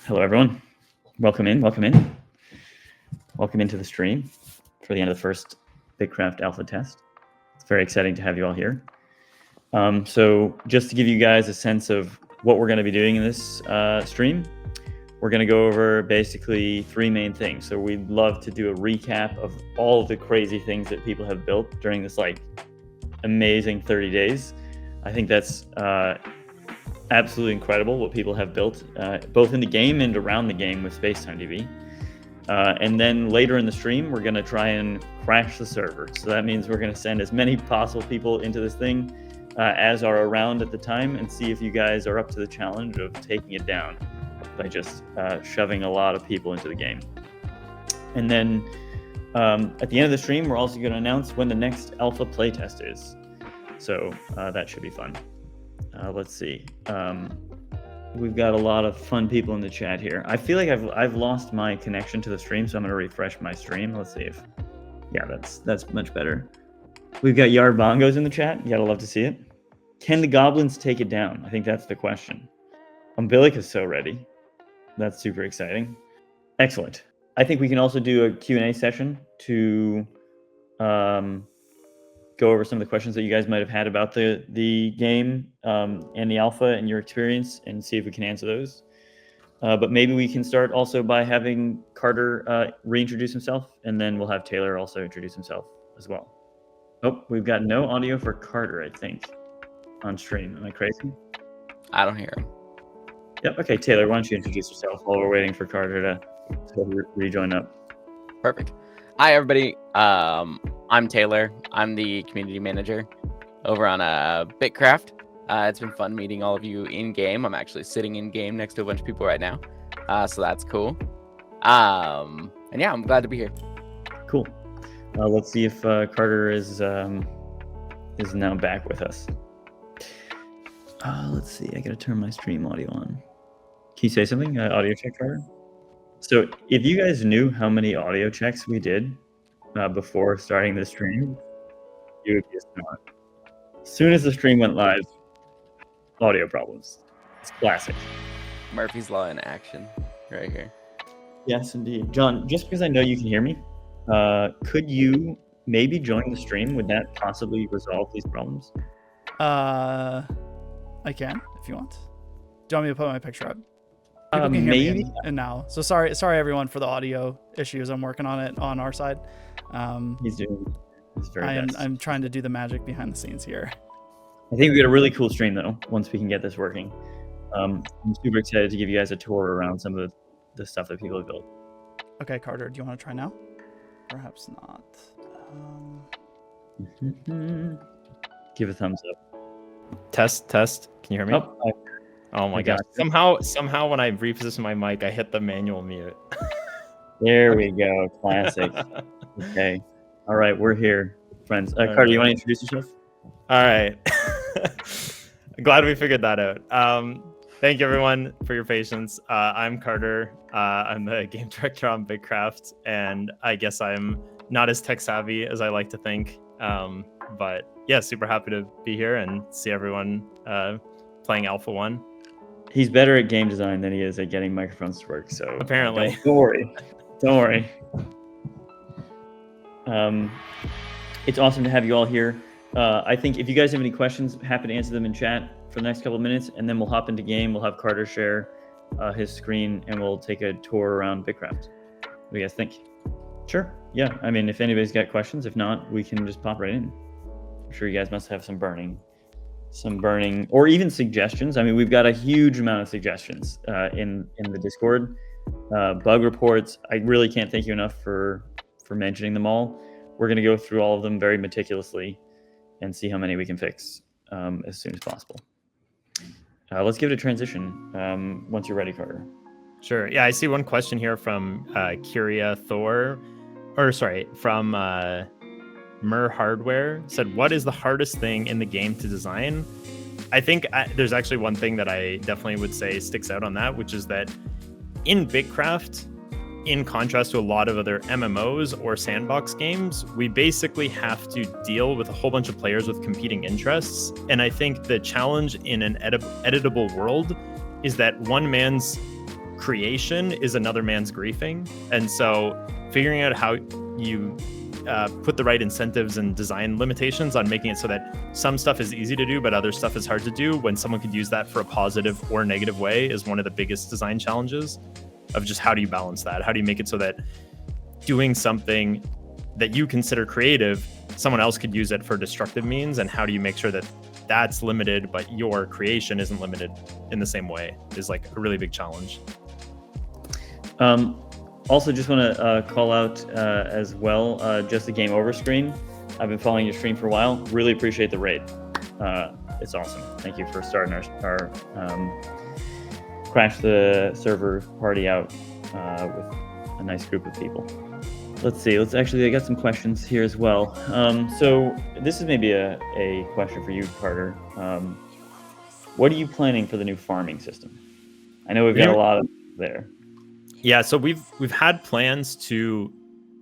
Hello, everyone. Welcome in. Welcome in. Welcome into the stream for the end of the first BitCraft Alpha test. It's very exciting to have you all here. So just to give you guys a sense of what we're going to be doing in this stream, we're going to go over basically three main things. So we'd love to do a recap of all of the crazy things that people have built during this amazing 30 days. I think that's absolutely incredible what people have built, both in the game and around the game with Spacetime TV. And then later in the stream, we're going to try and crash the server. So that means we're going to send as many possible people into this thing as are around at the time and see if you guys are up to the challenge of taking it down by just shoving a lot of people into the game. And then at the end of the stream, we're also going to announce when the next alpha playtest is. So that should be fun. Let's see. We've got a lot of fun people in the chat here. I feel like I've lost my connection to the stream, so I'm gonna refresh my stream. Let's see if, yeah, that's much better. We've got Yard Bongos in the chat. You gotta love to see it. Can the goblins take it down? I think that's the question. Umbilica's so ready. That's super exciting. Excellent. I think we can also do a Q&A session to go over some of the questions that you guys might have had about the game and the alpha and your experience and see if we can answer those. But maybe we can start also by having Carter reintroduce himself, and then we'll have Taylor also introduce himself as well. Oh, we've got no audio for Carter, I think, on stream. Am I crazy? I don't hear him. Yep. Okay, Taylor, why don't you introduce yourself while we're waiting for Carter to rejoin up? Perfect. Hi, everybody. I'm Taylor. I'm the community manager over on BitCraft. It's been fun meeting all of you in game. I'm actually sitting in game next to a bunch of people right now, so that's cool. And yeah, I'm glad to be here. Cool. Let's see if Carter is now back with us. Let's see. I gotta turn my stream audio on. Can you say something? Audio check, Carter. So if you guys knew how many audio checks we did before starting the stream, you would be smart. As soon as the stream went live, audio problems. It's classic. Murphy's Law in action right here. Yes, indeed. John, just because I know you can hear me, could you maybe join the stream? Would that possibly resolve these problems? I can, if you want. Do you want me to put my picture up? People can hear maybe. me and now. So sorry everyone for the audio issues. I'm working on it on our side. He's doing his very best. I'm trying to do the magic behind the scenes here. I think we got a really cool stream though, once we can get this working. I'm super excited to give you guys a tour around some of the stuff that people have built. Okay, Carter, do you want to try now? Perhaps not. Give a thumbs up. Test. Can you hear me? Oh my gosh. Somehow when I reposition my mic, I hit the manual mute. There we go. Classic. Okay. All right, we're here, friends. Carter, you want to introduce yourself? All right. Glad we figured that out. Thank you everyone for your patience. I'm Carter. I'm the game director on BitCraft, and I guess I'm not as tech savvy as I like to think. But yeah, super happy to be here and see everyone playing Alpha 1. He's better at game design than he is at getting microphones to work, so apparently. Don't worry. It's awesome to have you all here. I think if you guys have any questions, happy to answer them in chat for the next couple of minutes, and then we'll hop into game. We'll have Carter share his screen, and we'll take a tour around BitCraft. What do you guys think? Sure. Yeah. I mean, if anybody's got questions, if not, we can just pop right in. I'm sure you guys must have some burning, or even suggestions. I mean, we've got a huge amount of suggestions in the Discord. Bug reports. I really can't thank you enough for mentioning them all. We're going to go through all of them very meticulously and see how many we can fix as soon as possible. Let's give it a transition once you're ready, Carter. Sure. Yeah, I see one question here from from Mer Hardware. Said, what is the hardest thing in the game to design? I think there's actually one thing that I definitely would say sticks out on that, which is that in BitCraft, in contrast to a lot of other MMOs or sandbox games, we basically have to deal with a whole bunch of players with competing interests. And I think the challenge in an editable world is that one man's creation is another man's griefing. And so figuring out how you put the right incentives and design limitations on making it so that some stuff is easy to do, but other stuff is hard to do when someone could use that for a positive or negative way is one of the biggest design challenges of just how do you balance that? How do you make it so that doing something that you consider creative, someone else could use it for destructive means? And how do you make sure that that's limited, but your creation isn't limited in the same way is like a really big challenge. Also, just want to call out as well, just the game over screen. I've been following your stream for a while. Really appreciate the raid. It's awesome. Thank you for starting our Crash the Server party out with a nice group of people. Let's see. I got some questions here as well. So this is maybe a question for you, Carter. What are you planning for the new farming system? I know we've got a lot of there. Yeah, so we've had plans to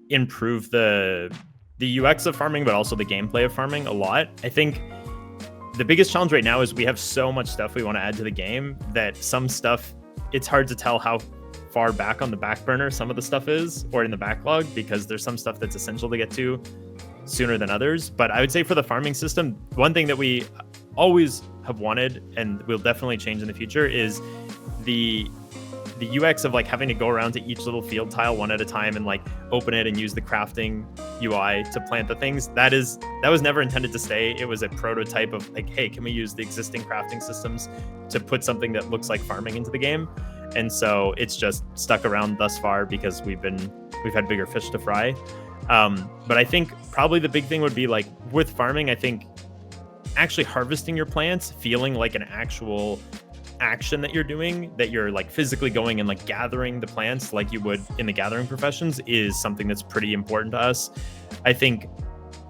improve the UX of farming, but also the gameplay of farming a lot. I think the biggest challenge right now is we have so much stuff we want to add to the game that some stuff, it's hard to tell how far back on the back burner some of the stuff is, or in the backlog, because there's some stuff that's essential to get to sooner than others. But I would say for the farming system, one thing that we always have wanted and will definitely change in the future is the UX of like having to go around to each little field tile one at a time and like open it and use the crafting UI to plant the things. That was never intended to stay. It was a prototype of like, hey, can we use the existing crafting systems to put something that looks like farming into the game? And so it's just stuck around thus far because we've had bigger fish to fry. But I think probably the big thing would be like with farming, I think actually harvesting your plants, feeling like an actual action that you're doing, that you're like physically going and like gathering the plants like you would in the gathering professions is something that's pretty important to us. I think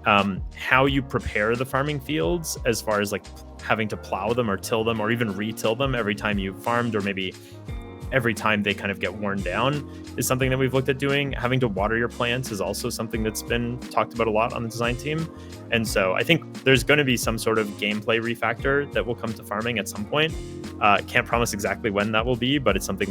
how you prepare the farming fields as far as like having to plow them or till them or even re-till them every time you farmed, or maybe every time they kind of get worn down, is something that we've looked at doing. Having to water your plants is also something that's been talked about a lot on the design team. And so I think there's going to be some sort of gameplay refactor that will come to farming at some point. Can't promise exactly when that will be, but it's something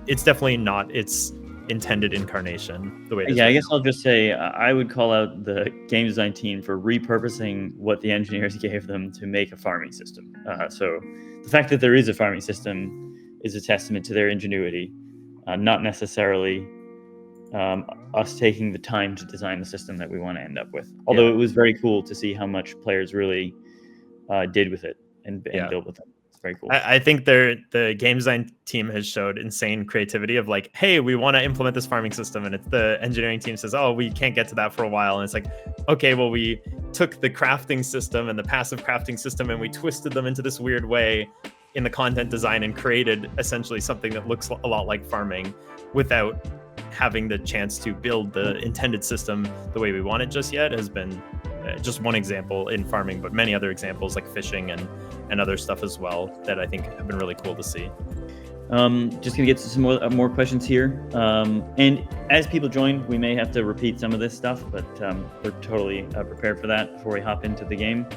it's definitely not its intended incarnation the way it is. Yeah, I guess I'll just say I would call out the game design team for repurposing what the engineers gave them to make a farming system. So the fact that there is a farming system is a testament to their ingenuity, not necessarily us taking the time to design the system that we want to end up with. Although it was very cool to see how much players really did with it and build with it. It's very cool. I think the game design team has showed insane creativity of like, hey, we want to implement this farming system, and the engineering team says, oh, we can't get to that for a while. And it's like, okay, well, we took the crafting system and the passive crafting system and we twisted them into this weird way in the content design and created essentially something that looks a lot like farming without having the chance to build the intended system the way we want it just yet. Has been just one example in farming, but many other examples like fishing and other stuff as well that I think have been really cool to see. Just gonna get to some more questions here. And as people join, we may have to repeat some of this stuff, but we're totally prepared for that before we hop into the game.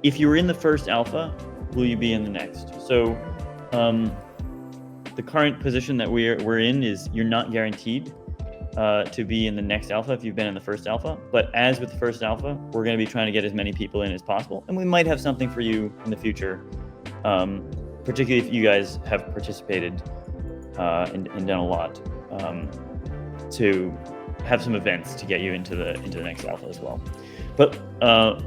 If you were in the first alpha, will you be in the next? So the current position that we're in is you're not guaranteed to be in the next alpha if you've been in the first alpha. But as with the first alpha, we're going to be trying to get as many people in as possible. And we might have something for you in the future, particularly if you guys have participated and done a lot, to have some events to get you into the next alpha as well. But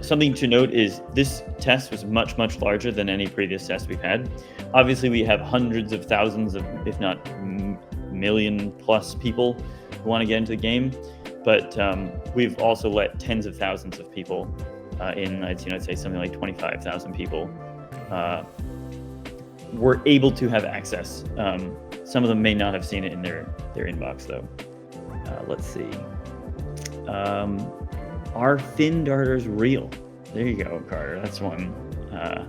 something to note is this test was much, much larger than any previous test we've had. Obviously, we have hundreds of thousands of, if not million plus people who want to get into the game. But we've also let tens of thousands of people in. I'd say something like 25,000 people were able to have access. Some of them may not have seen it in their inbox, though. Let's see. Are fin darters real? There you go, Carter. That's one. I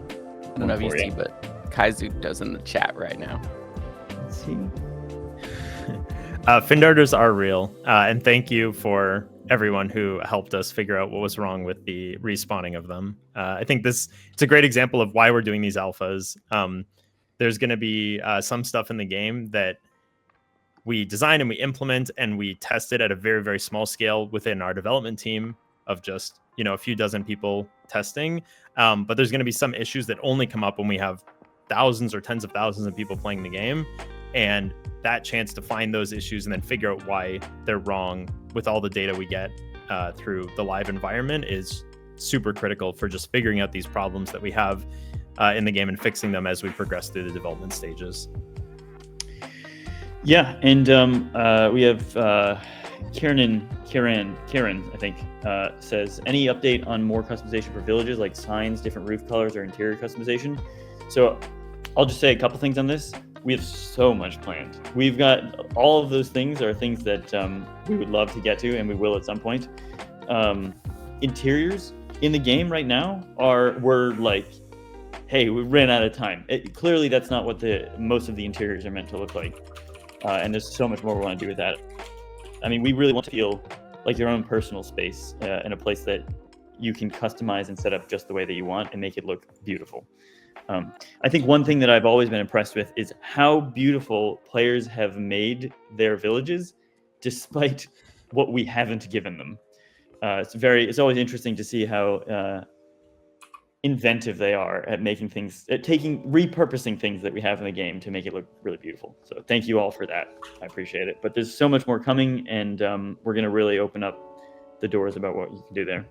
don't know if you see, but Kaizu does in the chat right now. Let's see. Fin darters are real, and thank you for everyone who helped us figure out what was wrong with the respawning of them. I think it's a great example of why we're doing these alphas. there's going to be some stuff in the game that we design and we implement and we test it at a very, very small scale within our development team of just, a few dozen people testing. But there's going to be some issues that only come up when we have thousands or tens of thousands of people playing the game. And that chance to find those issues and then figure out why they're wrong with all the data we get through the live environment is super critical for just figuring out these problems that we have in the game and fixing them as we progress through the development stages. Yeah, and we have Karen, I think, says, any update on more customization for villages, like signs, different roof colors, or interior customization? So I'll just say a couple things on this. We have so much planned. We've got all of those things are things that we would love to get to, and we will at some point. Interiors in the game right now we're like, hey, we ran out of time. Clearly, that's not what most of the interiors are meant to look like. And there's so much more we want to do with that. I mean, we really want to feel like your own personal space in a place that you can customize and set up just the way that you want and make it look beautiful. I think one thing that I've always been impressed with is how beautiful players have made their villages despite what we haven't given them. It's always interesting to see how inventive they are at making things, at repurposing things that we have in the game to make it look really beautiful. So thank you all for that. I appreciate it. But there's so much more coming, and we're going to really open up the doors about what you can do there.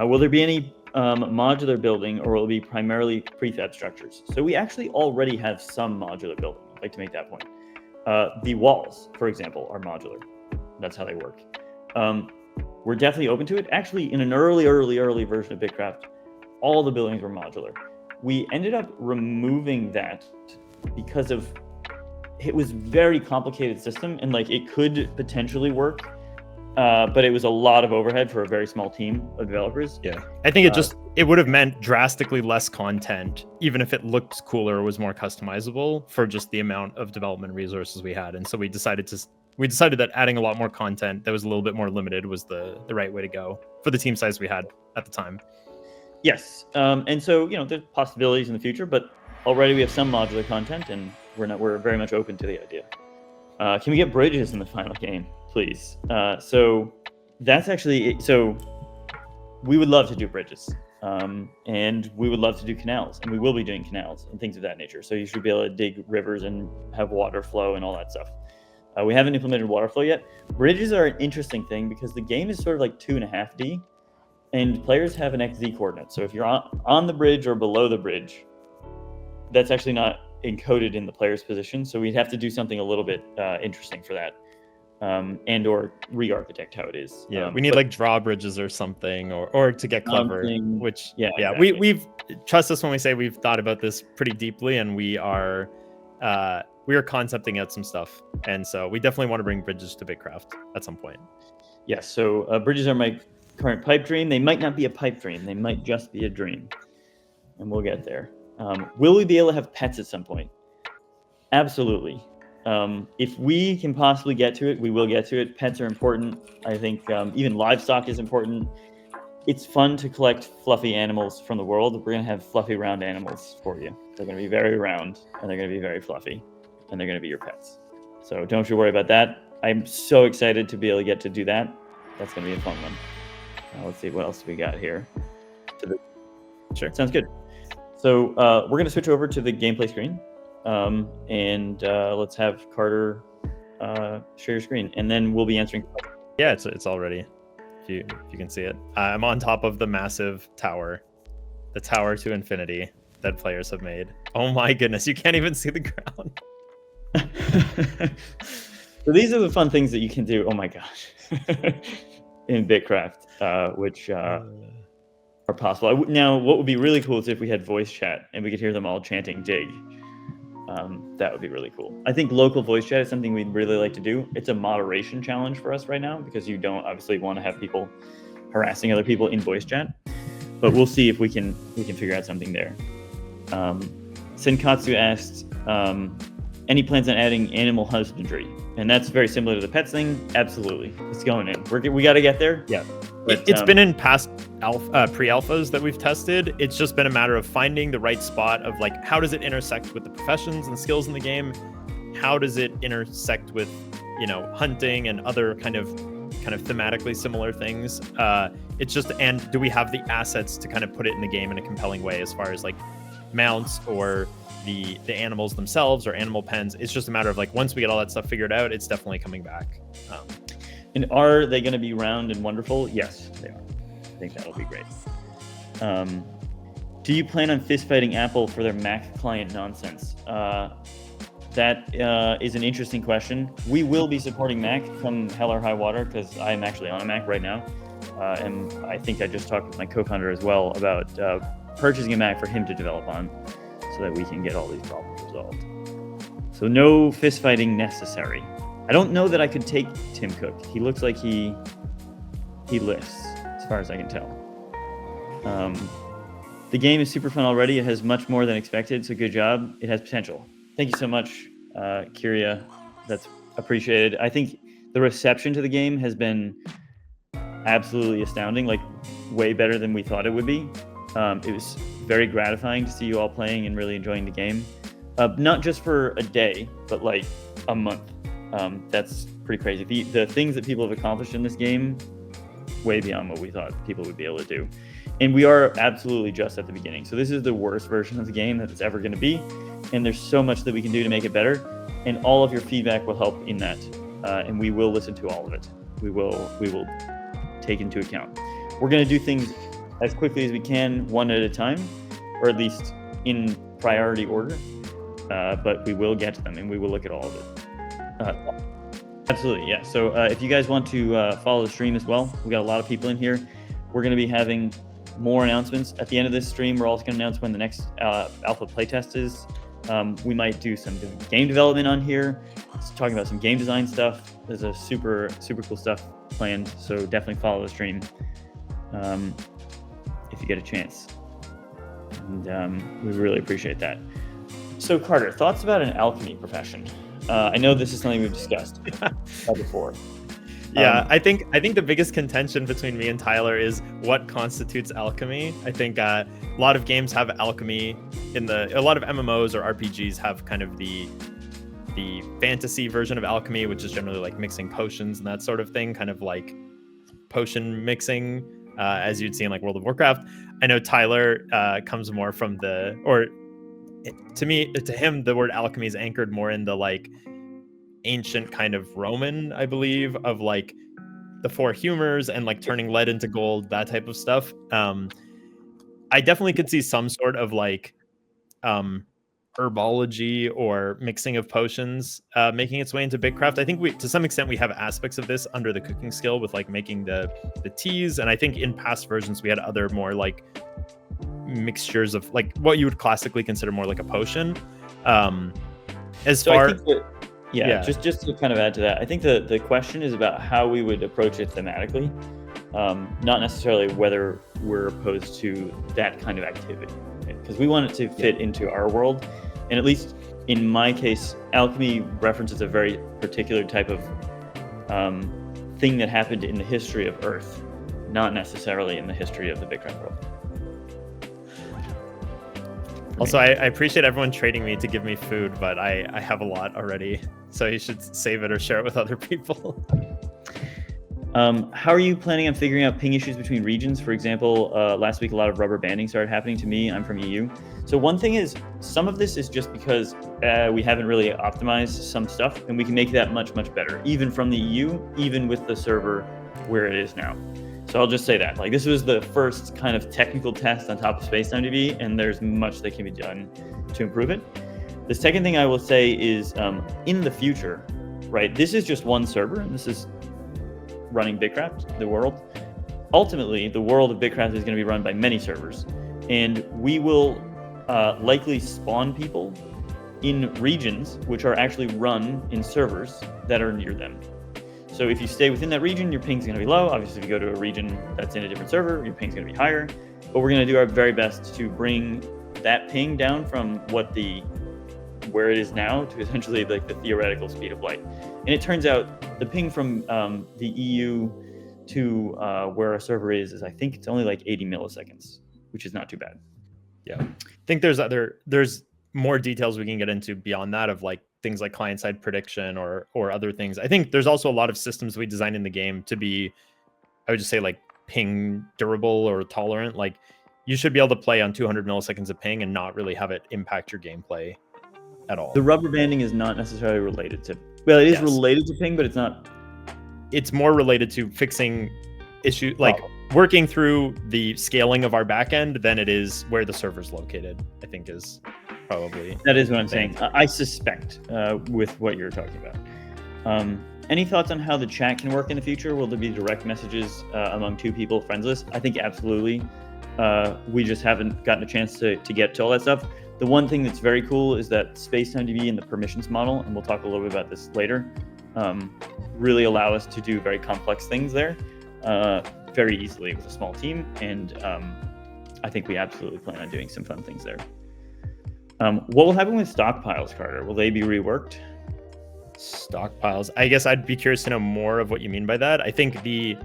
Will there be any modular building, or will it be primarily prefab structures? So we actually already have some modular building. I'd like to make that point. The walls, for example, are modular. That's how they work. We're definitely open to it. Actually, in an early version of BitCraft, all the buildings were modular. We ended up removing that because it was a very complicated system, and it could potentially work, but it was a lot of overhead for a very small team of developers. Yeah, I think it would have meant drastically less content, even if it looked cooler or was more customizable, for just the amount of development resources we had. And so we decided that adding a lot more content that was a little bit more limited was the right way to go for the team size we had at the time. Yes, and so there's possibilities in the future, but already we have some modular content, and we're very much open to the idea. Can we get bridges in the final game, please? So that's actually so. We would love to do bridges, and we would love to do canals, and we will be doing canals and things of that nature. So you should be able to dig rivers and have water flow and all that stuff. We haven't implemented water flow yet. Bridges are an interesting thing because the game is sort of like 2.5D, and players have an XZ coordinate. So if you're on the bridge or below the bridge, that's actually not encoded in the player's position. So we'd have to do something a little bit interesting for that, and or re-architect how it is. Yeah, we need drawbridges or something, or to get clever. Exactly. We've trust us when we say we've thought about this pretty deeply, and we are concepting out some stuff, and so we definitely want to bring bridges to BitCraft at some point. Yes, so bridges are my current pipe dream. They might not be a pipe dream. They might just be a dream, and we'll get there. Will we be able to have pets at some point? Absolutely. If we can possibly get to it, we will get to it. Pets are important. I think even livestock is important. It's fun to collect fluffy animals from the world. We're going to have fluffy round animals for you. They're going to be very round, and they're going to be very fluffy, and they're going to be your pets. So don't you worry about that. I'm so excited to be able to get to do that. That's going to be a fun one. Let's see what else we got here. Sure. Sounds good. So we're going to switch over to the gameplay screen, and let's have Carter share your screen, and then we'll be answering. Yeah, it's all ready. If you can see it, I'm on top of the massive tower, the tower to infinity that players have made. Oh my goodness, you can't even see the ground. So these are the fun things that you can do. Oh my gosh, in BitCraft, which are possible. Now, what would be really cool is if we had voice chat and we could hear them all chanting "dig." That would be really cool. I think local voice chat is something we'd really like to do. It's a moderation challenge for us right now because you don't obviously want to have people harassing other people in voice chat. But we'll see if we can figure out something there. Senkatsu asked, any plans on adding animal husbandry? And that's very similar to the pets thing. Absolutely, it's going in. We got to get there. Yeah. It's been in past pre-alphas that we've tested. It's just been a matter of finding the right spot of like, how does it intersect with the professions and skills in the game? How does it intersect with, hunting and other kind of thematically similar things? It's just, and do we have the assets to kind of put it in the game in a compelling way as far as like mounts or the animals themselves or animal pens? It's just a matter of like, once we get all that stuff figured out, it's definitely coming back. And are they going to be round and wonderful? Yes, they are. I think that'll be great. Do you plan on fistfighting Apple for their Mac client nonsense? That is an interesting question. We will be supporting Mac come hell or high water because I'm actually on a Mac right now. And I think I just talked with my co-founder as well about purchasing a Mac for him to develop on so that we can get all these problems resolved. So no fistfighting necessary. I don't know that I could take Tim Cook. He looks like he lifts, as far as I can tell. The game is super fun already. It has much more than expected, so good job. It has potential. Thank you so much, Kyria. That's appreciated. I think the reception to the game has been absolutely astounding, like way better than we thought it would be. It was very gratifying to see you all playing and really enjoying the game. Not just for a day, but like a month. That's pretty crazy. The things that people have accomplished in this game, way beyond what we thought people would be able to do. And we are absolutely just at the beginning. So this is the worst version of the game that it's ever going to be. And there's so much that we can do to make it better. And all of your feedback will help in that. And we will listen to all of it. We will take into account. We're going to do things as quickly as we can, one at a time, or at least in priority order. But we will get to them and we will look at all of it. Absolutely, yeah. So if you guys want to follow the stream as well, we got a lot of people in here. We're going to be having more announcements at the end of this stream. We're also going to announce when the next alpha playtest is. We might do some game development on here, talking about some game design stuff. There's a super cool stuff planned, so definitely follow the stream if you get a chance. And we really appreciate that. So Carter, thoughts about an alchemy profession? I know this is something we've discussed before. Yeah, I think the biggest contention between me and Tyler is what constitutes alchemy. I think a lot of games have alchemy a lot of MMOs or RPGs have kind of the fantasy version of alchemy, which is generally like mixing potions and that sort of thing, kind of like potion mixing, as you'd see in like World of Warcraft. I know Tyler comes more from to him, the word alchemy is anchored more in the like ancient kind of Roman, I believe, of like the four humors and like turning lead into gold, that type of stuff. I definitely could see some sort of like herbology or mixing of potions making its way into BitCraft. I think to some extent we have aspects of this under the cooking skill with like making the teas, and I think in past versions we had other more like mixtures of like what you would classically consider more like a potion. Just to kind of add to that, I think the question is about how we would approach it thematically, not necessarily whether we're opposed to that kind of activity, because we want it to fit into our world. And at least in my case, alchemy references a very particular type of thing that happened in the history of Earth, not necessarily in the history of the BitCraft world. Also, I appreciate everyone trading me to give me food, but I have a lot already, so you should save it or share it with other people. How are you planning on figuring out ping issues between regions? For example, last week a lot of rubber banding started happening to me. I'm from EU. So one thing is, some of this is just because we haven't really optimized some stuff, and we can make that much, much better, even from the EU, even with the server where it is now. So I'll just say that. Like, this was the first kind of technical test on top of SpaceTimeDB, and there's much that can be done to improve it. The second thing I will say is, in the future, right, this is just one server, and this is running BitCraft, the world. Ultimately, the world of BitCraft is going to be run by many servers, and we will likely spawn people in regions which are actually run in servers that are near them. So if you stay within that region, your ping's going to be low. Obviously, if you go to a region that's in a different server, your ping's going to be higher. But we're going to do our very best to bring that ping down from where it is now to essentially like the theoretical speed of light. And it turns out the ping from the EU to where a server is I think it's only like 80 milliseconds, which is not too bad. Yeah, I think there's more details we can get into beyond that of like things like client-side prediction or other things. I think there's also a lot of systems we design in the game to be, I would just say, like ping durable or tolerant. Like you should be able to play on 200 milliseconds of ping and not really have it impact your gameplay at all. The rubber banding is not necessarily related to, well, it is related to ping, but it's not. It's more related to fixing issue, like working through the scaling of our backend than it is where the server's located, I think is probably. That is what I'm saying. I suspect with what you're talking about. Any thoughts on how the chat can work in the future? Will there be direct messages among two people, friendless? I think absolutely. We just haven't gotten a chance to get to all that stuff. The one thing that's very cool is that SpaceTimeDB and the permissions model, and we'll talk a little bit about this later, really allow us to do very complex things there very easily with a small team. And I think we absolutely plan on doing some fun things there. What will happen with stockpiles, Carter? Will they be reworked? Stockpiles. I guess I'd be curious to know more of what you mean by that. I think the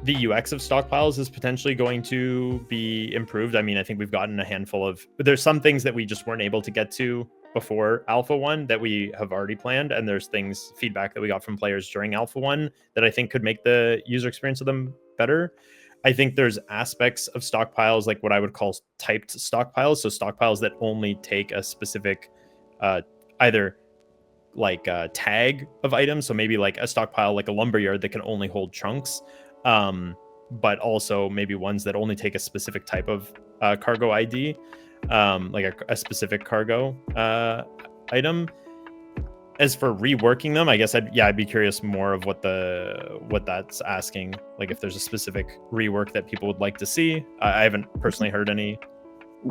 UX of stockpiles is potentially going to be improved. I mean, I think we've gotten a handful of, but there's some things that we just weren't able to get to before Alpha 1 that we have already planned. And there's feedback that we got from players during Alpha 1 that I think could make the user experience of them better. I think there's aspects of stockpiles, like what I would call typed stockpiles. So stockpiles that only take a specific, either like a tag of items. So maybe like a stockpile, like a lumberyard that can only hold trunks. But also maybe ones that only take a specific type of cargo ID, like a specific cargo item. As for reworking them, I guess I'd be curious more of what that's asking. Like if there's a specific rework that people would like to see. I haven't personally heard any.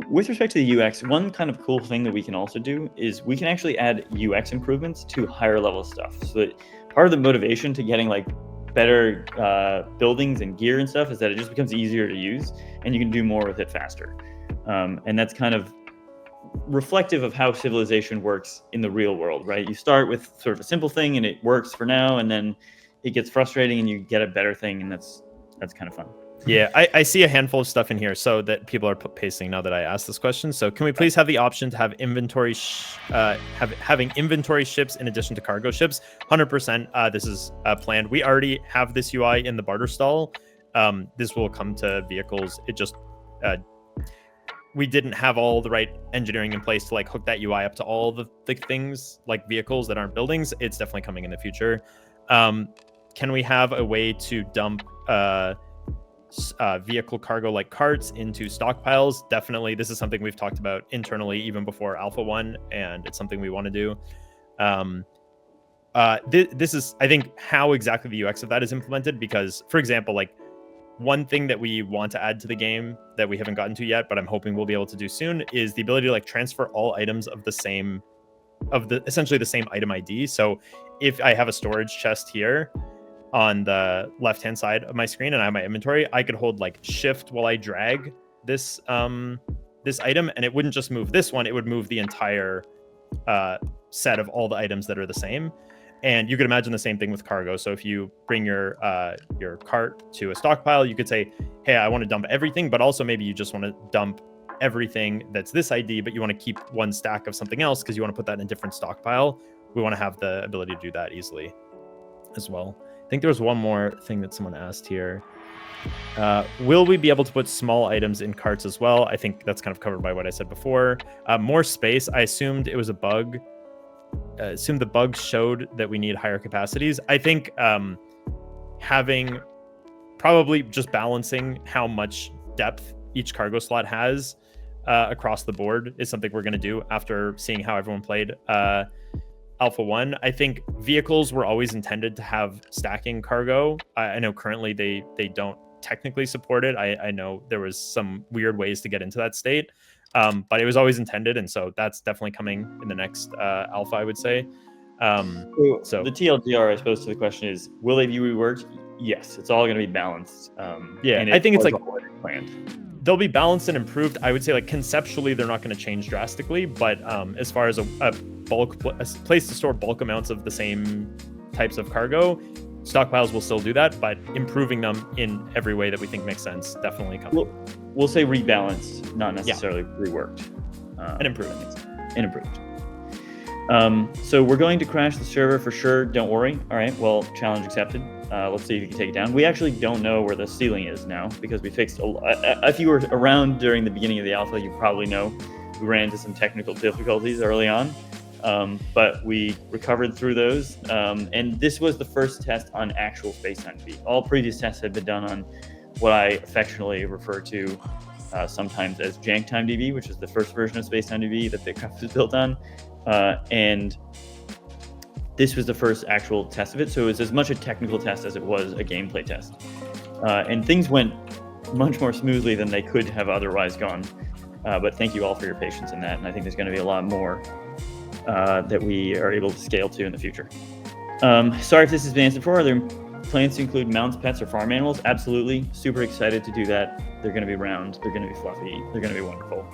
With respect to the UX, one kind of cool thing that we can also do is we can actually add UX improvements to higher level stuff. So that part of the motivation to getting like better buildings and gear and stuff is that it just becomes easier to use and you can do more with it faster. And that's kind of reflective of how civilization works in the real world, right? You start with sort of a simple thing and it works for now, and then it gets frustrating and you get a better thing, and that's kind of fun. Yeah, I see a handful of stuff in here so that people are pasting now that I asked this question. So can we please have the option to have inventory having inventory ships in addition to cargo ships? 100%. This is planned. We already have this UI in the barter stall. This will come to vehicles. It just we didn't have all the right engineering in place to like hook that UI up to all the things like vehicles that aren't buildings. It's definitely coming in the future. Can we have a way to dump vehicle cargo like carts into stockpiles? Definitely. This is something we've talked about internally even before Alpha 1, and it's something we want to do. This is, I think, how exactly the UX of that is implemented, because, for example, like one thing that we want to add to the game that we haven't gotten to yet, but I'm hoping we'll be able to do soon, is the ability to like transfer all items of essentially the same item ID. So if I have a storage chest here on the left-hand side of my screen and I have my inventory, I could hold like shift while I drag this item, and it wouldn't just move this one, it would move the entire set of all the items that are the same. And you could imagine the same thing with cargo. So if you bring your cart to a stockpile, you could say, hey, I want to dump everything, but also maybe you just want to dump everything that's this ID, but you want to keep one stack of something else because you want to put that in a different stockpile. We want to have the ability to do that easily as well. I think there was one more thing that someone asked here. Will we be able to put small items in carts as well? I think that's kind of covered by what I said before. More space. I assumed it was a bug. Assumed the bug showed that we need higher capacities. I think having probably just balancing how much depth each cargo slot has across the board is something we're going to do after seeing how everyone played Alpha 1. I think vehicles were always intended to have stacking cargo. I know currently they don't technically support it. I know there was some weird ways to get into that state, but it was always intended, and so that's definitely coming in the next Alpha, I would say. So the TLDR, I suppose, to the question is, will they be reworked? Yes, it's all going to be balanced. Yeah, I think it's like planned. They'll be balanced and improved. I would say like conceptually they're not going to change drastically, but as far as a place to store bulk amounts of the same types of cargo, stockpiles will still do that, but improving them in every way that we think makes sense definitely coming. We'll say rebalanced, not necessarily reworked. And improved. And improved. So we're going to crash the server for sure. Don't worry. All right. Well, challenge accepted. Let's see if you can take it down. We actually don't know where the ceiling is now because we fixed. If you were around during the beginning of the alpha, you probably know we ran into some technical difficulties early on, but we recovered through those. And this was the first test on actual space-time DB. All previous tests had been done on what I affectionately refer to sometimes as jank time DB, which is the first version of space-time DB that BitCraft was built on. And this was the first actual test of it. So it was as much a technical test as it was a gameplay test. And things went much more smoothly than they could have otherwise gone. But thank you all for your patience in that. And I think there's going to be a lot more that we are able to scale to in the future. Sorry if this has been answered before. Are there plans to include mounts, pets, or farm animals? Absolutely. Super excited to do that. They're going to be round. They're going to be fluffy. They're going to be wonderful.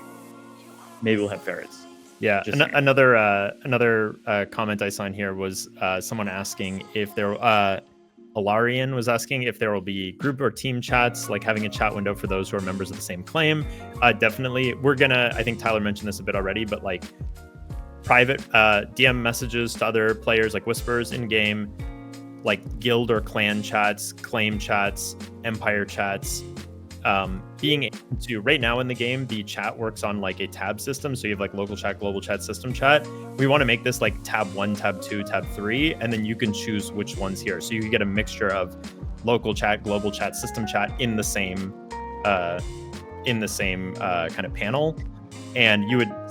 Maybe we'll have ferrets. Yeah, another comment I saw in here was someone asking if there, Alarian was asking if there will be group or team chats, like having a chat window for those who are members of the same claim. Definitely, we're gonna, I think Tyler mentioned this a bit already, but like private DM messages to other players, like whispers in game, like guild or clan chats, claim chats, empire chats. Being able to, right now in the game, the chat works on like a tab system. So you have like local chat, global chat, system chat. We want to make this like tab 1, tab 2, tab 3, and then you can choose which one's here. So you can get a mixture of local chat, global chat, system chat in the same kind of panel. And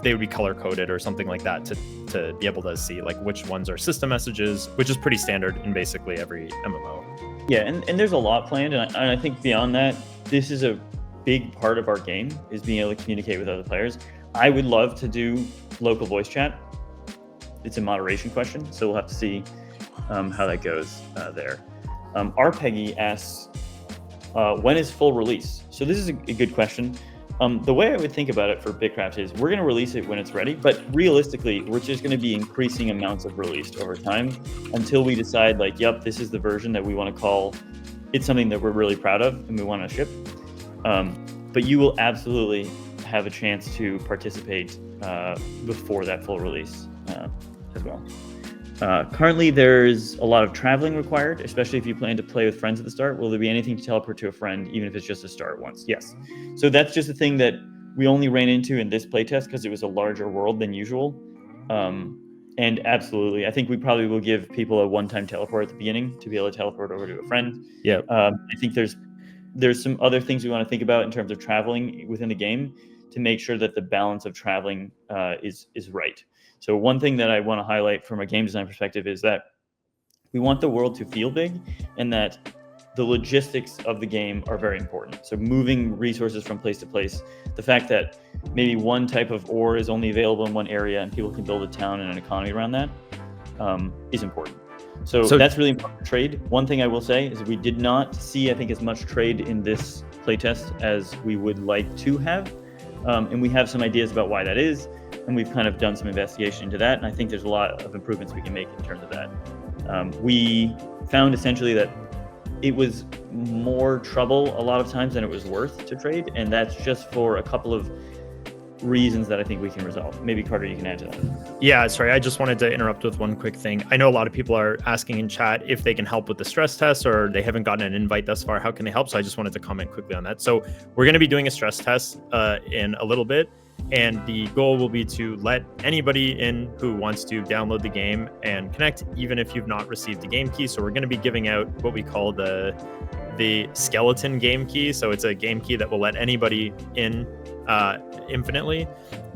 they would be color coded or something like that to be able to see like which ones are system messages, which is pretty standard in basically every MMO. Yeah, and there's a lot planned, and I think beyond that, this is a big part of our game, is being able to communicate with other players. I would love to do local voice chat. It's a moderation question, so we'll have to see how that goes there. RPeggy asks, when is full release? So this is a good question. The way I would think about it for BitCraft is we're going to release it when it's ready, but realistically, we're just going to be increasing amounts of released over time until we decide like, yep, this is the version that we want to call, it's something that we're really proud of and we want to ship. But you will absolutely have a chance to participate before that full release as well. Currently, there's a lot of traveling required, especially if you plan to play with friends at the start. Will there be anything to teleport to a friend, even if it's just a start once? Yes. So that's just a thing that we only ran into in this playtest because it was a larger world than usual. And absolutely, I think we probably will give people a one-time teleport at the beginning to be able to teleport over to a friend. Yeah. I think there's some other things we want to think about in terms of traveling within the game to make sure that the balance of traveling is right. So one thing that I want to highlight from a game design perspective is that we want the world to feel big and that the logistics of the game are very important. So moving resources from place to place, the fact that maybe one type of ore is only available in one area and people can build a town and an economy around that is important. So that's really important for trade. One thing I will say is we did not see, I think, as much trade in this playtest as we would like to have. And we have some ideas about why that is. And we've kind of done some investigation into that. And I think there's a lot of improvements we can make in terms of that. We found essentially that it was more trouble a lot of times than it was worth to trade. And that's just for a couple of reasons that I think we can resolve. Maybe Carter, you can add to that. Yeah, sorry, I just wanted to interrupt with one quick thing. I know a lot of people are asking in chat if they can help with the stress test or they haven't gotten an invite thus far. How can they help? So I just wanted to comment quickly on that. So we're going to be doing a stress test in a little bit. And the goal will be to let anybody in who wants to download the game and connect, even if you've not received a game key. So we're going to be giving out what we call the skeleton game key. So it's a game key that will let anybody in infinitely.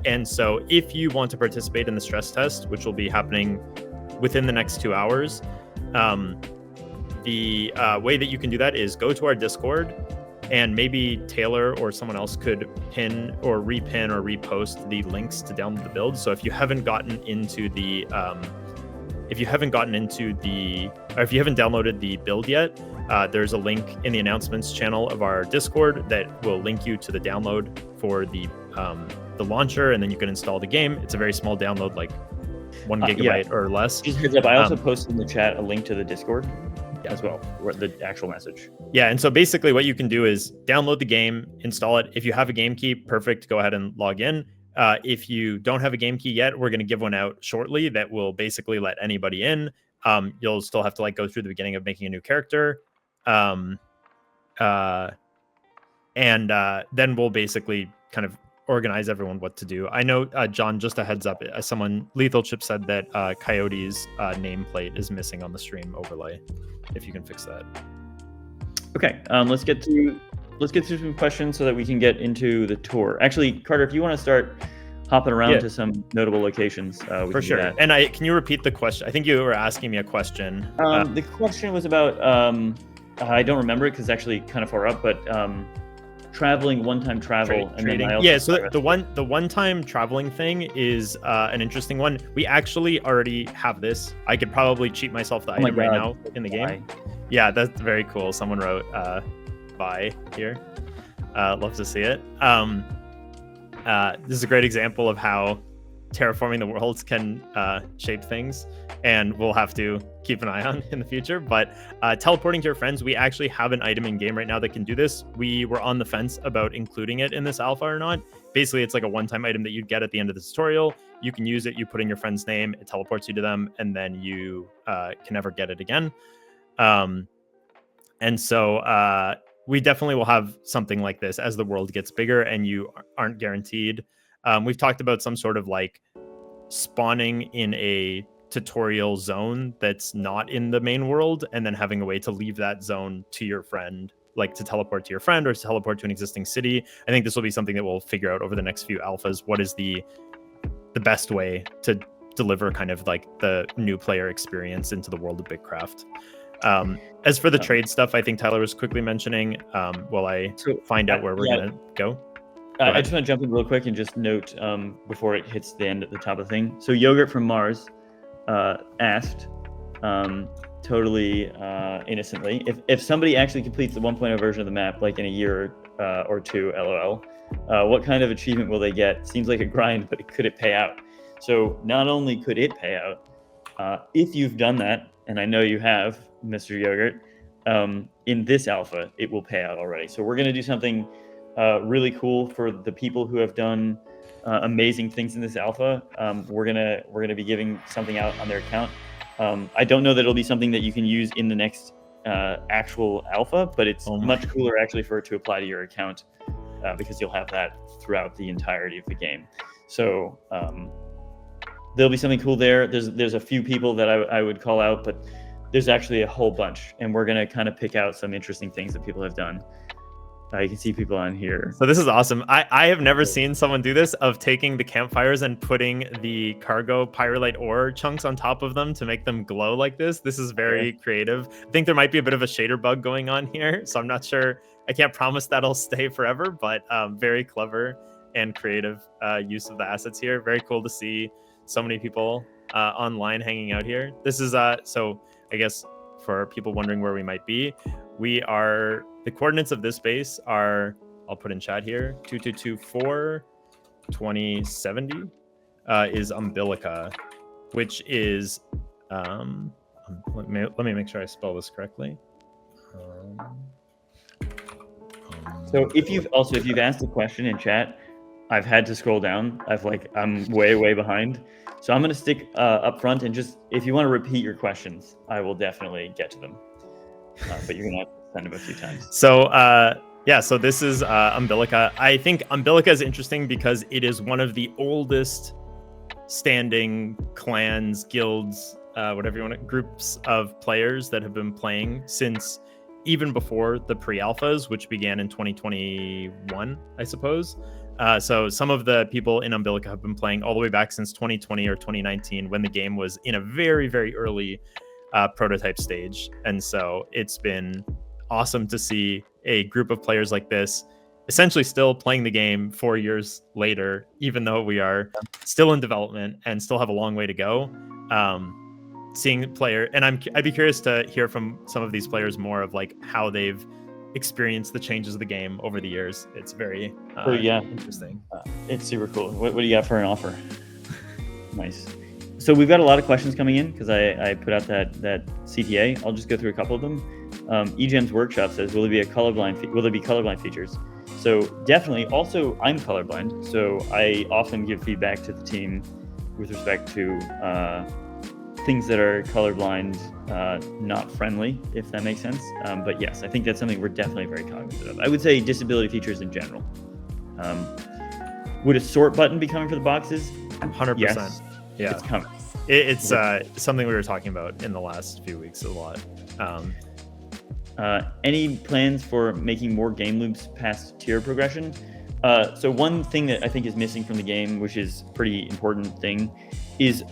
And so if you want to participate in the stress test, which will be happening within the next 2 hours, the way that you can do that is go to our Discord, and maybe Taylor or someone else could pin or repin or repost the links to download the build. So if you haven't gotten into the if you haven't downloaded the build yet, there's a link in the announcements channel of our Discord that will link you to the download for the launcher, and then you can install the game. It's a very small download, like 1 gigabyte or less. Just heads up, I also posted in the chat a link to the Discord. as well, the actual message. Yeah, and so basically what you can do is download the game, install it. If you have a game key, perfect, go ahead and log in. If you don't have a game key yet, we're going to give one out shortly that will basically let anybody in. You'll still have to like go through the beginning of making a new character. And then we'll basically kind of organize everyone what to do. I know, John, just a heads up, Lethal Chip said that Coyote's nameplate is missing on the stream overlay. If you can fix that. Okay, let's get through some questions so that we can get into the tour. Actually, Carter, if you want to start hopping around to some notable locations, we for can sure. do that. And can you repeat the question? I think you were asking me a question. The question was about I don't remember it because it's actually kind of far up, but traveling, one-time travel, and trading. then Yeah, so the one-time traveling thing is an interesting one. We actually already have this. I could probably cheat myself the item right now in the game. Yeah, that's very cool. Someone wrote "buy" here. Love to see it. This is a great example of how terraforming the worlds can shape things, and we'll have to keep an eye on in the future. But teleporting to your friends, we actually have an item in game right now that can do this. We were on the fence about including it in this alpha or not. Basically, it's like a one-time item that you'd get at the end of the tutorial. You can use it, you put in your friend's name, it teleports you to them, and then you can never get it again. And so we definitely will have something like this as the world gets bigger and you aren't guaranteed. We've talked about some sort of like spawning in a tutorial zone that's not in the main world and then having a way to leave that zone to your friend, like to teleport to your friend or to teleport to an existing city. I think this will be something that we'll figure out over the next few alphas. What is the best way to deliver kind of like the new player experience into the world of BitCraft? As for the trade stuff, I think Tyler was quickly mentioning while I find out where we're going to go. I just want to jump in real quick and just note before it hits the end at the top of the thing. So Yogurt from Mars asked, totally innocently, if somebody actually completes the 1.0 version of the map, like in a year or two, LOL, what kind of achievement will they get? Seems like a grind, but could it pay out? So not only could it pay out, if you've done that, and I know you have, Mr. Yogurt, in this alpha, it will pay out already. So we're going to do something really cool for the people who have done amazing things in this alpha. We're gonna be giving something out on their account. I don't know that it'll be something that you can use in the next actual alpha, but it's much cooler actually for it to apply to your account because you'll have that throughout the entirety of the game. So there'll be something cool there. There's a few people that I would call out, but there's actually a whole bunch, and we're gonna kind of pick out some interesting things that people have done. You can see people on here. So this is awesome. I have never seen someone do this, of taking the campfires and putting the cargo pyrolite ore chunks on top of them to make them glow like this. This is very creative. I think there might be a bit of a shader bug going on here, so I'm not sure. I can't promise that'll stay forever, but very clever and creative use of the assets here. Very cool to see so many people online hanging out here. This is so I guess for people wondering where we might be, we are, the coordinates of this base are, I'll put in chat here, 2224 2070 is Umbilica, which is let me make sure I spell this correctly. So if you've asked a question in chat, I've had to scroll down. I'm way behind. So I'm going to stick up front, and just, if you want to repeat your questions, I will definitely get to them. But you're going to have to send them a few times. So so this is Umbilica. I think Umbilica is interesting because it is one of the oldest standing clans, guilds, whatever you want to, groups of players that have been playing since even before the pre-alphas, which began in 2021, I suppose. So some of the people in Umbilica have been playing all the way back since 2020 or 2019, when the game was in a very early prototype stage. And so it's been awesome to see a group of players like this essentially still playing the game 4 years later, even though we are still in development and still have a long way to go. Seeing player, and I'd be curious to hear from some of these players more of like how they've experienced the changes of the game over the years. It's very interesting. It's super cool. What do you got for an offer? Nice. So we've got a lot of questions coming in because I put out that CTA. I'll just go through a couple of them. eGem's workshop says, will there be colorblind features? So definitely. Also, I'm colorblind, so I often give feedback to the team with respect to things that are colorblind, not friendly, if that makes sense. But yes, I think that's something we're definitely very cognizant of. I would say disability features in general. Would a sort button be coming for the boxes? 100%. Yes, Yeah, it's coming. it's something we were talking about in the last few weeks a lot. Any plans for making more game loops past tier progression? So one thing that I think is missing from the game, which is a pretty important thing, is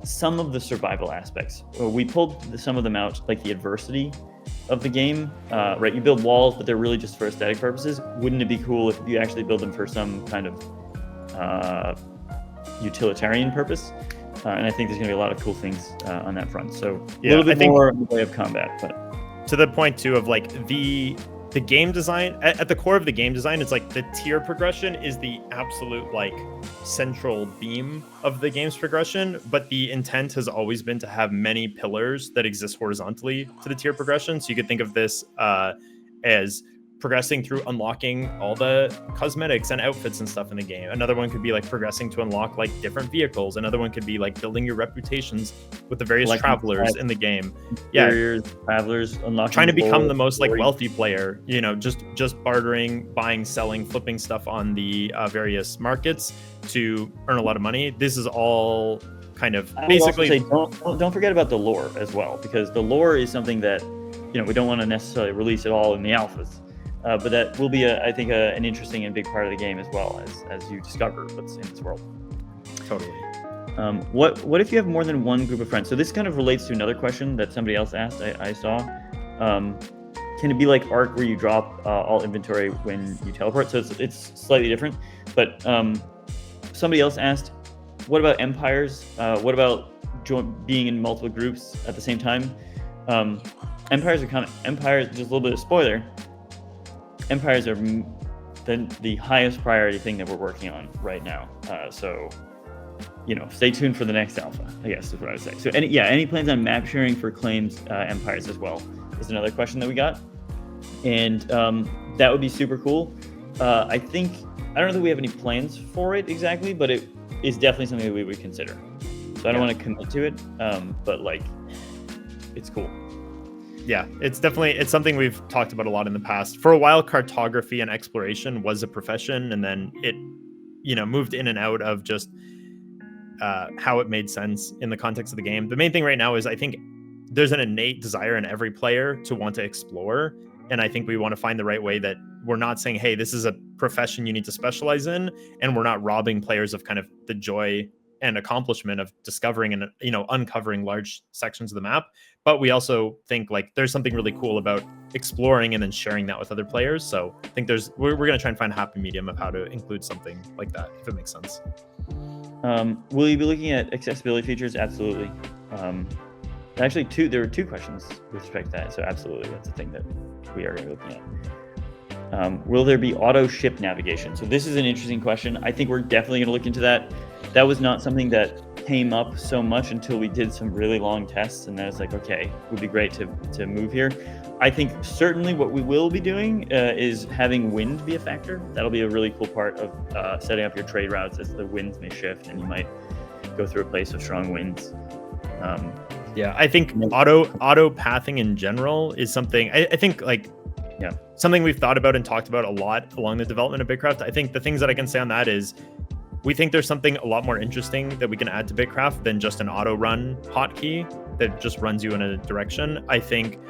some of the survival aspects. We pulled some of them out, like the adversity of the game, right? You build walls, but they're really just for aesthetic purposes. Wouldn't it be cool if you actually build them for some kind of utilitarian purpose? And I think there's going to be a lot of cool things on that front. So a little bit more in the way of combat, but to the point too of like the game design at the core of the game design, it's like the tier progression is the absolute like central beam of the game's progression, but the intent has always been to have many pillars that exist horizontally to the tier progression. So you could think of this as progressing through unlocking all the cosmetics and outfits and stuff in the game. Another one could be like progressing to unlock like different vehicles. Another one could be like building your reputations with the various travelers in the game. Yeah, travelers, unlocking, trying to become the most like wealthy player. You know, just bartering, buying, selling, flipping stuff on the various markets to earn a lot of money. This is all kind of basically. Don't forget about the lore as well, because the lore is something that we don't want to necessarily release it all in the alphas. But that will be, I think, an interesting and big part of the game as well, as you discover what's in this world. Totally. What if you have more than one group of friends? So this kind of relates to another question that somebody else asked. I saw. Can it be like Ark, where you drop all inventory when you teleport? So it's slightly different. But somebody else asked, what about empires? What about being in multiple groups at the same time? Empires. Just a little bit of spoiler. Empires are the highest priority thing that we're working on right now. So, stay tuned for the next alpha, I guess is what I would say. So, any plans on map sharing for claims empires as well is another question that we got. And that would be super cool. I don't know that we have any plans for it exactly, but it is definitely something that we would consider. So I don't want to commit to it, but it's cool. Yeah, it's something we've talked about a lot in the past. For a while, cartography and exploration was a profession, and then it, moved in and out of just how it made sense in the context of the game. The main thing right now is I think there's an innate desire in every player to want to explore, and I think we want to find the right way that we're not saying, hey, this is a profession you need to specialize in, and we're not robbing players of kind of the joy and accomplishment of discovering and uncovering large sections of the map. But we also think like there's something really cool about exploring and then sharing that with other players. So I think we're going to try and find a happy medium of how to include something like that, if it makes sense. Will you be looking at accessibility features? Absolutely. Actually, there were two questions with respect to that. So absolutely, that's a thing that we are going to be looking at. Will there be auto ship navigation? So this is an interesting question. I think we're definitely going to look into that. That was not something that came up so much until we did some really long tests, and then it's like, okay, it would be great to move here. I think certainly what we will be doing is having wind be a factor. That'll be a really cool part of setting up your trade routes, as the winds may shift and you might go through a place of strong winds. Yeah, I think auto pathing in general is something I think something we've thought about and talked about a lot along the development of BitCraft. I think the things that I can say on that is we think there's something a lot more interesting that we can add to BitCraft than just an auto run hotkey that just runs you in a direction. I think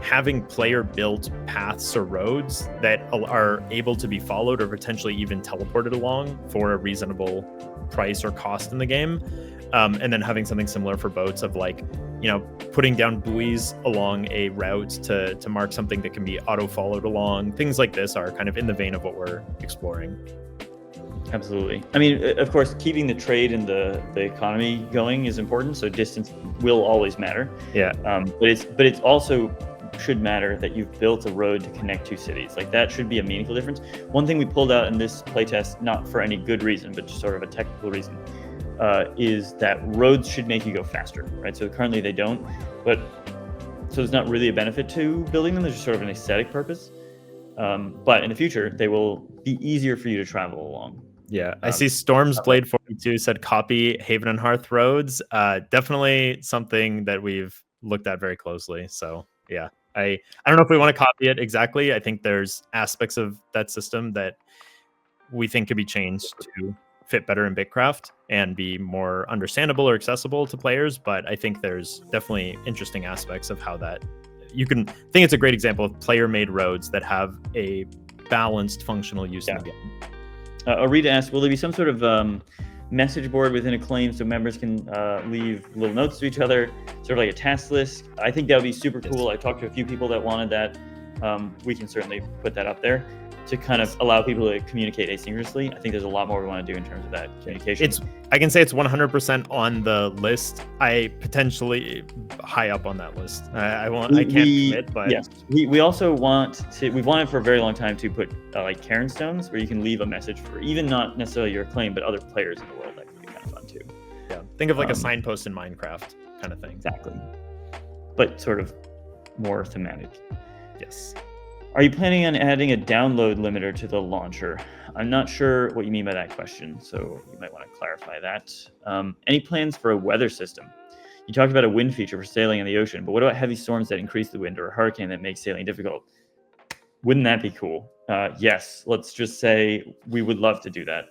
having player built paths or roads that are able to be followed or potentially even teleported along for a reasonable price or cost in the game. And then having something similar for boats of putting down buoys along a route to mark something that can be auto followed along. Things like this are kind of in the vein of what we're exploring. Absolutely. I mean, of course, keeping the trade and the economy going is important. So distance will always matter. Yeah. But it's also should matter that you've built a road to connect two cities. Like that should be a meaningful difference. One thing we pulled out in this playtest, not for any good reason, but just sort of a technical reason, is that roads should make you go faster, right? So currently they don't, but so there's not really a benefit to building them. There's just sort of an aesthetic purpose. But in the future, they will be easier for you to travel along. Yeah, I see Storm's Blade 42 said copy Haven and Hearth roads. Definitely something that we've looked at very closely. So yeah, I don't know if we want to copy it exactly. I think there's aspects of that system that we think could be changed to fit better in BitCraft and be more understandable or accessible to players. But I think there's definitely interesting aspects of how that you can think it's a great example of player-made roads that have a balanced functional use in the game. Arita asked, will there be some sort of message board within Acclaim so members can leave little notes to each other, sort of like a task list? I think that would be super cool. I talked to a few people that wanted that. We can certainly put that up there to kind of allow people to communicate asynchronously. I think there's a lot more we want to do in terms of that communication. I can say it's 100% on the list. I potentially high up on that list. I can't commit, but yes, we also want to. We've wanted for a very long time to put like Cairn stones where you can leave a message for even not necessarily your Acclaim, but other players in the world. That could be kind of fun too. Yeah, think of like a signpost in Minecraft kind of thing. Exactly, but sort of more thematic. Yes. Are you planning on adding a download limiter to the launcher? I'm not sure what you mean by that question, so you might want to clarify that. Any plans for a weather system? You talked about a wind feature for sailing in the ocean, but what about heavy storms that increase the wind or a hurricane that makes sailing difficult? Wouldn't that be cool? Yes, let's just say we would love to do that.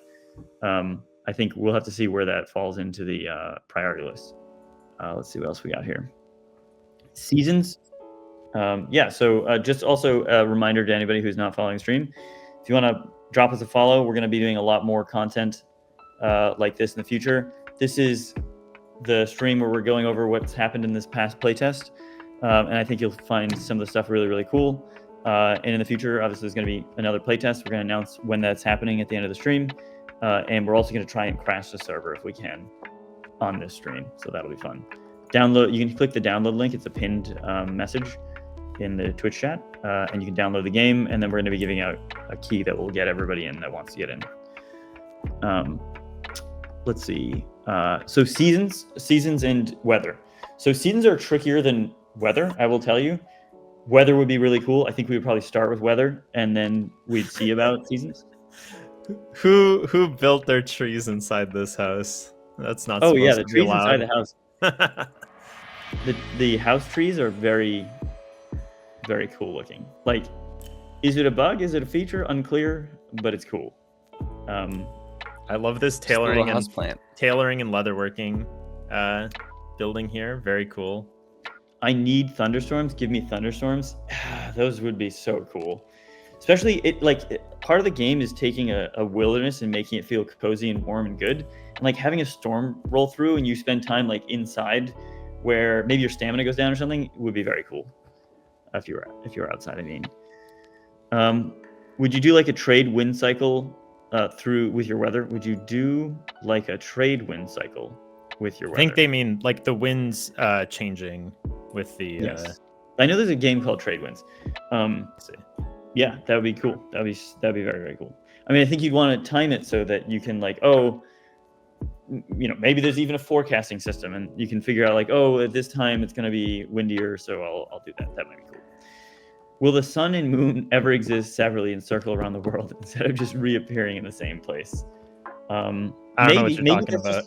I think we'll have to see where that falls into the priority list. Let's see what else we got here. Seasons. So just also a reminder to anybody who's not following the stream, if you want to drop us a follow, we're going to be doing a lot more content like this in the future. This is the stream where we're going over what's happened in this past playtest, and I think you'll find some of the stuff really, really cool. And in the future, obviously, there's going to be another playtest. We're going to announce when that's happening at the end of the stream, and we're also going to try and crash the server if we can on this stream, so that'll be fun. Download. You can click the download link. It's a pinned message in the Twitch chat, and you can download the game, and then we're going to be giving out a key that will get everybody in that wants to get in. Let's see. So seasons and weather. So seasons are trickier than weather, I will tell you. Weather would be really cool. I think we would probably start with weather, and then we'd see about seasons. Who built their trees inside this house? That's not supposed the to be trees allowed. inside the house. The house trees are very, very cool looking. Like, is it a bug? Is it a feature? Unclear, but it's cool. I love this tailoring and leatherworking building here. Very cool. I need thunderstorms. Give me thunderstorms. Those would be so cool. Especially part of the game is taking a wilderness and making it feel cozy and warm and good. And like having a storm roll through and you spend time like inside where maybe your stamina goes down or something would be very cool. If you're outside, I mean. Would you do like a trade wind cycle with your weather? Would you do like a trade wind cycle with your weather? I think they mean like the winds changing with the. Yes. I know there's a game called Trade Winds. Yeah, that would be cool. That'd be very, very cool. I mean, I think you'd want to time it so that you can maybe there's even a forecasting system and you can figure out at this time it's going to be windier, so I'll do that. That might be cool. Will the sun and moon ever exist separately and circle around the world instead of just reappearing in the same place? I don't know what you're talking about.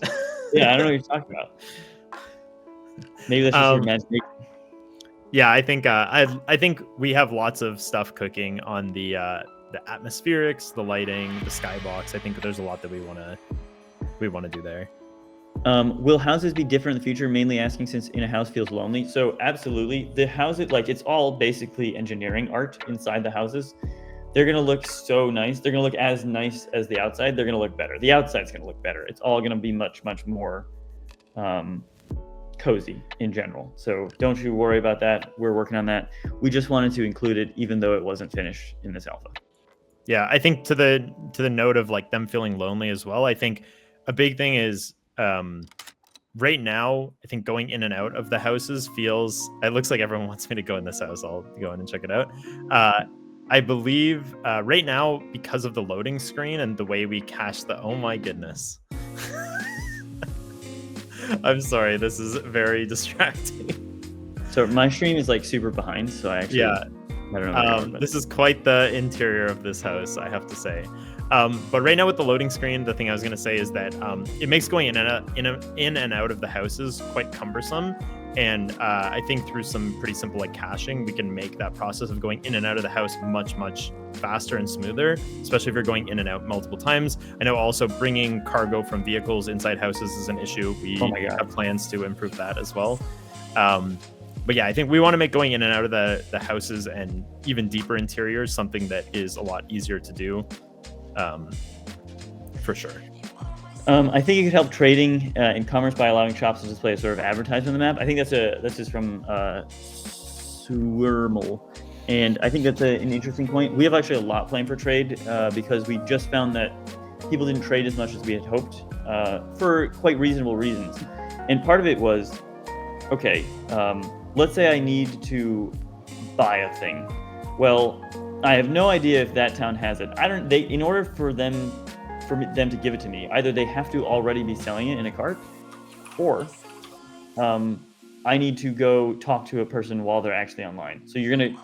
Yeah, I don't know what you're talking about. Maybe that's just your imagination. Yeah, I think we have lots of stuff cooking on the atmospherics, the lighting, the skybox. I think there's a lot that we want to do there. Will houses be different in the future? Mainly asking since in a house feels lonely. So absolutely, the houses it's all basically engineering art inside the houses. They're gonna look so nice. They're gonna look as nice as the outside. They're gonna look better. The outside's gonna look better. It's all gonna be much, much more cozy in general. So don't you worry about that. We're working on that. We just wanted to include it, even though it wasn't finished in this alpha. Yeah, I think to the note of them feeling lonely as well. I think a big thing is right now, I think going in and out of the houses it looks like everyone wants me to go in this house. I'll go in and check it out. I believe right now, because of the loading screen and the way we cache oh my goodness. I'm sorry, this is very distracting. So my stream is like super behind, so I actually I don't know. This is quite the interior of this house, I have to say. But right now with the loading screen, the thing I was going to say is that it makes going in and out of the houses quite cumbersome. And I think through some pretty simple like caching, we can make that process of going in and out of the house much, much faster and smoother, especially if you're going in and out multiple times. I know also bringing cargo from vehicles inside houses is an issue. We have plans to improve that as well. But yeah, I think we want to make going in and out of the houses and even deeper interiors something that is a lot easier to do, for sure. I think it could help trading in commerce by allowing shops to display a sort of advertisement on the map. I think that's just from Swirmal, and I think that's an interesting point. We have actually a lot planned for trade because we just found that people didn't trade as much as we had hoped for quite reasonable reasons. And part of it was, okay, let's say I need to buy a thing. Well, I have no idea if that town has it. In order for them to give it to me, either they have to already be selling it in a cart, or I need to go talk to a person while they're actually online. So you're going to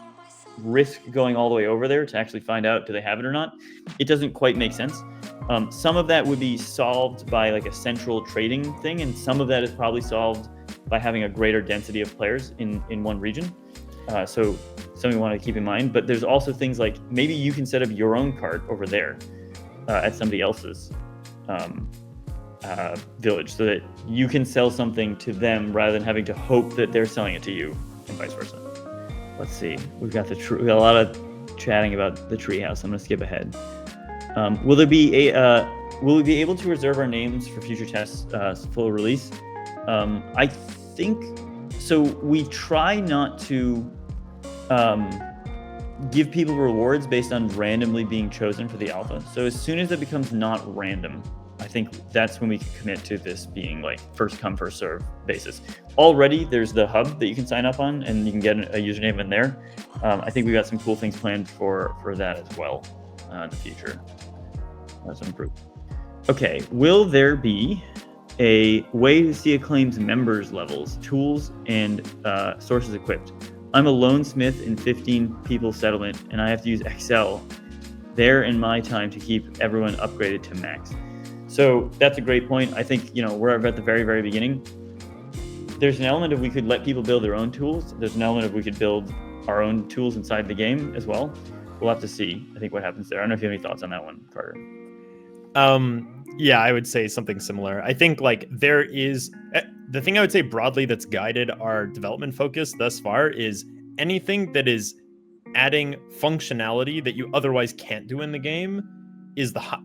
risk going all the way over there to actually find out do they have it or not. It doesn't quite make sense. Some of that would be solved by like a central trading thing, and some of that is probably solved by having a greater density of players in one region. So something we want to keep in mind. But there's also things like maybe you can set up your own cart over there at somebody else's village, so that you can sell something to them rather than having to hope that they're selling it to you, and vice versa. Let's see. We've got we got a lot of chatting about the treehouse. I'm going to skip ahead. Will we be able to reserve our names for future tests, full release? I think so. We try not to give people rewards based on randomly being chosen for the alpha. So as soon as it becomes not random, I think that's when we can commit to this being like first come, first serve basis. Already there's the hub that you can sign up on, and you can get a username in there. I think we got some cool things planned for that as well in the future. Let's improve. Okay, will there be a way to see Acclaim's members levels, tools, and sources equipped? I'm a lone smith in 15 people settlement, and I have to use Excel there in my time to keep everyone upgraded to max. So that's a great point. I think, we're at the very, very beginning. There's an element of we could let people build their own tools. There's an element of we could build our own tools inside the game as well. We'll have to see, I think, what happens there. I don't know if you have any thoughts on that one, Carter. Yeah, I would say something similar. I think there is the thing I would say broadly that's guided our development focus thus far is anything that is adding functionality that you otherwise can't do in the game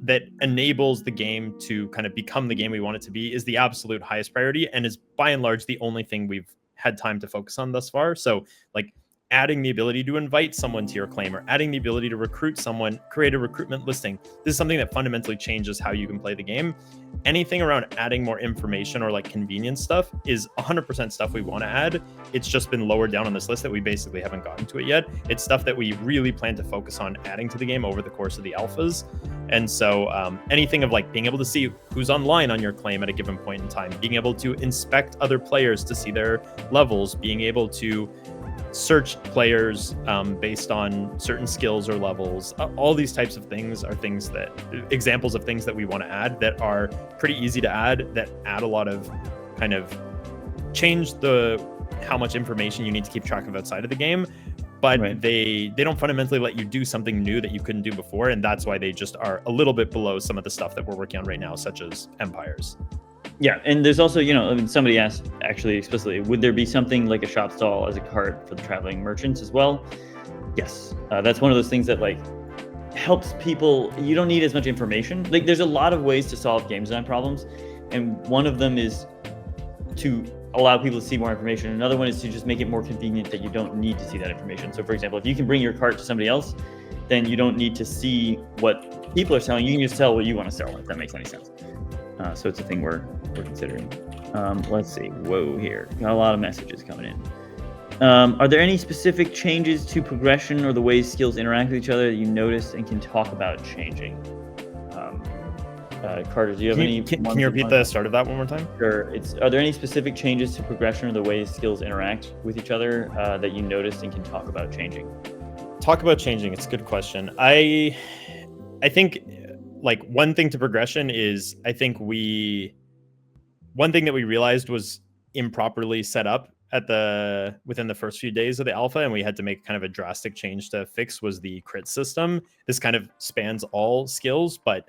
that enables the game to kind of become the game we want it to be is the absolute highest priority, and is by and large the only thing we've had time to focus on thus far. So adding the ability to invite someone to your claim, or adding the ability to recruit someone, create a recruitment listing. This is something that fundamentally changes how you can play the game. Anything around adding more information or convenience stuff is 100% stuff we want to add. It's just been lowered down on this list that we basically haven't gotten to it yet. It's stuff that we really plan to focus on adding to the game over the course of the alphas. And so anything of being able to see who's online on your claim at a given point in time, being able to inspect other players to see their levels, being able to search players based on certain skills or levels. All these types of things are examples of things that we want to add that are pretty easy to add, that add a lot of change how much information you need to keep track of outside of the game. But right. They don't fundamentally let you do something new that you couldn't do before, and that's why they just are a little bit below some of the stuff that we're working on right now, such as empires. Yeah, and there's also, somebody asked actually explicitly, would there be something like a shop stall as a cart for the traveling merchants as well? Yes, that's one of those things that helps people. You don't need as much information. There's a lot of ways to solve game design problems, and one of them is to allow people to see more information. Another one is to just make it more convenient that you don't need to see that information. So for example, if you can bring your cart to somebody else, then you don't need to see what people are selling. You can just sell what you want to sell, if that makes any sense. So it's a thing we're considering. Let's see. Whoa, here. Got a lot of messages coming in. Are there any specific changes to progression or the ways skills interact with each other that you notice and can talk about changing? Carter, do you have any? Can you repeat the start of that one more time? Sure. Are there any specific changes to progression or the way skills interact with each other that you noticed and can talk about changing? Talk about changing. It's a good question. I think like one thing to progression is one thing that we realized was improperly set up within the first few days of the alpha, and we had to make kind of a drastic change to fix, was the crit system. This kind of spans all skills, but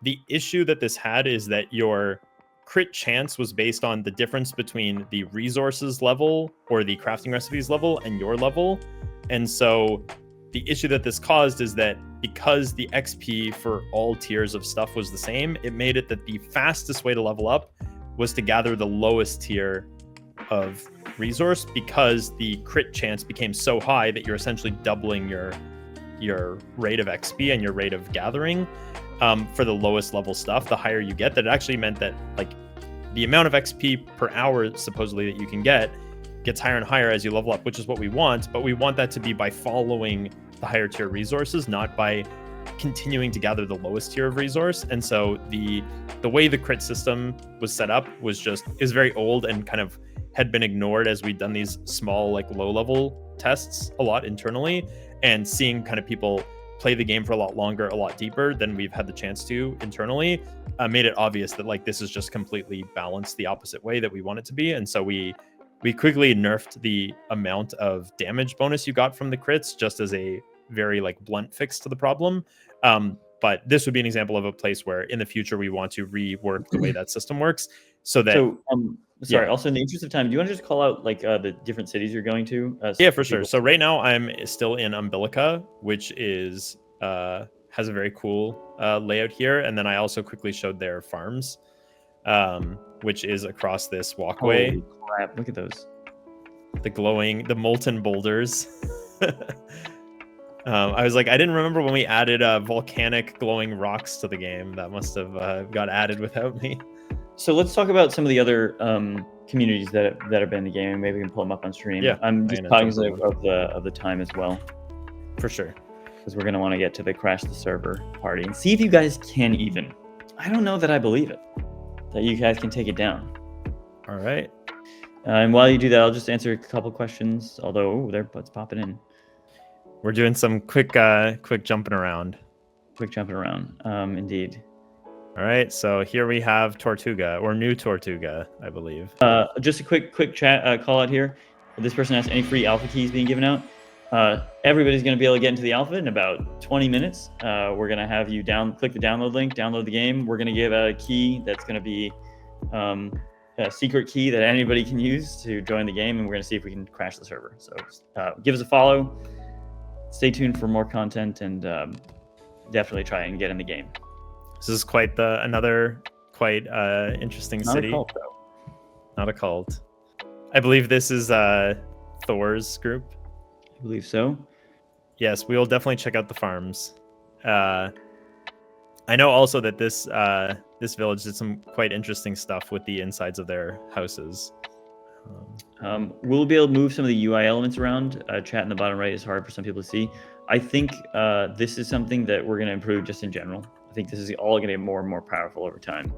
the issue that this had is that your crit chance was based on the difference between the resources level or the crafting recipes level and your level. And so the issue that this caused is that because the XP for all tiers of stuff was the same, it made it that the fastest way to level up was to gather the lowest tier of resource, because the crit chance became so high that you're essentially doubling your rate of XP and your rate of gathering for the lowest level stuff. The higher you get, that actually meant that like the amount of XP per hour supposedly that you can get gets higher and higher as you level up, which is what we want. But we want that to be by following the higher tier resources, not by continuing to gather the lowest tier of resource. And so the way the crit system was set up is very old and kind of had been ignored as we'd done these small, like low level tests a lot internally, and seeing kind of people play the game for a lot longer, a lot deeper than we've had the chance to internally, made it obvious that like this is just completely balanced the opposite way that we want it to be. And so we quickly nerfed the amount of damage bonus you got from the crits, just as a very like blunt fix to the problem. But this would be an example of a place where in the future we want to rework the way that system works, so that. Sorry. Yeah. Also, in the interest of time, do you want to just call out like the different cities you're going to? Yeah, for sure. So right now I'm still in Umbilica, which is has a very cool layout here, and then I also quickly showed their farms, which is across this walkway. Holy crap! Look at those. The molten boulders. I was like, I didn't remember when we added volcanic glowing rocks to the game. That must have got added without me. So let's talk about some of the other communities that have been in the game. Maybe we can pull them up on stream. Yeah, I'm just cognizant of the time as well, for sure, because we're going to want to get to the crash the server party and see if you guys can even. I don't know that I believe it, that you guys can take it down. All right. And while you do that, I'll just answer a couple questions. Although their butts popping in. We're doing some quick jumping around. Indeed. All right, so here we have Tortuga, or New Tortuga, I believe. Just a quick chat call out here. This person asked, any free alpha keys being given out? Everybody's going to be able to get into the alpha in about 20 minutes. We're going to have you click the download link, download the game. We're going to give out a key that's going to be a secret key that anybody can use to join the game, and we're going to see if we can crash the server. So give us a follow. Stay tuned for more content, and definitely try and get in the game. This is quite another interesting city. Not a cult, though. Not a cult. I believe this is Thor's group. I believe so. Yes, we will definitely check out the farms. I know also that this village did some quite interesting stuff with the insides of their houses. We'll be able to move some of the UI elements around. Chat in the bottom right is hard for some people to see. I think this is something that we're going to improve just in general. I think this is all going to get more and more powerful over time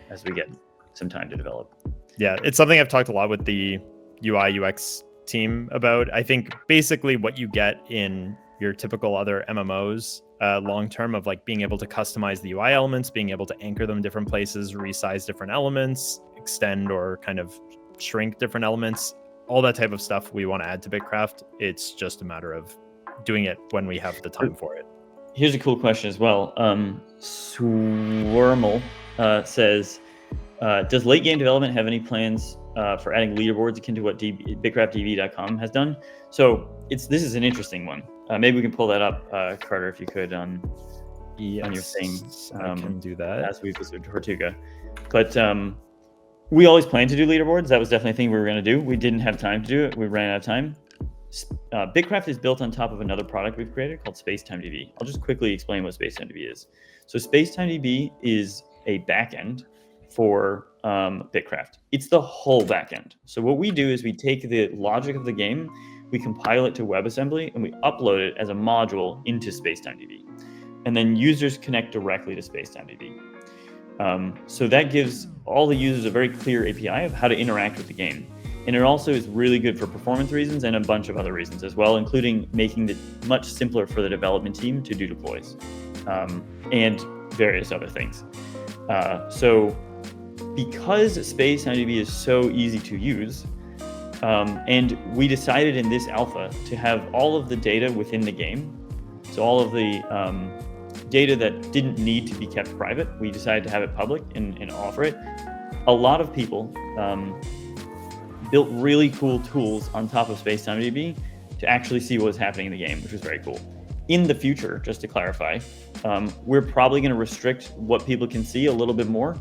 as we get some time to develop. Yeah, it's something I've talked a lot with the UI UX team about. I think basically what you get in your typical other MMOs long term, of like being able to customize the UI elements, being able to anchor them different places, resize different elements, extend or kind of shrink different elements, all that type of stuff we want to add to BitCraft. It's just a matter of doing it when we have the time for it. Here's a cool question as well. Swirmal says, does late game development have any plans for adding leaderboards akin to what BitCraftDB.com has done? So this is an interesting one. Maybe we can pull that up, Carter, if you could on your thing. I can do that. As we visited Tortuga. But we always planned to do leaderboards. That was definitely a thing we were going to do. We didn't have time to do it. We ran out of time. BitCraft is built on top of another product we've created called SpacetimeDB. I'll just quickly explain what SpacetimeDB is. So SpacetimeDB is a backend for BitCraft. It's the whole backend. So what we do is we take the logic of the game, we compile it to WebAssembly, and we upload it as a module into SpacetimeDB. And then users connect directly to SpacetimeDB. So that gives all the users a very clear API of how to interact with the game. And it also is really good for performance reasons and a bunch of other reasons as well, including making it much simpler for the development team to do deploys and various other things. So because Space IMDb is so easy to use, and we decided in this alpha to have all of the data within the game, so all of the data that didn't need to be kept private, we decided to have it public and offer it. A lot of people built really cool tools on top of Space IMDb to actually see what was happening in the game, which was very cool. In the future, just to clarify, we're probably going to restrict what people can see a little bit more,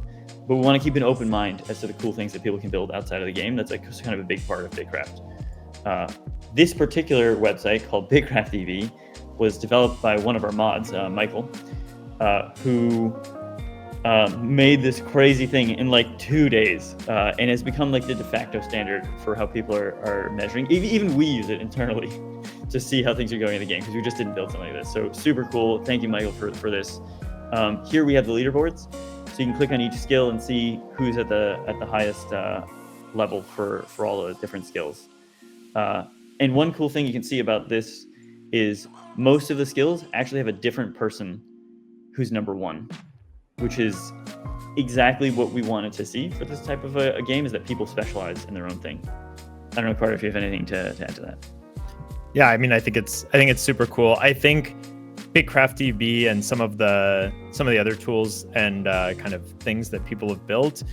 but we want to keep an open mind as to the cool things that people can build outside of the game. That's like kind of a big part of BitCraft. This particular website called BitCraft EV was developed by one of our mods, Michael, who made this crazy thing in like 2 days and has become like the de facto standard for how people are measuring. Even we use it internally to see how things are going in the game because we just didn't build something like this. So super cool. Thank you, Michael, for this. Here we have the leaderboards. So you can click on each skill and see who's at the highest level for all the different skills. And one cool thing you can see about this is most of the skills actually have a different person who's number one, which is exactly what we wanted to see for this type of a game, is that people specialize in their own thing. I don't know, Carter, if you have anything to add to that. Yeah, I mean, I think it's super cool. I think BitCraft DB and some of the other tools and kind of things that people have built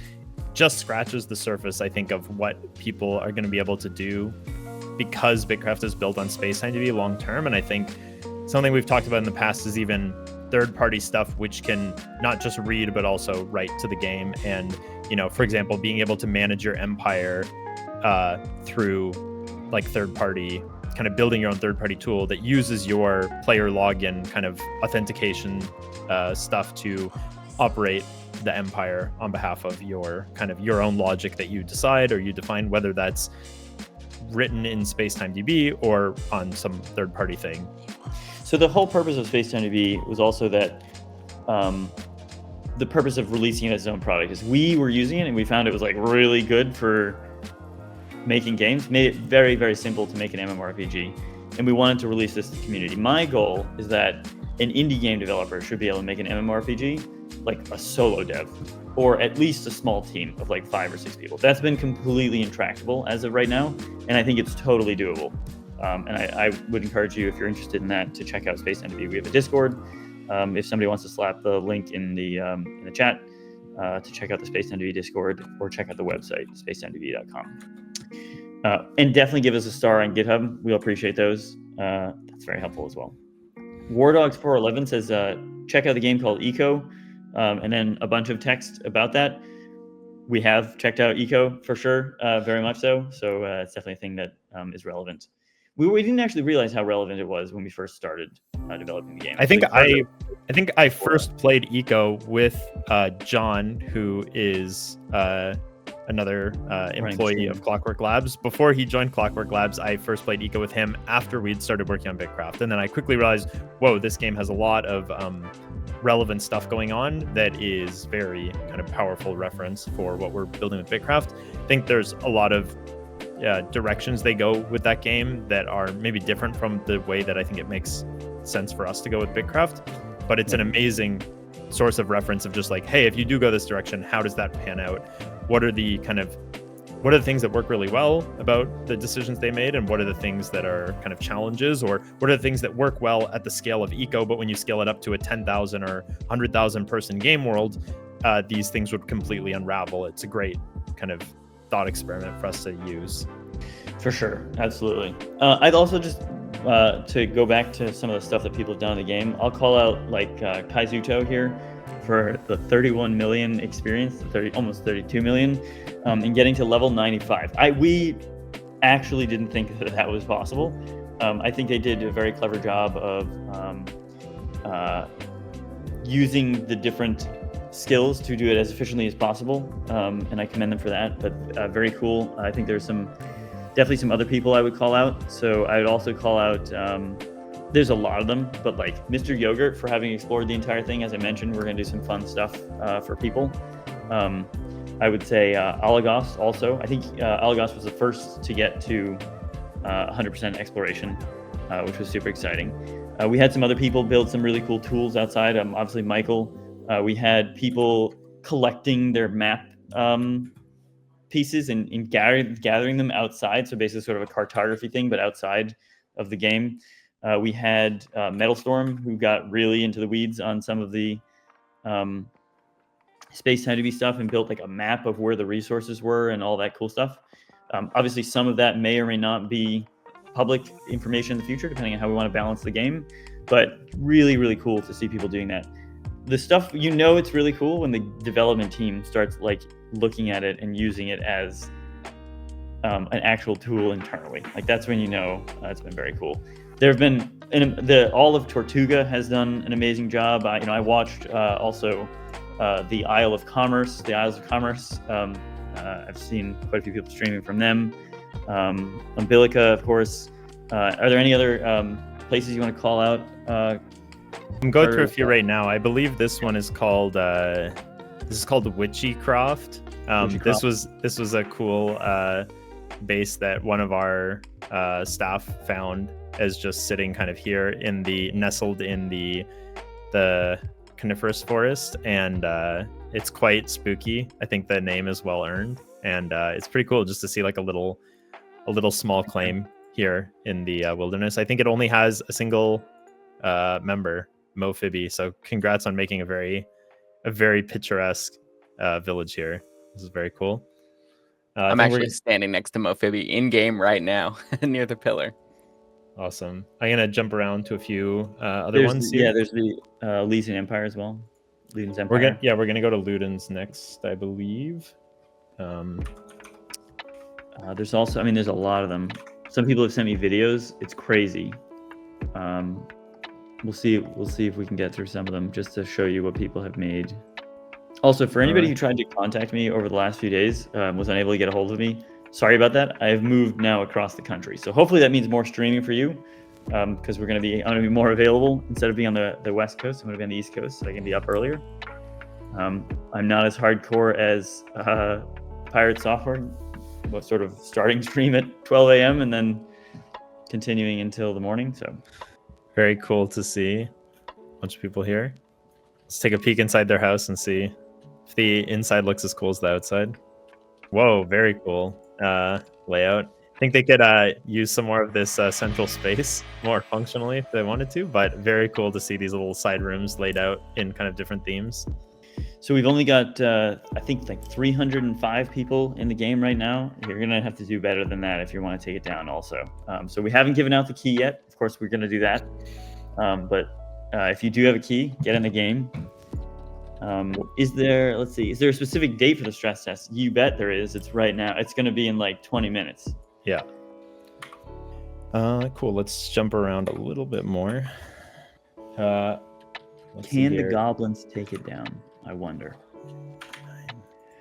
just scratches the surface, I think, of what people are going to be able to do because BitCraft is built on Space IMDb long term. And I think something we've talked about in the past is even third-party stuff which can not just read but also write to the game. And, you know, for example, being able to manage your empire through like third-party, kind of building your own third-party tool that uses your player login kind of authentication stuff to operate the empire on behalf of your kind of your own logic that you decide or you define, whether that's written in SpaceTimeDB or on some third-party thing. So the whole purpose of SpaceTimeDB was also that the purpose of releasing it as its own product is we were using it and we found it was like really good for making games, made it very, very simple to make an MMORPG, and we wanted to release this to the community. My goal is that an indie game developer should be able to make an MMORPG like a solo dev, or at least a small team of like 5 or 6 people. That's been completely intractable as of right now, and I think it's totally doable. And I would encourage you, if you're interested in that, to check out SpaceTimeDB. We have a Discord. If somebody wants to slap the link in the chat to check out the SpaceTimeDB Discord, or check out the website, spacetimedb.com. And definitely give us a star on GitHub. We'll appreciate those. That's very helpful as well. Wardogs411 says, check out the game called Eco, and then a bunch of text about that. We have checked out Eco for sure, very much so. So it's definitely a thing that is relevant. We didn't actually realize how relevant it was when we first started developing the game. I think I first played Eco with John, who is another employee of Clockwork Labs. Before he joined Clockwork Labs, I first played Eco with him after we'd started working on BitCraft. And then I quickly realized, whoa, this game has a lot of relevant stuff going on that is very kind of powerful reference for what we're building with BitCraft. I think there's a lot of directions they go with that game that are maybe different from the way that I think it makes sense for us to go with BitCraft. But it's an amazing source of reference of just like, hey, if you do go this direction, how does that pan out? What are the things that work really well about the decisions they made, and what are the things that are kind of challenges, or what are the things that work well at the scale of Eco, but when you scale it up to a 10,000 or 100,000 person game world, these things would completely unravel. It's a great kind of thought experiment for us to use. For sure, absolutely. I'd also just to go back to some of the stuff that people have done in the game, I'll call out like Kaizuto here for the 31 million experience, almost 32 million, and getting to level 95. We actually didn't think that was possible. I think they did a very clever job of using the different skills to do it as efficiently as possible, and I commend them for that. But very cool. I think there's definitely some other people I would call out. So I would also call out there's a lot of them, but like Mr. Yogurt, for having explored the entire thing, as I mentioned, we're going to do some fun stuff for people. I would say Alagos also. I think Alagos was the first to get to 100% exploration, which was super exciting. We had some other people build some really cool tools outside. Obviously, Michael. We had people collecting their map pieces and gathering them outside. So basically sort of a cartography thing, but outside of the game. We had Metalstorm, who got really into the weeds on some of the space time stuff and built like a map of where the resources were and all that cool stuff. Obviously, some of that may or may not be public information in the future, depending on how we want to balance the game. But really, really cool to see people doing that. The stuff, it's really cool when the development team starts like looking at it and using it as an actual tool internally. Like that's when it's been very cool. There have been all of Tortuga has done an amazing job. I watched also the Isles of Commerce. I've seen quite a few people streaming from them. Umbilica, of course. Are there any other places you want to call out? I'm going through a few right now. I believe this one is called Witchycroft. This was a cool base that one of our staff found as just sitting kind of here nestled in the coniferous forest, and it's quite spooky. I think the name is well earned, and it's pretty cool just to see like a little small claim here in the wilderness. I think it only has a single member, mmorpg. So congrats on making a very picturesque village here. This is very cool. I'm actually standing next to mmorpg in game right now near the pillar. Awesome. I'm gonna jump around to a few other ones here. There's the Elysian Empire as well. Luden's Empire. We're gonna go to Luden's next, I believe. There's also, there's a lot of them. Some people have sent me videos. It's crazy. We'll see if we can get through some of them just to show you what people have made. Also, for anybody who tried to contact me over the last few days, was unable to get a hold of me, sorry about that. I've moved now across the country. So hopefully that means more streaming for you, because I'm going to be more available. Instead of being on the West Coast, I'm going to be on the East Coast, so I can be up earlier. I'm not as hardcore as Pirate Software, but sort of starting stream at 12 a.m. and then continuing until the morning. So very cool to see a bunch of people here. Let's take a peek inside their house and see if the inside looks as cool as the outside. Whoa, very cool layout. I think they could use some more of this central space more functionally if they wanted to, but very cool to see these little side rooms laid out in kind of different themes. So we've only got, I think, like 305 people in the game right now. You're going to have to do better than that if you want to take it down also. So we haven't given out the key yet. Of course, we're going to do that. But if you do have a key, get in the game. Is there a specific date for the stress test? You bet there is. It's right now. It's going to be in like 20 minutes. Yeah. Cool. Let's jump around a little bit more. Can the goblins take it down? I wonder.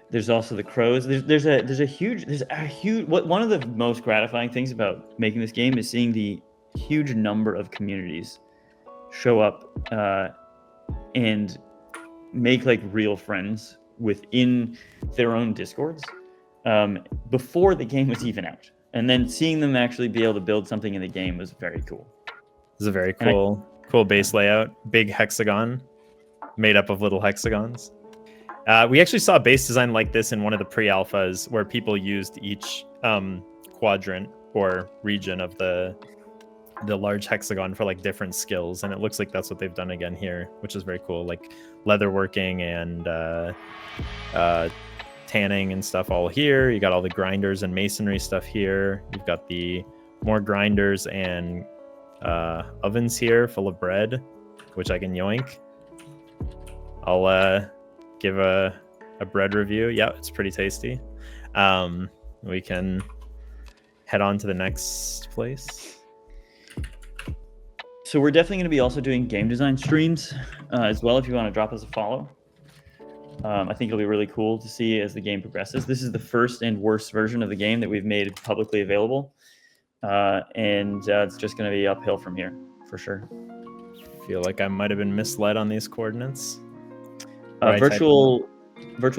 There's also the crows. There's a huge. One of the most gratifying things about making this game is seeing the huge number of communities show up and make like real friends within their own discords before the game was even out, and then seeing them actually be able to build something in the game was very cool. This is a very cool base layout. Big hexagon made up of little hexagons. We actually saw a base design like this in one of the pre-alphas where people used each quadrant or region of the large hexagon for like different skills, and it looks like that's what they've done again here, which is very cool. Like leatherworking and tanning and stuff all here. You got all the grinders and masonry stuff here. You've got the more grinders and ovens here full of bread, which I can yoink. I'll give a bread review. Yeah, it's pretty tasty. We can head on to the next place. So we're definitely going to be also doing game design streams as well, if you want to drop us a follow. I think it'll be really cool to see as the game progresses. This is the first and worst version of the game that we've made publicly available. And it's just going to be uphill from here for sure. Feel like I might have been misled on these coordinates. Right, Virtual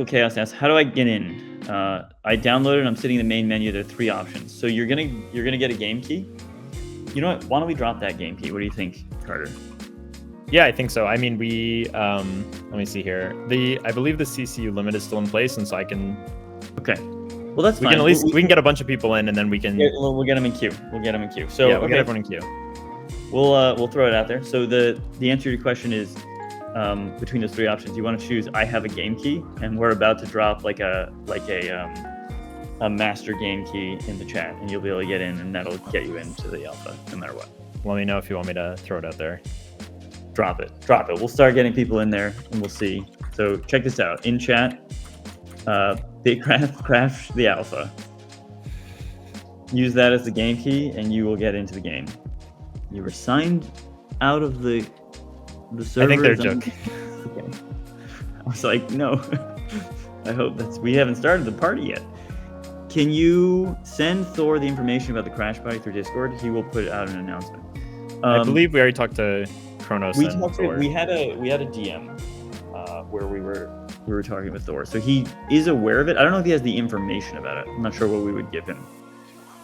Chaos asks, how do I get in? I downloaded. I'm sitting in the main menu. There are 3 options. So you're gonna get a game key. You know what? Why don't we drop that game key? What do you think, Carter? Yeah, I think so. I mean, we let me see here. I believe the CCU limit is still in place, and so I can. Okay. Well, that's fine. We can at least we can get a bunch of people in, and then we can. We'll get them in queue. So yeah, we'll get everyone in queue. We'll throw it out there. So the answer to your question is, between those 3 options, you want to choose I have a game key, and we're about to drop like a master game key in the chat, and you'll be able to get in, and that'll get you into the alpha no matter what. Let me know if you want me to throw it out there. Drop it. We'll start getting people in there, and we'll see. So check this out. In chat, BitCraft the alpha. Use that as the game key, and you will get into the game. You were signed out of the server. I think they're joking. Okay. I was like, no. I hope we haven't started the party yet. Can you send Thor the information about the crash party through Discord? He will put out an announcement. I believe we already talked to Kronos. We had a DM where we were talking with Thor, so he is aware of it. I don't know if he has the information about it. I'm not sure what we would give him.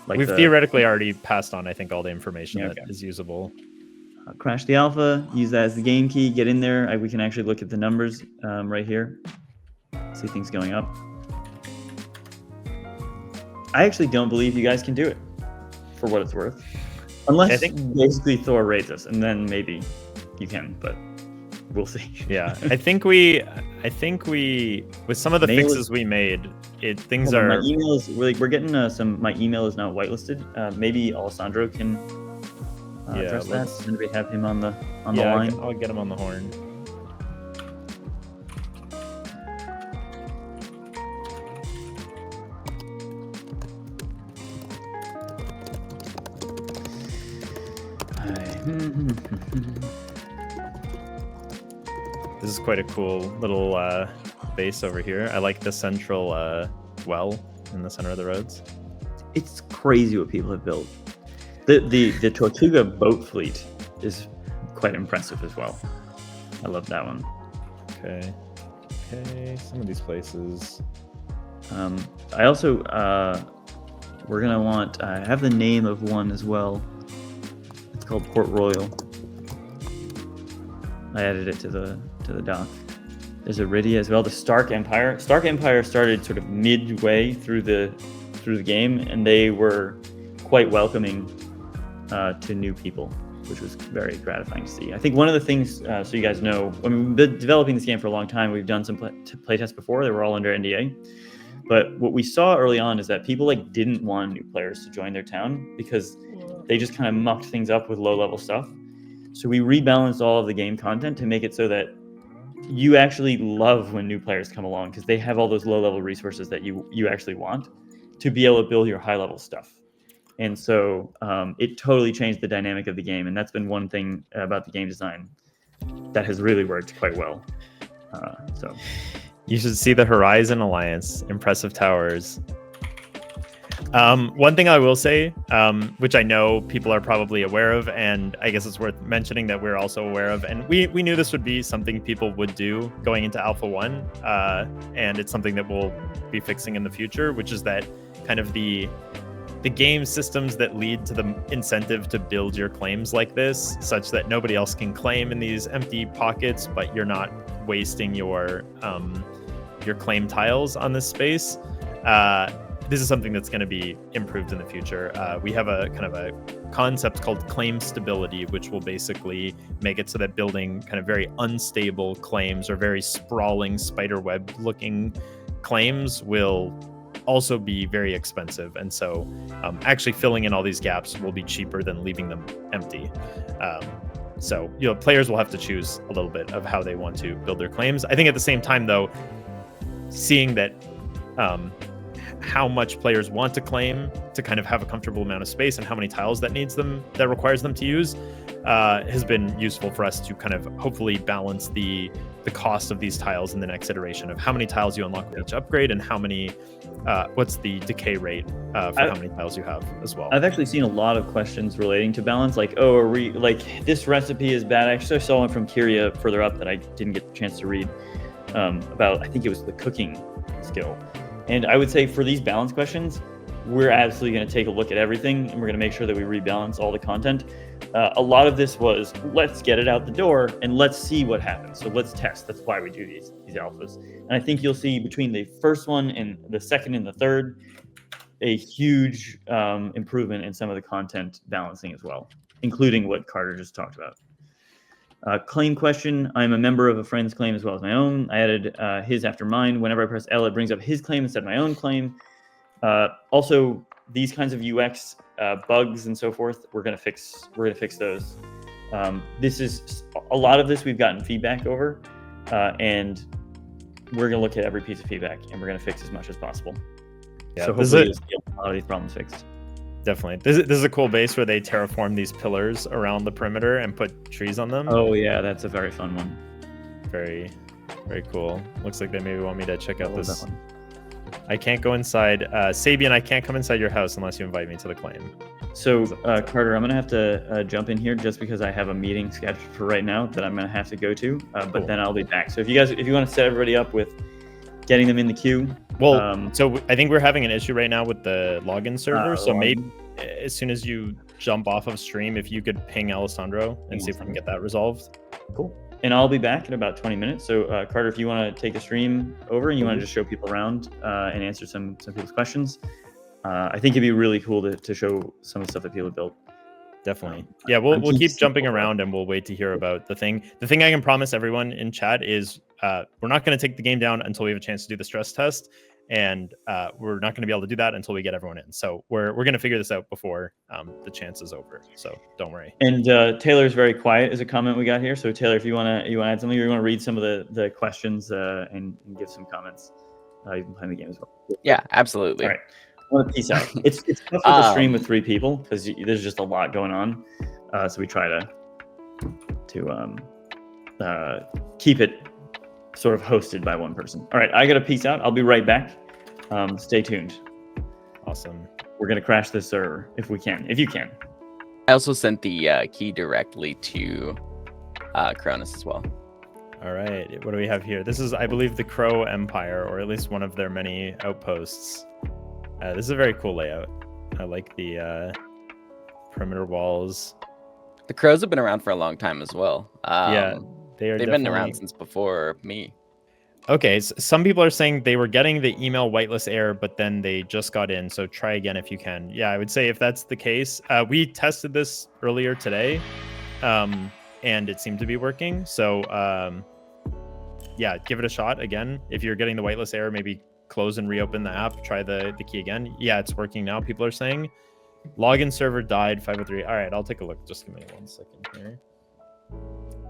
We've theoretically already passed on, I think, all the information that is usable. Crash the alpha. Use that as the game key. Get in there. We can actually look at the numbers right here. See things going up. I actually don't believe you guys can do it, for what it's worth. Unless basically Thor raids us, and then maybe you can, but we'll see. Yeah, I think we with some of the fixes we made, things are. My email is really. We're getting my email is now whitelisted. Maybe Alessandro can address that. And we have him on the line. I'll get him on the horn. This is quite a cool little base over here. I like the central well in the center of the roads. It's crazy what people have built. The Tortuga boat fleet is quite impressive as well. I love that one. Okay, some of these places. I also we're gonna want. I have the name of one as well. It's called Port Royal. I added it to the doc. There's Iridia as well. The Stark Empire. Stark Empire started sort of midway through the game, and they were quite welcoming to new people, which was very gratifying to see. I think one of the things, so you guys know, when we've been developing this game for a long time, we've done some playtests before. They were all under NDA. But what we saw early on is that people didn't want new players to join their town because they just kind of mucked things up with low-level stuff. So we rebalanced all of the game content to make it so that you actually love when new players come along, because they have all those low-level resources that you actually want to be able to build your high-level stuff. And so it totally changed the dynamic of the game, and that's been one thing about the game design that has really worked quite well. So you should see the Horizon Alliance. Impressive towers. One thing I will say, which I know people are probably aware of, and I guess it's worth mentioning that we're also aware of, and we knew this would be something people would do going into Alpha 1, and it's something that we'll be fixing in the future, which is that kind of the game systems that lead to the incentive to build your claims like this, such that nobody else can claim in these empty pockets, but you're not wasting your claim tiles on this space. This is something that's going to be improved in the future. We have a kind of a concept called claim stability, which will basically make it so that building kind of very unstable claims or very sprawling spiderweb looking claims will also be very expensive. And so actually filling in all these gaps will be cheaper than leaving them empty. So, players will have to choose a little bit of how they want to build their claims. I think at the same time, though, seeing that how much players want to claim to kind of have a comfortable amount of space and how many tiles that requires them to use has been useful for us to kind of hopefully balance the cost of these tiles in the next iteration of how many tiles you unlock with each upgrade and how many decay rate for how many tiles you have as well. I've actually seen a lot of questions relating to balance, like, oh, are we like this recipe is bad? Actually, I saw one from Kyria further up that I didn't get the chance to read about. I think it was the cooking skill, and I would say for these balance questions, we're absolutely going to take a look at everything, and we're going to make sure that we rebalance all the content. A lot of this was let's get it out the door and let's see what happens. So let's test. That's why we do these alphas. And I think you'll see between the first one and the second and the third, a huge improvement in some of the content balancing as well, including what Carter just talked about. Claim question. I'm a member of a friend's claim as well as my own. I added his after mine. Whenever I press L, it brings up his claim instead of my own claim. Also, these kinds of UX bugs and so forth, we're gonna fix those. This is a lot of this we've gotten feedback over, and we're gonna look at every piece of feedback and we're gonna fix as much as possible. Yeah, so hopefully you'll see a lot of these problems fixed. Definitely. This is a cool base where they terraform these pillars around the perimeter and put trees on them. Oh yeah, that's a very fun one. Very, very cool. Looks like they maybe want me to check out this. That one. I can't go inside. Sabian, I can't come inside your house unless you invite me to the claim. So Carter, I'm gonna have to jump in here just because I have a meeting scheduled for right now that I'm gonna have to go to. Cool. But then I'll be back. So if you want to set everybody up with getting them in the queue. Well, so I think we're having an issue right now with the login server. So maybe as soon as you jump off of stream, if you could ping Alessandro and see if we can get that resolved. Cool. And I'll be back in about 20 minutes. So Carter, if you want to take the stream over and you want to just show people around and answer some people's questions, I think it'd be really cool to show some of the stuff that people have built. Definitely. Yeah, we'll keep jumping around and we'll wait to hear about the thing. The thing I can promise everyone in chat is we're not going to take the game down until we have a chance to do the stress test. And we're not going to be able to do that until we get everyone in. So we're going to figure this out before the chance is over. So don't worry. And Taylor's very quiet is a comment we got here. So Taylor, if you want to add something, or you want to read some of the questions and give some comments, you can play the game as well. Yeah, absolutely. All right. I want to peace out. It's tough with the stream with 3 people because there's just a lot going on. So we try to keep it sort of hosted by one person. All right, I got to peace out. I'll be right back. Stay tuned. Awesome. We're going to crash this server if we can, if you can. I also sent the key directly to Cronus as well. All right, what do we have here? This is, I believe, the Crow Empire, or at least one of their many outposts. This is a very cool layout. I like the perimeter walls. The Crows have been around for a long time as well. Yeah, they've been around since before me. Okay, so some people are saying they were getting the email whitelist error, but then they just got in. So try again if you can. Yeah, I would say if that's the case, we tested this earlier today, and it seemed to be working. So yeah, give it a shot again. If you're getting the whitelist error, maybe close and reopen the app. Try the key again. Yeah, it's working now. People are saying login server died 503. All right, I'll take a look. Just give me 1 second here.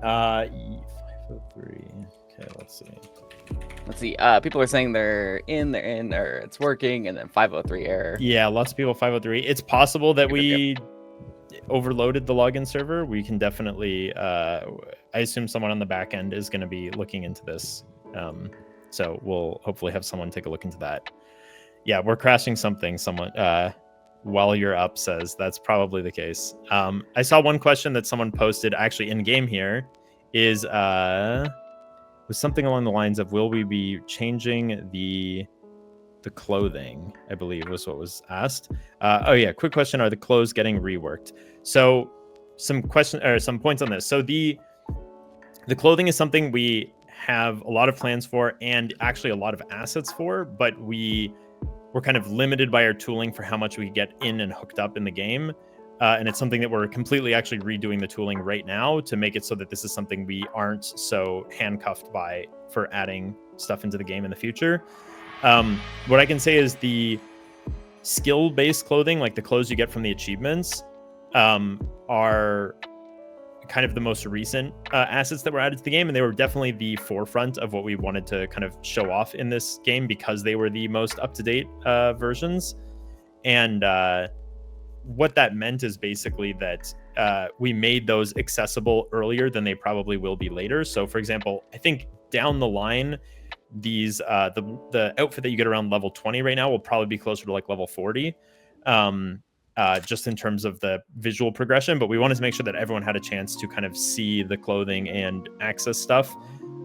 503. Okay, let's see. Let's see. People are saying they're in, or it's working, and then 503 error. Yeah, lots of people 503. It's possible that we overloaded the login server. We can definitely. I assume someone on the back end is going to be looking into this. So we'll hopefully have someone take a look into that. Yeah, we're crashing something. Someone while you're up says that's probably the case. I saw one question that someone posted actually in game here is was something along the lines of, will we be changing the clothing? I believe was what was asked. Oh yeah, quick question: are the clothes getting reworked? So some points on this. So the clothing is something we have a lot of plans for and actually a lot of assets for, but we're kind of limited by our tooling for how much we get in and hooked up in the game. And it's something that we're completely actually redoing the tooling right now to make it so that this is something we aren't so handcuffed by for adding stuff into the game in the future. What I can say is the skill-based clothing, like the clothes you get from the achievements, are kind of the most recent assets that were added to the game, and they were definitely the forefront of what we wanted to kind of show off in this game because they were the most up-to-date versions. And what that meant is basically that we made those accessible earlier than they probably will be later. So for example, I think down the line these the outfit that you get around level 20 right now will probably be closer to like level 40. Just in terms of the visual progression, but we wanted to make sure that everyone had a chance to kind of see the clothing and access stuff,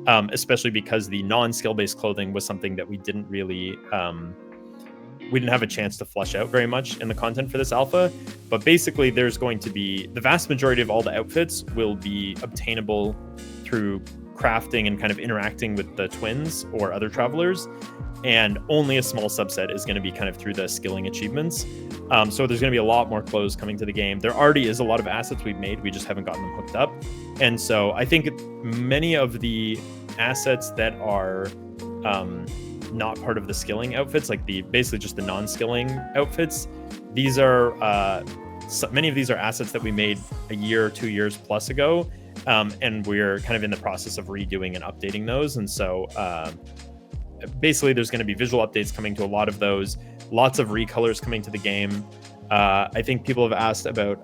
especially because the non-skill based clothing was something that we didn't really we didn't have a chance to flesh out very much in the content for this alpha. But basically there's going to be the vast majority of all the outfits will be obtainable through crafting and kind of interacting with the twins or other travelers, and only a small subset is going to be kind of through the skilling achievements. So there's going to be a lot more clothes coming to the game. There already is a lot of assets we've made, we just haven't gotten them hooked up. And so I think many of the assets that are not part of the skilling outfits, like basically just the non-skilling outfits, these are many of these are assets that we made a year or 2 years plus ago, and we're kind of in the process of redoing and updating those. And so basically there's going to be visual updates coming to a lot of those, lots of recolors coming to the game. I think people have asked about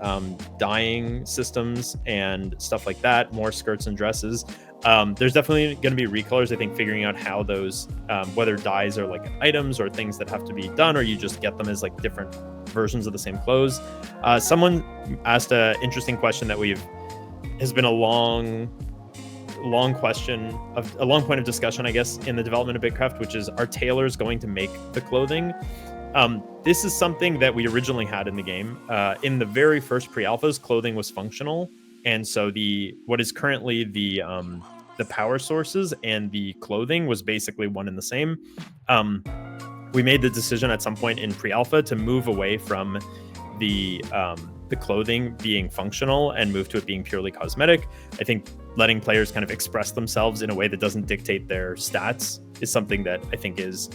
dyeing systems and stuff like that, more skirts and dresses. There's definitely going to be recolors. I think figuring out how those, whether dyes are like items or things that have to be done, or you just get them as like different versions of the same clothes. Someone asked an interesting question that has been a long question, of a long point of discussion, I guess, in the development of BitCraft, which is, are tailors going to make the clothing? This is something that we originally had in the game. In the very first pre-alphas, clothing was functional, and so what is currently the power sources and the clothing was basically one and the same. We made the decision at some point in pre-alpha to move away from the clothing being functional and move to it being purely cosmetic. I think letting players kind of express themselves in a way that doesn't dictate their stats is something that I think is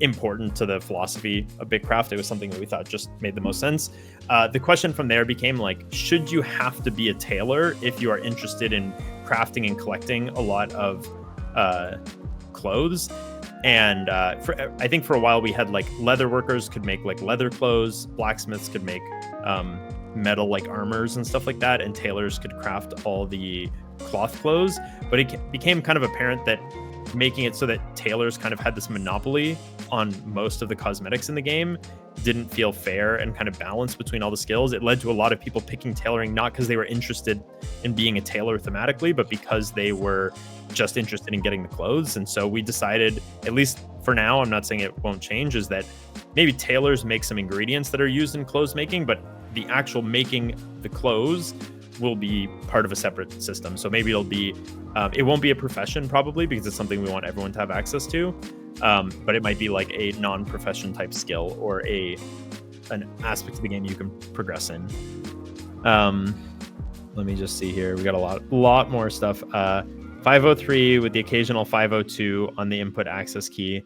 important to the philosophy of BitCraft. It was something that we thought just made the most sense. The question from there became like, should you have to be a tailor if you are interested in crafting and collecting a lot of clothes? And I think for a while we had like leather workers could make like leather clothes, blacksmiths could make metal like armors and stuff like that, and tailors could craft all the cloth clothes. But it became kind of apparent that making it so that tailors kind of had this monopoly on most of the cosmetics in the game didn't feel fair and kind of balanced between all the skills. It led to a lot of people picking tailoring, not because they were interested in being a tailor thematically, but because they were just interested in getting the clothes. And so we decided, at least for now, I'm not saying it won't change, is that maybe tailors make some ingredients that are used in clothes making, but the actual making the clothes will be part of a separate system. So maybe it'll be, it won't be a profession probably, because it's something we want everyone to have access to. But it might be like a non-profession type skill, or an aspect of the game you can progress in. Let me just see here. We got a lot more stuff. 503 with the occasional 502 on the input access key.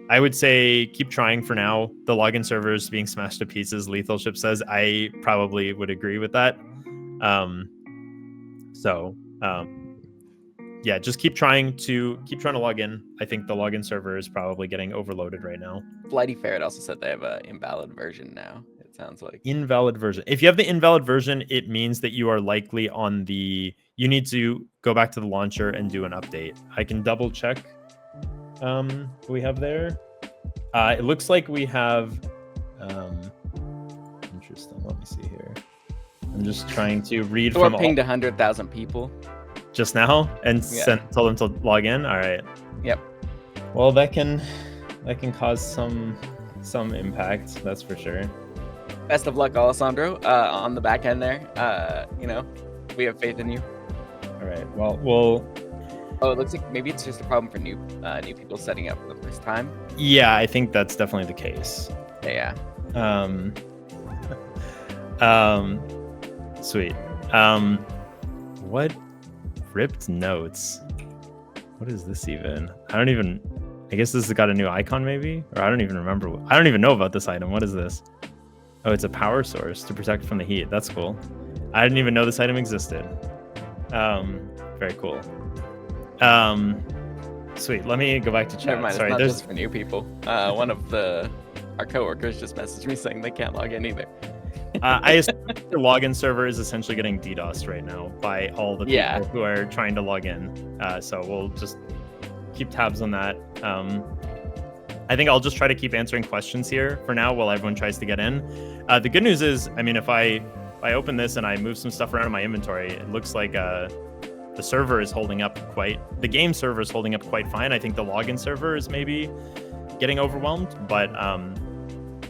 I would say keep trying for now. The login servers being smashed to pieces, Lethal Ship says. I probably would agree with that. Yeah, just keep trying to log in. I think the login server is probably getting overloaded right now. Flighty Ferret also said they have an invalid version now. It sounds like invalid version. If you have the invalid version, it means that you are likely on the. You need to go back to the launcher and do an update. I can double check. What we have there. It looks like we have. Interesting. Let me see here. I'm just trying to read so from. We're pinged 100,000 people just now and told them to log in. All right. Yep. Well, that can cause some impact. That's for sure. Best of luck, Alessandro. On the back end there. We have faith in you. All right. Well, we'll. Oh, it looks like maybe it's just a problem for new people setting up for the first time. Yeah, I think that's definitely the case. Yeah. Sweet. What ripped notes? What is this even? I guess this has got a new icon maybe? Or I don't even remember. I don't even know about this item. What is this? Oh, it's a power source to protect from the heat. That's cool. I didn't even know this item existed. Very cool. Sweet. Let me go back to chat. Never mind, Sorry, it's not just for new people. One of our coworkers just messaged me saying they can't log in either. I assume the login server is essentially getting DDoSed right now by all the people who are trying to log in. So we'll just keep tabs on that. I think I'll just try to keep answering questions here for now while everyone tries to get in. The good news is, I mean, if I open this and I move some stuff around in my inventory, it looks like the server is holding up the game server is holding up quite fine. I think the login server is maybe getting overwhelmed, but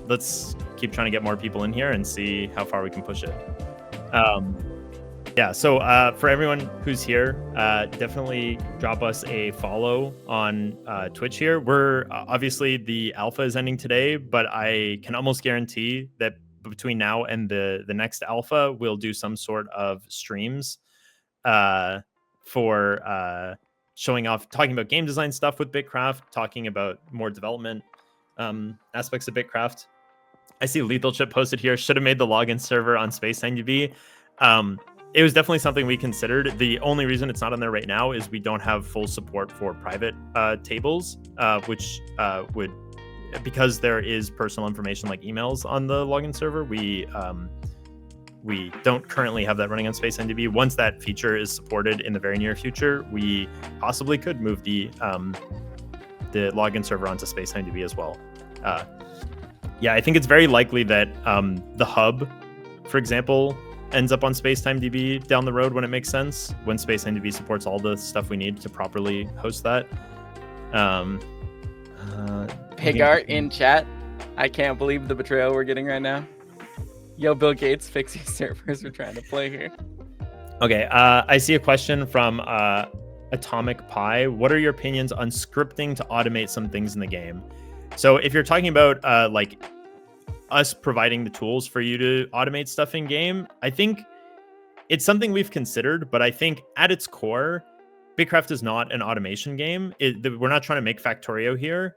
let's keep trying to get more people in here and see how far we can push it. Yeah, so for everyone who's here, definitely drop us a follow on Twitch here. We're obviously the alpha is ending today, but I can almost guarantee that between now and the next alpha, we'll do some sort of streams for showing off, talking about game design stuff with BitCraft, talking about more development aspects of BitCraft. I see Lethal Chip posted here, should have made the login server on SpaceTimeDB. It was definitely something we considered. The only reason it's not on there right now is we don't have full support for private tables, which would, because there is personal information like emails on the login server, we don't currently have that running on SpaceTimeDB. Once that feature is supported in the very near future, we possibly could move the login server onto SpaceTimeDB as well. Yeah, I think it's very likely that the hub, for example, ends up on SpaceTimeDB down the road when it makes sense, when SpaceTimeDB supports all the stuff we need to properly host that. Pigart in chat. I can't believe the betrayal we're getting right now. Yo, Bill Gates, fix these servers. We're trying to play here. Okay, I see a question from Atomic Pie. What are your opinions on scripting to automate some things in the game? So if you're talking about like us providing the tools for you to automate stuff in game, I think it's something we've considered, but I think at its core, BitCraft is not an automation game. We're not trying to make Factorio here.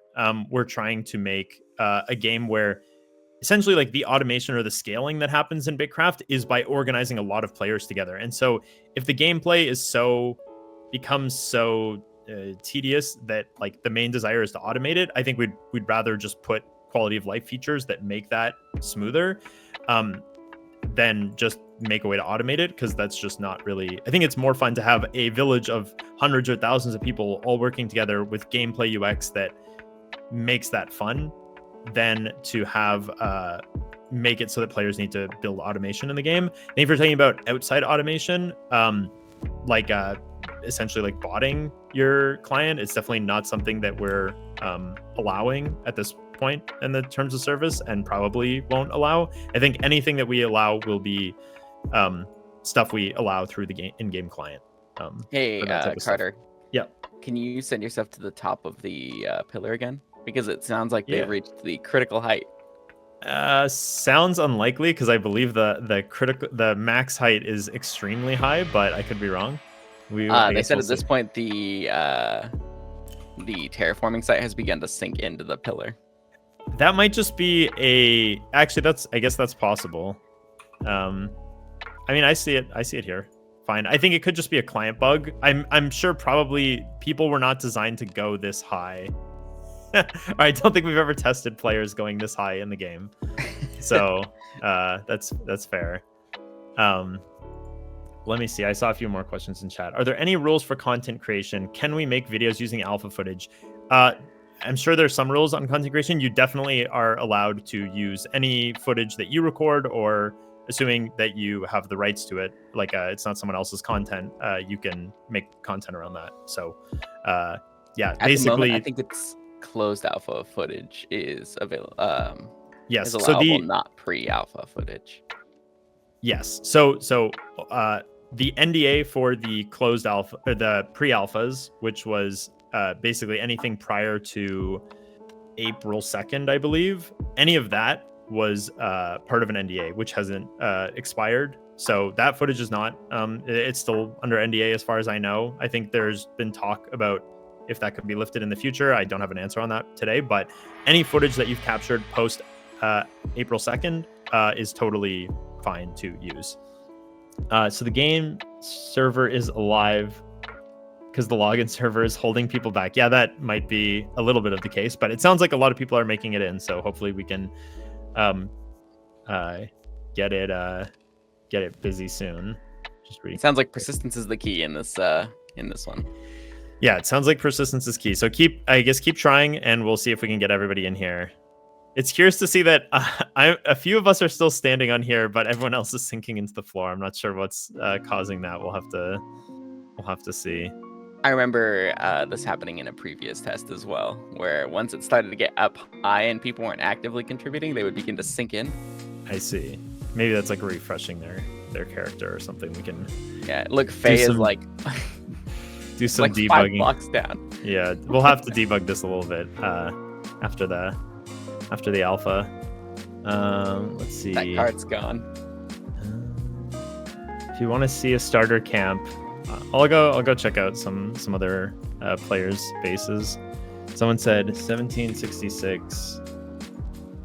We're trying to make a game where essentially like the automation or the scaling that happens in BitCraft is by organizing a lot of players together. And so if the gameplay becomes so tedious that like the main desire is to automate it, I think we'd rather just put quality of life features that make that smoother than just make a way to automate it, because that's just not really, I think it's more fun to have a village of hundreds or thousands of people all working together with gameplay UX that makes that fun than to have make it so that players need to build automation in the game. And if you're talking about outside automation, like essentially like botting your client, it's definitely not something that we're allowing at this point in the terms of service, and probably won't allow. I think anything that we allow will be stuff we allow through the in-game client. Hey, Carter. Yeah. Can you send yourself to the top of the pillar again? Because it sounds like Yeah. they've reached the critical height. Sounds unlikely, because I believe the max height is extremely high, but I could be wrong. They said at this point the terraforming site has begun to sink into the pillar. That might just be actually, I guess that's possible. I mean, I see it here. Fine. I think it could just be a client bug. I'm sure probably people were not designed to go this high. I don't think we've ever tested players going this high in the game. So that's fair. Let me see. I saw a few more questions in chat. Are there any rules for content creation? Can we make videos using alpha footage? I'm sure there's some rules on content creation. You definitely are allowed to use any footage that you record, or assuming that you have the rights to it, like it's not someone else's content, you can make content around that. So yeah, At basically, the moment, I think it's closed alpha footage is available. yes. Is So allowable, not pre-alpha footage. yes. So the NDA for the closed alpha, or the pre-alphas, which was basically anything prior to April 2nd, I believe, any of that was part of an NDA, which hasn't expired. So that footage is not, it's still under NDA as far as I know. I think there's been talk about if that could be lifted in the future. I don't have an answer on that today, but any footage that you've captured post April 2nd is totally fine to use. So the game server is alive because the login server is holding people back. Yeah, that might be a little bit of the case, but it sounds like a lot of people are making it in. So hopefully we can get it busy soon. Just reading. Sounds like persistence is the key in this one. Yeah, it sounds like persistence is key. So keep trying, and we'll see if we can get everybody in here. It's curious to see that a few of us are still standing on here, but everyone else is sinking into the floor. I'm not sure what's causing that. We'll have to see. I remember this happening in a previous test as well, where once it started to get up high and people weren't actively contributing, they would begin to sink in. I see. Maybe that's like refreshing their character or something. We can. Yeah, look, Faye is like. Do some like debugging. 5 blocks down. Yeah, we'll have to debug this a little bit after the alpha. Let's see. That card's gone. If you want to see a starter camp, I'll go check out some other players' bases. Someone said 1766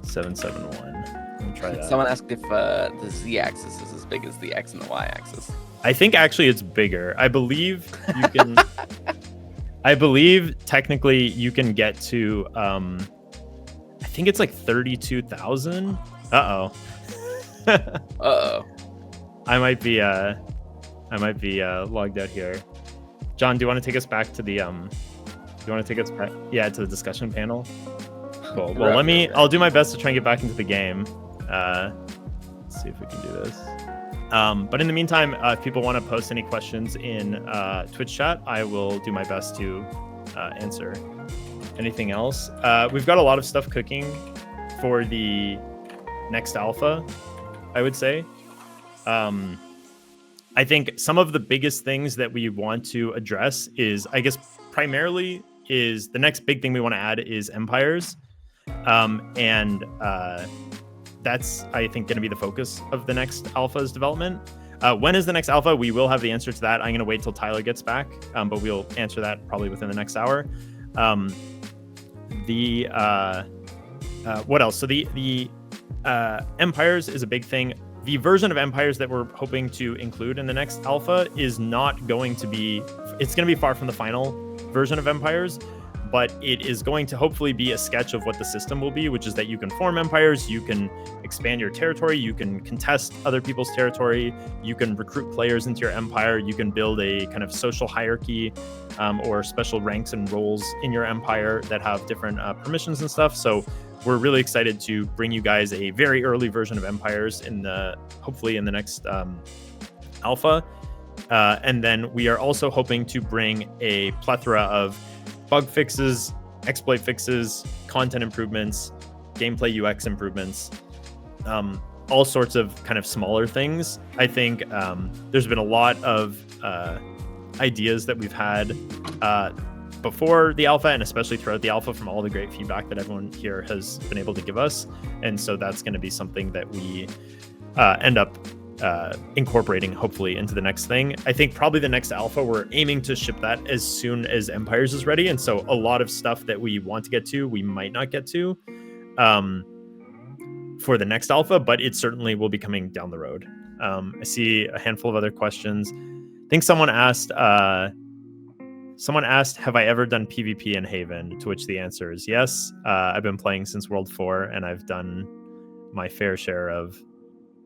771. Let me try that. Someone asked if the z-axis is as big as the x and the y-axis. I think actually it's bigger. I believe you can. I believe technically you can get to. I think it's like 32,000. Uh oh. I might be logged out here. John, do you want to take us back to the to the discussion panel? Cool. Well, I'll do my best to try and get back into the game. Let's see if we can do this. But in the meantime, if people want to post any questions in Twitch chat, I will do my best to answer. Anything else? We've got a lot of stuff cooking for the next alpha, I would say. I think some of the biggest things that we want to address is, I guess, primarily is the next big thing we want to add is empires. That's, I think, going to be the focus of the next alpha's development. When is the next alpha? We will have the answer to that. I'm going to wait till Tyler gets back, but we'll answer that probably within the next hour. What else? So the empires is a big thing. The version of empires that we're hoping to include in the next alpha is not going to be, it's going to be far from the final version of empires, but it is going to hopefully be a sketch of what the system will be, which is that you can form empires, you can expand your territory, you can contest other people's territory, you can recruit players into your empire, you can build a kind of social hierarchy or special ranks and roles in your empire that have different permissions and stuff. So we're really excited to bring you guys a very early version of empires hopefully in the next alpha. And then we are also hoping to bring a plethora of bug fixes, exploit fixes, content improvements, gameplay UX improvements, all sorts of kind of smaller things. I think there's been a lot of ideas that we've had before the alpha and especially throughout the alpha from all the great feedback that everyone here has been able to give us. And so that's going to be something that we end up incorporating hopefully into the next thing. I think probably the next alpha, we're aiming to ship that as soon as Empires is ready. And so a lot of stuff that we want to get to, we might not get to for the next alpha, but it certainly will be coming down the road. I see a handful of other questions. I think someone asked, have I ever done PvP in Haven? To which the answer is yes. I've been playing since World 4 and I've done my fair share of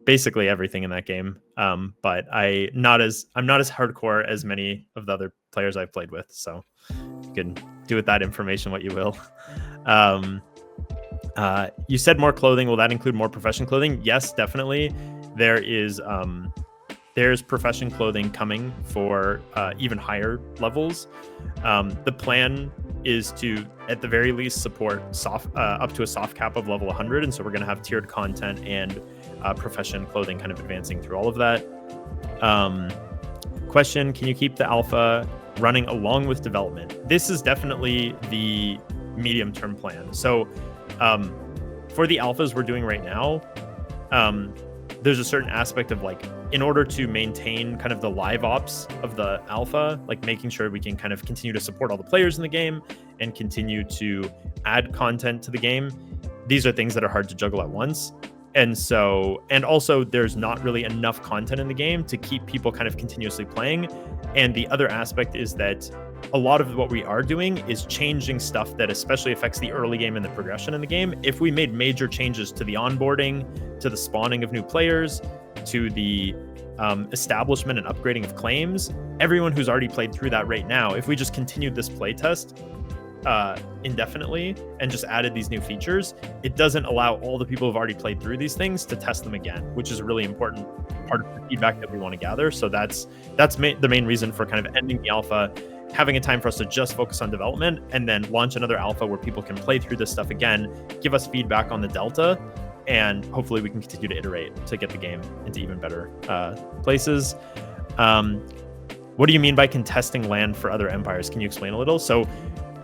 basically everything in that game. But I'm not as hardcore as many of the other players I've played with. So you can do with that information what you will. You said more clothing. Will that include more profession clothing? Yes, definitely. There's profession clothing coming for even higher levels. The plan is to, at the very least, support up to a soft cap of level 100. And so we're going to have tiered content and profession clothing kind of advancing through all of that. Question, can you keep the alpha running along with development? This is definitely the medium-term plan. So for the alphas we're doing right now, there's a certain aspect of like, in order to maintain kind of the live ops of the alpha, like making sure we can kind of continue to support all the players in the game and continue to add content to the game. These are things that are hard to juggle at once. And also there's not really enough content in the game to keep people kind of continuously playing. And the other aspect is that a lot of what we are doing is changing stuff that especially affects the early game and the progression in the game. If we made major changes to the onboarding, to the spawning of new players, to the establishment and upgrading of claims, everyone who's already played through that right now, if we just continued this playtest indefinitely and just added these new features, it doesn't allow all the people who've already played through these things to test them again, which is a really important part of the feedback that we want to gather. So that's the main reason for kind of ending the alpha, having a time for us to just focus on development, and then launch another alpha where people can play through this stuff again, give us feedback on the delta, and hopefully we can continue to iterate to get the game into even better places. What do you mean by contesting land for other empires? Can you explain a little? So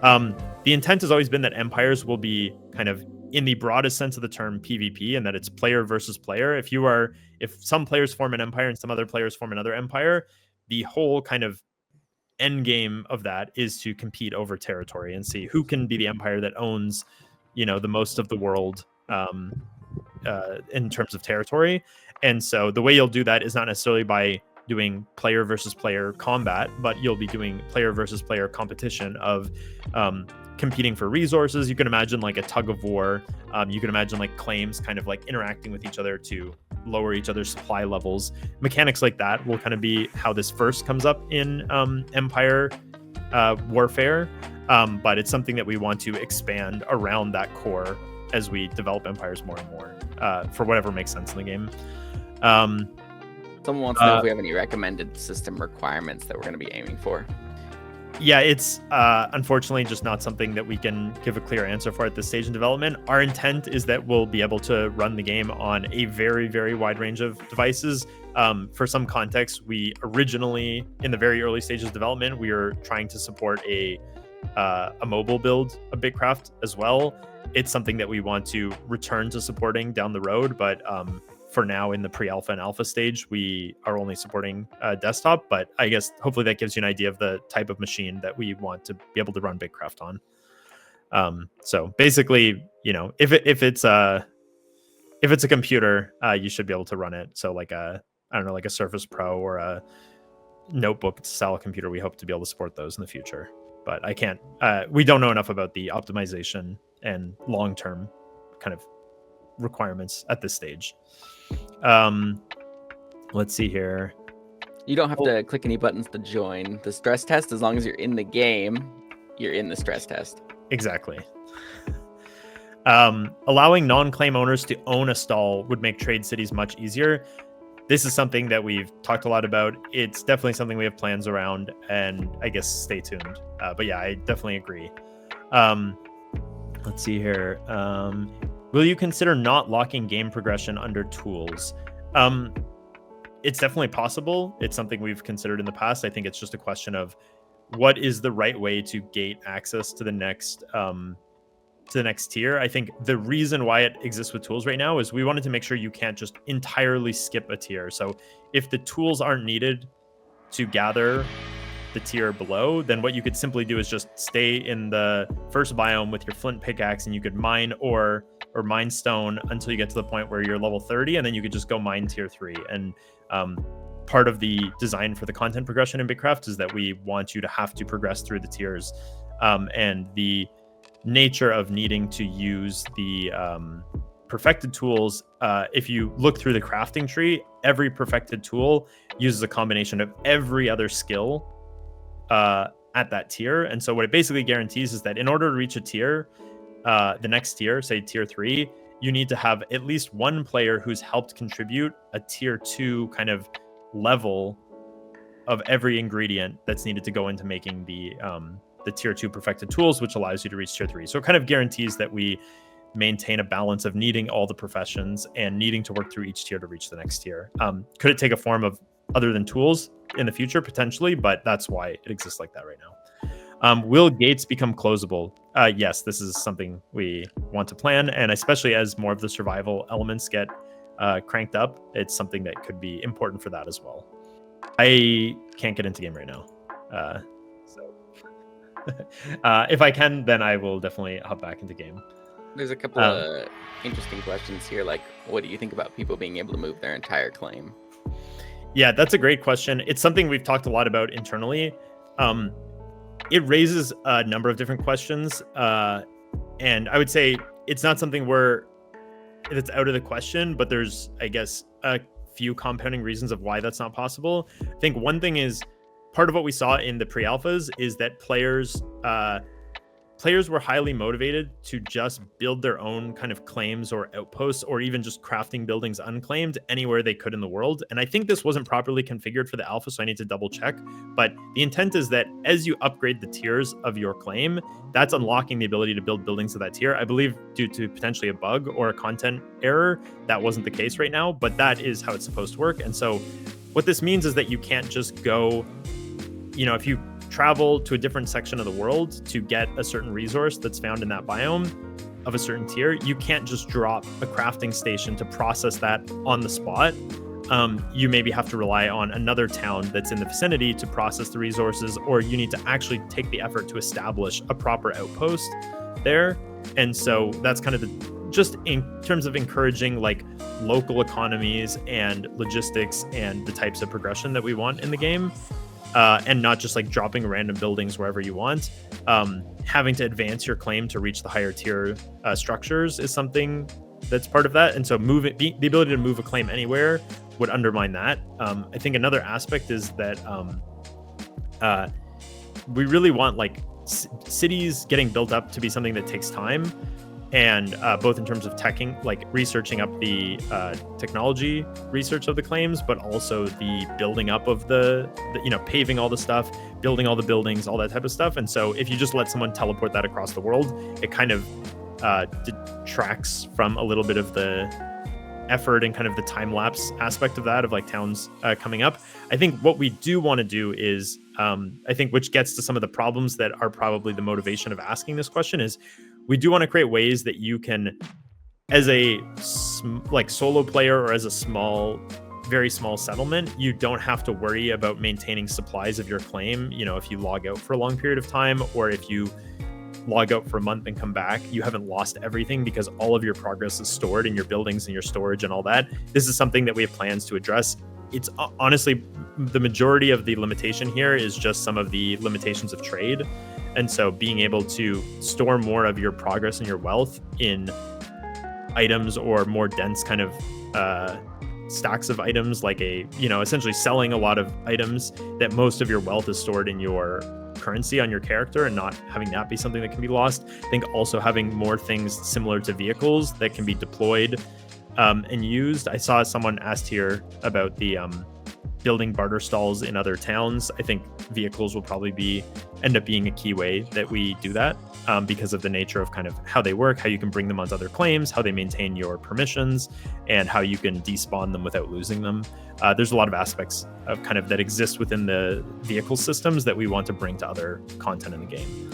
the intent has always been that empires will be kind of, in the broadest sense of the term, PvP, and that it's player versus player. If some players form an empire and some other players form another empire, the whole kind of end game of that is to compete over territory and see who can be the empire that owns, the most of the world in terms of territory. And so the way you'll do that is not necessarily by doing player versus player combat, but you'll be doing player versus player competition of competing for resources. You can imagine like a tug of war. You can imagine like claims kind of like interacting with each other to lower each other's supply levels. Mechanics like that will kind of be how this first comes up in Empire warfare. But it's something that we want to expand around that core as we develop empires more and more for whatever makes sense in the game. Someone wants to know if we have any recommended system requirements that we're going to be aiming for. Yeah, it's unfortunately just not something that we can give a clear answer for at this stage in development. Our intent is that we'll be able to run the game on a very, very wide range of devices. For some context, we originally, in the very early stages of development, we were trying to support a mobile build of BitCraft as well. It's something that we want to return to supporting down the road, but for now, in the pre-alpha and alpha stage, we are only supporting desktop, but I guess hopefully that gives you an idea of the type of machine that we want to be able to run BitCraft on. So basically, if it's a computer, you should be able to run it. So like a Surface Pro or a notebook style computer, we hope to be able to support those in the future. But I can't. We don't know enough about the optimization and long-term kind of requirements at this stage. Let's see here. You don't have to click any buttons to join the stress test. As long as you're in the game, you're in the stress test. Exactly. Allowing non-claim owners to own a stall would make trade cities much easier. This is something that we've talked a lot about. It's definitely something we have plans around, and I guess stay tuned. But yeah, I definitely agree. Let's see here. Will you consider not locking game progression under tools? It's definitely possible. It's something we've considered in the past. I think it's just a question of what is the right way to gate access to the next tier. I think the reason why it exists with tools right now is we wanted to make sure you can't just entirely skip a tier. So if the tools aren't needed to gather the tier below, then what you could simply do is just stay in the first biome with your flint pickaxe, and you could mine ore or mine stone until you get to the point where you're level 30, and then you could just go mine tier 3. And part of the design for the content progression in BitCraft is that we want you to have to progress through the tiers, and the nature of needing to use the perfected tools. If you look through the crafting tree, every perfected tool uses a combination of every other skill at that tier. And so what it basically guarantees is that in order to reach a tier, the next tier, say tier 3, you need to have at least one player who's helped contribute a tier 2 kind of level of every ingredient that's needed to go into making the tier 2 perfected tools, which allows you to reach tier 3. So it kind of guarantees that we maintain a balance of needing all the professions and needing to work through each tier to reach the next tier. Could it take a form of other than tools in the future? Potentially, but that's why it exists like that right now. Will gates become closable? Yes, this is something we want to plan, and especially as more of the survival elements get cranked up, it's something that could be important for that as well. I can't get into game right now. If I can, then I will definitely hop back into game. There's a couple of interesting questions here, like what do you think about people being able to move their entire claim? Yeah, that's a great question. It's something we've talked a lot about internally. It raises a number of different questions, and I would say it's not something that's out of the question, but there's, I guess, a few compounding reasons of why that's not possible. I think one thing is, part of what we saw in the pre-alphas is that players were highly motivated to just build their own kind of claims or outposts, or even just crafting buildings unclaimed anywhere they could in the world. And I think this wasn't properly configured for the alpha, so I need to double check. But the intent is that as you upgrade the tiers of your claim, that's unlocking the ability to build buildings of that tier. I believe due to potentially a bug or a content error, that wasn't the case right now, but that is how it's supposed to work. And so what this means is that you can't just go, if you travel to a different section of the world to get a certain resource that's found in that biome of a certain tier, you can't just drop a crafting station to process that on the spot. You maybe have to rely on another town that's in the vicinity to process the resources, or you need to actually take the effort to establish a proper outpost there. And so that's kind of just in terms of encouraging like local economies and logistics and the types of progression that we want in the game. And not just like dropping random buildings wherever you want. Having to advance your claim to reach the higher tier structures is something that's part of that. And so the ability to move a claim anywhere would undermine that. I think another aspect is that we really want like cities getting built up to be something that takes time. And both in terms of researching up the technology research of the claims, but also the building up of the paving all the stuff, building all the buildings, all that type of stuff. And so if you just let someone teleport that across the world, it kind of detracts from a little bit of the effort and kind of the time lapse aspect of that, of like towns coming up. I think what we do want to do is, which gets to some of the problems that are probably the motivation of asking this question, is we do want to create ways that you can, as a solo player or as a very small settlement, you don't have to worry about maintaining supplies of your claim. If you log out for a long period of time, or if you log out for a month and come back, you haven't lost everything because all of your progress is stored in your buildings and your storage and all that. This is something that we have plans to address. It's honestly, the majority of the limitation here is just some of the limitations of trade. And so being able to store more of your progress and your wealth in items or more dense kind of stacks of items, like essentially selling a lot of items that most of your wealth is stored in your currency on your character, and not having that be something that can be lost. I think also having more things similar to vehicles that can be deployed and used. I saw someone asked here about the building barter stalls in other towns. I think vehicles will probably end up being a key way that we do that, because of the nature of kind of how they work, how you can bring them onto other claims, how they maintain your permissions, and how you can despawn them without losing them. There's a lot of aspects of kind of that exist within the vehicle systems that we want to bring to other content in the game.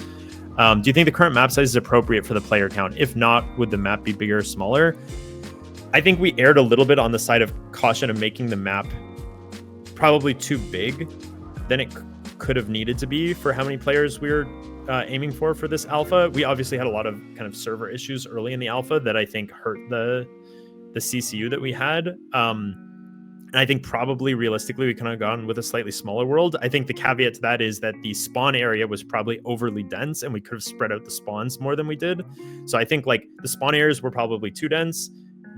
Do you think the current map size is appropriate for the player count? If not, would the map be bigger or smaller? I think we erred a little bit on the side of caution of making the map probably too big than it could have needed to be for how many players we were aiming for this alpha. We obviously had a lot of kind of server issues early in the alpha that I think hurt the CCU that we had. And I think probably realistically we could have gone with a slightly smaller world. I think the caveat to that is that the spawn area was probably overly dense, and we could have spread out the spawns more than we did. So I think like the spawn areas were probably too dense.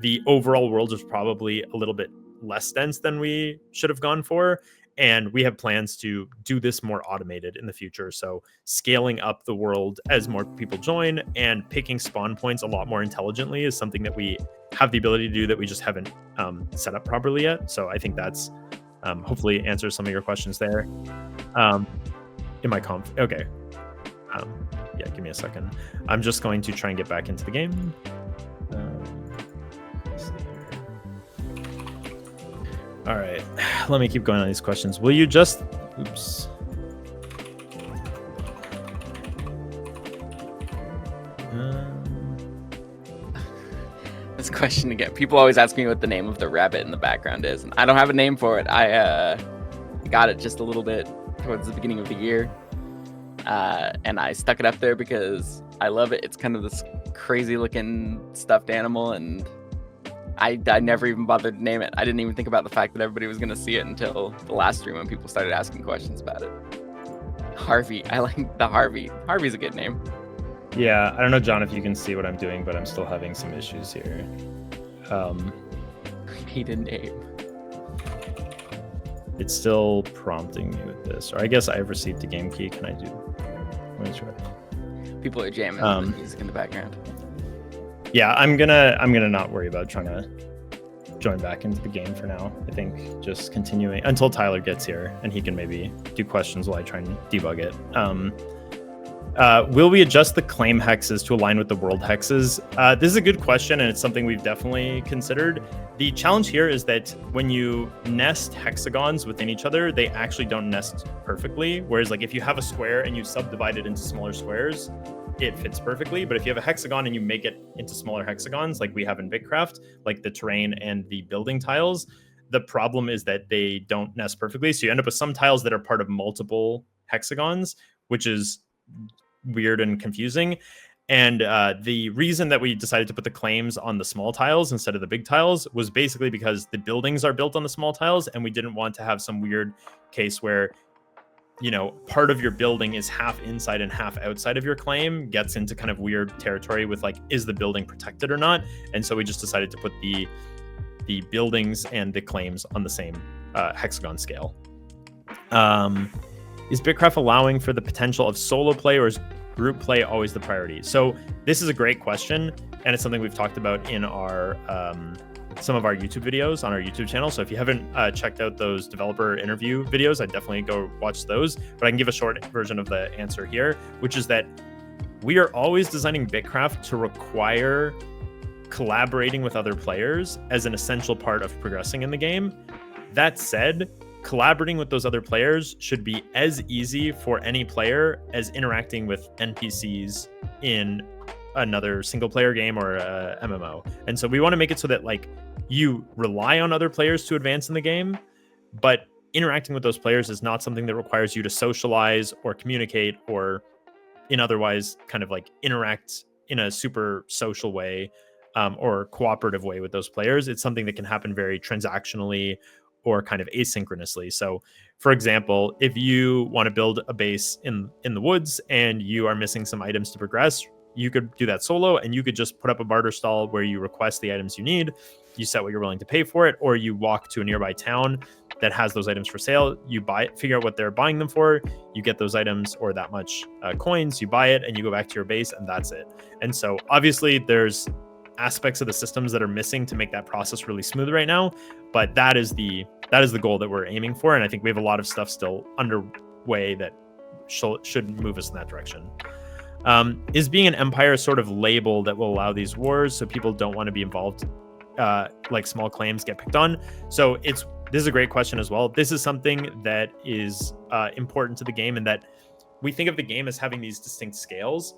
The overall world was probably a little bit less dense than we should have gone for. And we have plans to do this more automated in the future. So scaling up the world as more people join and picking spawn points a lot more intelligently is something that we have the ability to do that we just haven't set up properly yet. So I think that's hopefully answers some of your questions there. In my okay. Yeah, give me a second. I'm just going to try and get back into the game. Let's see here. All right, let me keep going on these questions. Will you just, oops. This question again. People always ask me what the name of the rabbit in the background is, and I don't have a name for it. I got it just a little bit towards the beginning of the year, and I stuck it up there because I love it. It's kind of this crazy looking stuffed animal, and I never even bothered to name it. I didn't even think about the fact that everybody was going to see it until the last stream when people started asking questions about it. Harvey. I like the Harvey. Harvey's a good name. Yeah, I don't know, John, if you can see what I'm doing, but I'm still having some issues here. Need a name. It's still prompting me with this. Or I guess I've received the game key. Can I do? Let me try. People are jamming the music in the background. Yeah, I'm gonna not worry about trying to join back into the game for now. I think just continuing until Tyler gets here and he can maybe do questions while I try and debug it. Will we adjust the claim hexes to align with the world hexes? This is a good question, and it's something we've definitely considered. The challenge here is that when you nest hexagons within each other, they actually don't nest perfectly. Whereas like if you have a square and you subdivide it into smaller squares, it fits perfectly. But if you have a hexagon and you make it into smaller hexagons, like we have in BitCraft, like the terrain and the building tiles, the problem is that they don't nest perfectly. So you end up with some tiles that are part of multiple hexagons, which is weird and confusing. And the reason that we decided to put the claims on the small tiles instead of the big tiles was basically because the buildings are built on the small tiles, and we didn't want to have some weird case where, you know, part of your building is half inside and half outside of your claim, gets into kind of weird territory with like, is the building protected or not? And so we just decided to put the buildings and the claims on the same hexagon scale. Is BitCraft allowing for the potential of solo play, or is group play always the priority? So this is a great question, and it's something we've talked about in our some of our YouTube videos on our YouTube channel. So if you haven't checked out those developer interview videos, I'd definitely go watch those. But I can give a short version of the answer here, which is that we are always designing BitCraft to require collaborating with other players as an essential part of progressing in the game. That said, collaborating with those other players should be as easy for any player as interacting with NPCs in another single player game or a MMO. And so we want to make it so that like you rely on other players to advance in the game, but interacting with those players is not something that requires you to socialize or communicate or in otherwise kind of like interact in a super social way or cooperative way with those players. It's something that can happen very transactionally or kind of asynchronously. So for example, if you want to build a base in the woods and you are missing some items to progress, you could do that solo, and you could just put up a barter stall where you request the items you need, you set what you're willing to pay for it, or you walk to a nearby town that has those items for sale, you buy it, figure out what they're buying them for, you get those items or that much coins, you buy it, and you go back to your base, and that's it. And so obviously there's aspects of the systems that are missing to make that process really smooth right now, but that is the goal that we're aiming for, and I think we have a lot of stuff still underway that should move us in that direction. Is being an empire a sort of label that will allow these wars so people don't want to be involved, like small claims get picked on? So this is a great question as well. This is something that is important to the game, in that we think of the game as having these distinct scales.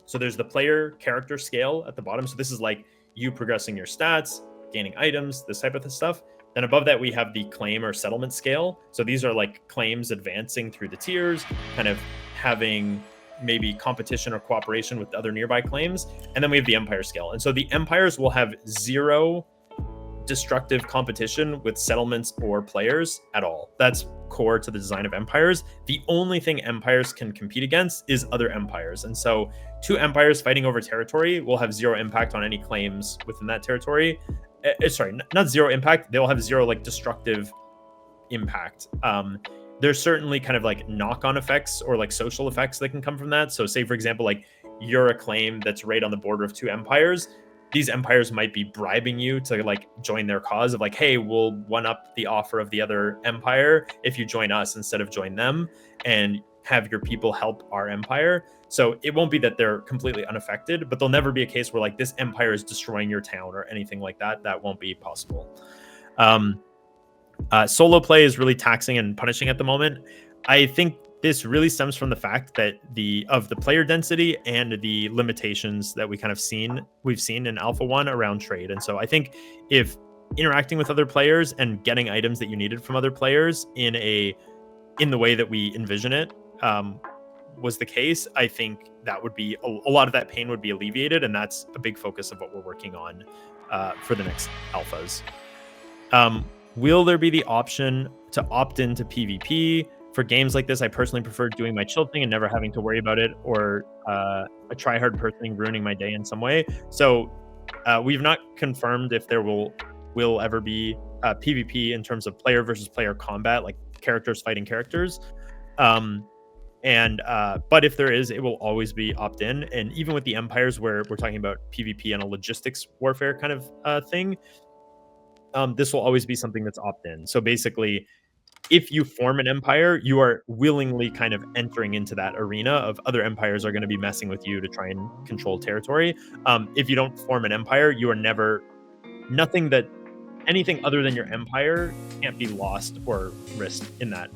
So there's the player character scale at the bottom. So this is like you progressing your stats, gaining items, this type of stuff. Then above that, we have the claim or settlement scale. So these are like claims advancing through the tiers, kind of having maybe competition or cooperation with other nearby claims. And then we have the empire scale. And so the empires will have zero destructive competition with settlements or players at all. That's core to the design of empires. The only thing empires can compete against is other empires. And so two empires fighting over territory will have zero impact on any claims within that territory. Sorry, not zero impact. They'll have zero like destructive impact. There's certainly kind of like knock-on effects or like social effects that can come from that. So say, for example, like you're a claim that's right on the border of two empires. These empires might be bribing you to like join their cause of like, hey, we'll one up the offer of the other empire if you join us instead of join them, and have your people help our empire. So it won't be that they're completely unaffected, but there'll never be a case where like this empire is destroying your town or anything like that. That won't be possible. Solo play is really taxing and punishing at the moment. I think this really stems from the fact that the player density and the limitations that we've seen in Alpha 1 around trade. And so I think if interacting with other players and getting items that you needed from other players in the way that we envision it was the case, I think that would be a lot of that pain would be alleviated, and that's a big focus of what we're working on for the next alphas. Will there be the option to opt into PvP? For games like this, I personally prefer doing my chill thing and never having to worry about it, or a try-hard person ruining my day in some way. So we've not confirmed if there will ever be PvP in terms of player versus player combat, like characters fighting characters. But if there is, it will always be opt-in. And even with the empires, where we're talking about PvP and a logistics warfare kind of thing, this will always be something that's opt-in. So basically, if you form an empire, you are willingly kind of entering into that arena of other empires are going to be messing with you to try and control territory. If you don't form an empire, you are never anything other than your empire can't be lost or risked in that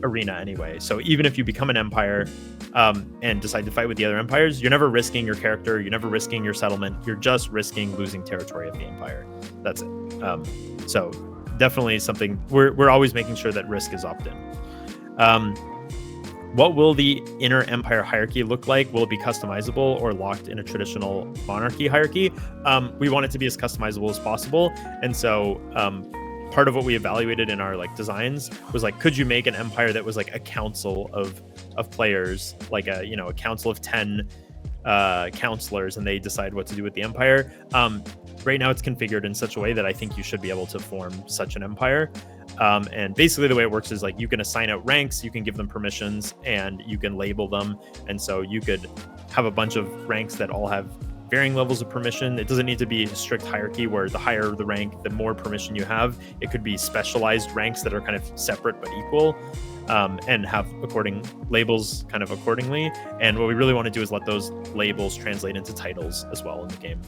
arena anyway. So even if you become an empire and decide to fight with the other empires, you're never risking your character, you're never risking your settlement, you're just risking losing territory of the empire. That's it. So definitely something we're always making sure that risk is opt-in. What will the inner empire hierarchy look like? Will it be customizable or locked in a traditional monarchy hierarchy? We want it to be as customizable as possible. And so part of what we evaluated in our like designs was like, could you make an empire that was like a council of players, like a council of 10 counselors, and they decide what to do with the empire. Right now it's configured in such a way that I think you should be able to form such an empire. And basically the way it works is like you can assign out ranks, you can give them permissions, and you can label them. And so you could have a bunch of ranks that all have varying levels of permission. It doesn't need to be a strict hierarchy where the higher the rank, the more permission you have. It could be specialized ranks that are kind of separate but equal, and have labels kind of accordingly. And what we really want to do is let those labels translate into titles as well in the game.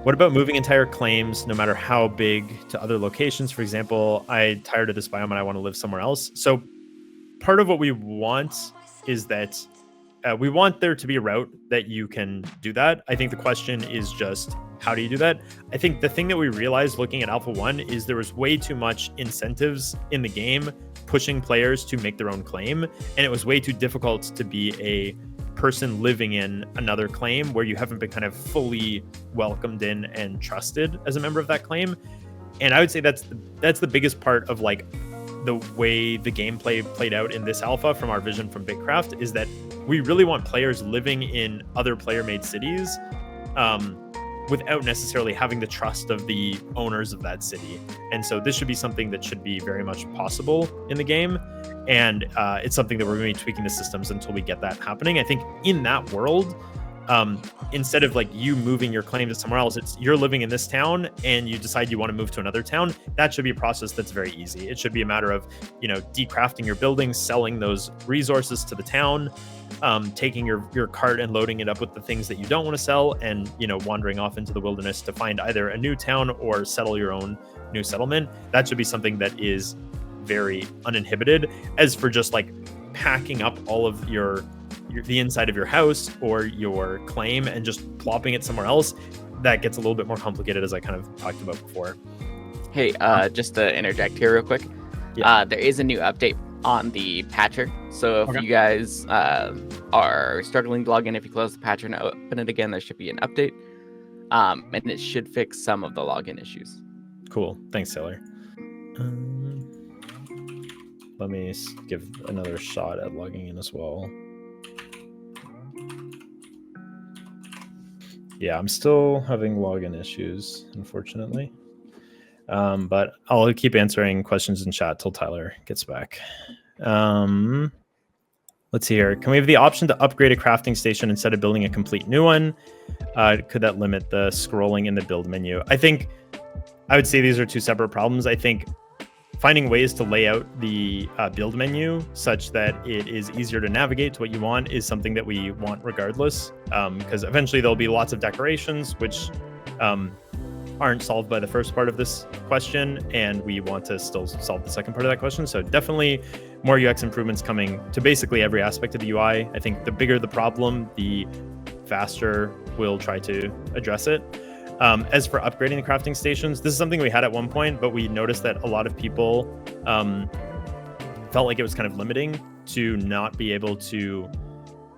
What about moving entire claims, no matter how big, to other locations? For example, I'm tired of this biome and I want to live somewhere else. So part of what we want is that we want there to be a route that you can do that. I think the question is just, how do you do that? I think the thing that we realized looking at Alpha 1 is there was way too much incentives in the game pushing players to make their own claim. And it was way too difficult to be a person living in another claim where you haven't been kind of fully welcomed in and trusted as a member of that claim. And I would say that's the biggest part of like the way the gameplay played out in this alpha from our vision from BitCraft, is that we really want players living in other player-made cities without necessarily having the trust of the owners of that city. And so this should be something that should be very much possible in the game. And it's something that we're going to be tweaking the systems until we get that happening. I think in that world, instead of like you moving your claim to somewhere else, it's you're living in this town and you decide you want to move to another town. That should be a process that's very easy. It should be a matter of, decrafting your buildings, selling those resources to the town, taking your cart and loading it up with the things that you don't want to sell, and wandering off into the wilderness to find either a new town or settle your own new settlement. That should be something that is very uninhibited. As for just like packing up all of the inside of your house or your claim and just plopping it somewhere else, that gets a little bit more complicated, as I kind of talked about before. Hey, just to interject here real quick. Yeah. There is a new update on the patcher. So if you guys are struggling to log in, if you close the patcher and open it again, there should be an update. And it should fix some of the login issues. Cool. Thanks, Taylor. Let me give another shot at logging in as well. Yeah, I'm still having login issues, unfortunately. But I'll keep answering questions in chat till Tyler gets back. Let's see here. Can we have the option to upgrade a crafting station instead of building a complete new one? Could that limit the scrolling in the build menu? I think I would say these are two separate problems. I think finding ways to lay out the build menu such that it is easier to navigate to what you want is something that we want regardless, because eventually there'll be lots of decorations which aren't solved by the first part of this question, and we want to still solve the second part of that question. So definitely more UX improvements coming to basically every aspect of the UI. I think the bigger the problem, the faster we'll try to address it. As for upgrading the crafting stations, this is something we had at one point, but we noticed that a lot of people felt like it was kind of limiting to not be able to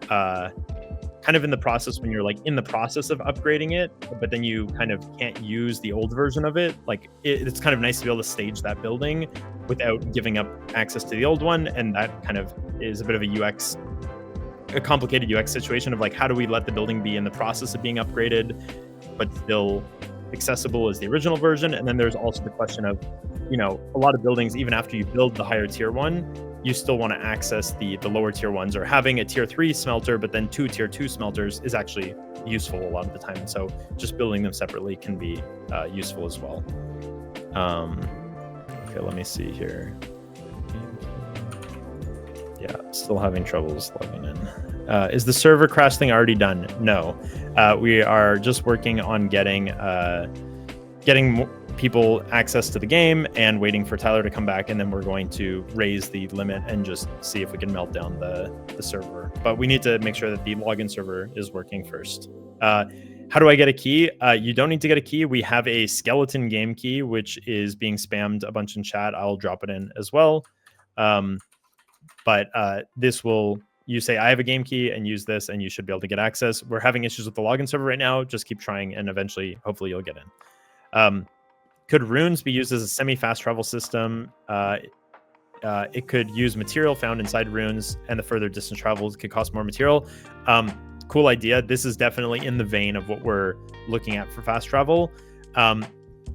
kind of in the process, when you're like in the process of upgrading it, but then you kind of can't use the old version of it. Like it's kind of nice to be able to stage that building without giving up access to the old one. And that kind of is a bit of a complicated UX situation of like, how do we let the building be in the process of being upgraded, but still accessible as the original version. And then there's also the question of, a lot of buildings, even after you build the higher tier one, you still want to access the lower tier ones, or having a tier 3 smelter, but then 2 tier 2 smelters is actually useful a lot of the time. And so just building them separately can be useful as well. Okay, let me see here. Yeah, still having troubles logging in. Is the server crash thing already done? No. We are just working on getting people access to the game and waiting for Tyler to come back, and then we're going to raise the limit and just see if we can melt down the server. But we need to make sure that the login server is working first. How do I get a key? You don't need to get a key. We have a skeleton game key, which is being spammed a bunch in chat. I'll drop it in as well. But this will, you say, I have a game key, and use this, and you should be able to get access. We're having issues with the login server right now. Just keep trying, and eventually, hopefully, you'll get in. Could runes be used as a semi-fast travel system? It could use material found inside runes, and the further distance traveled could cost more material. Cool idea. This is definitely in the vein of what we're looking at for fast travel.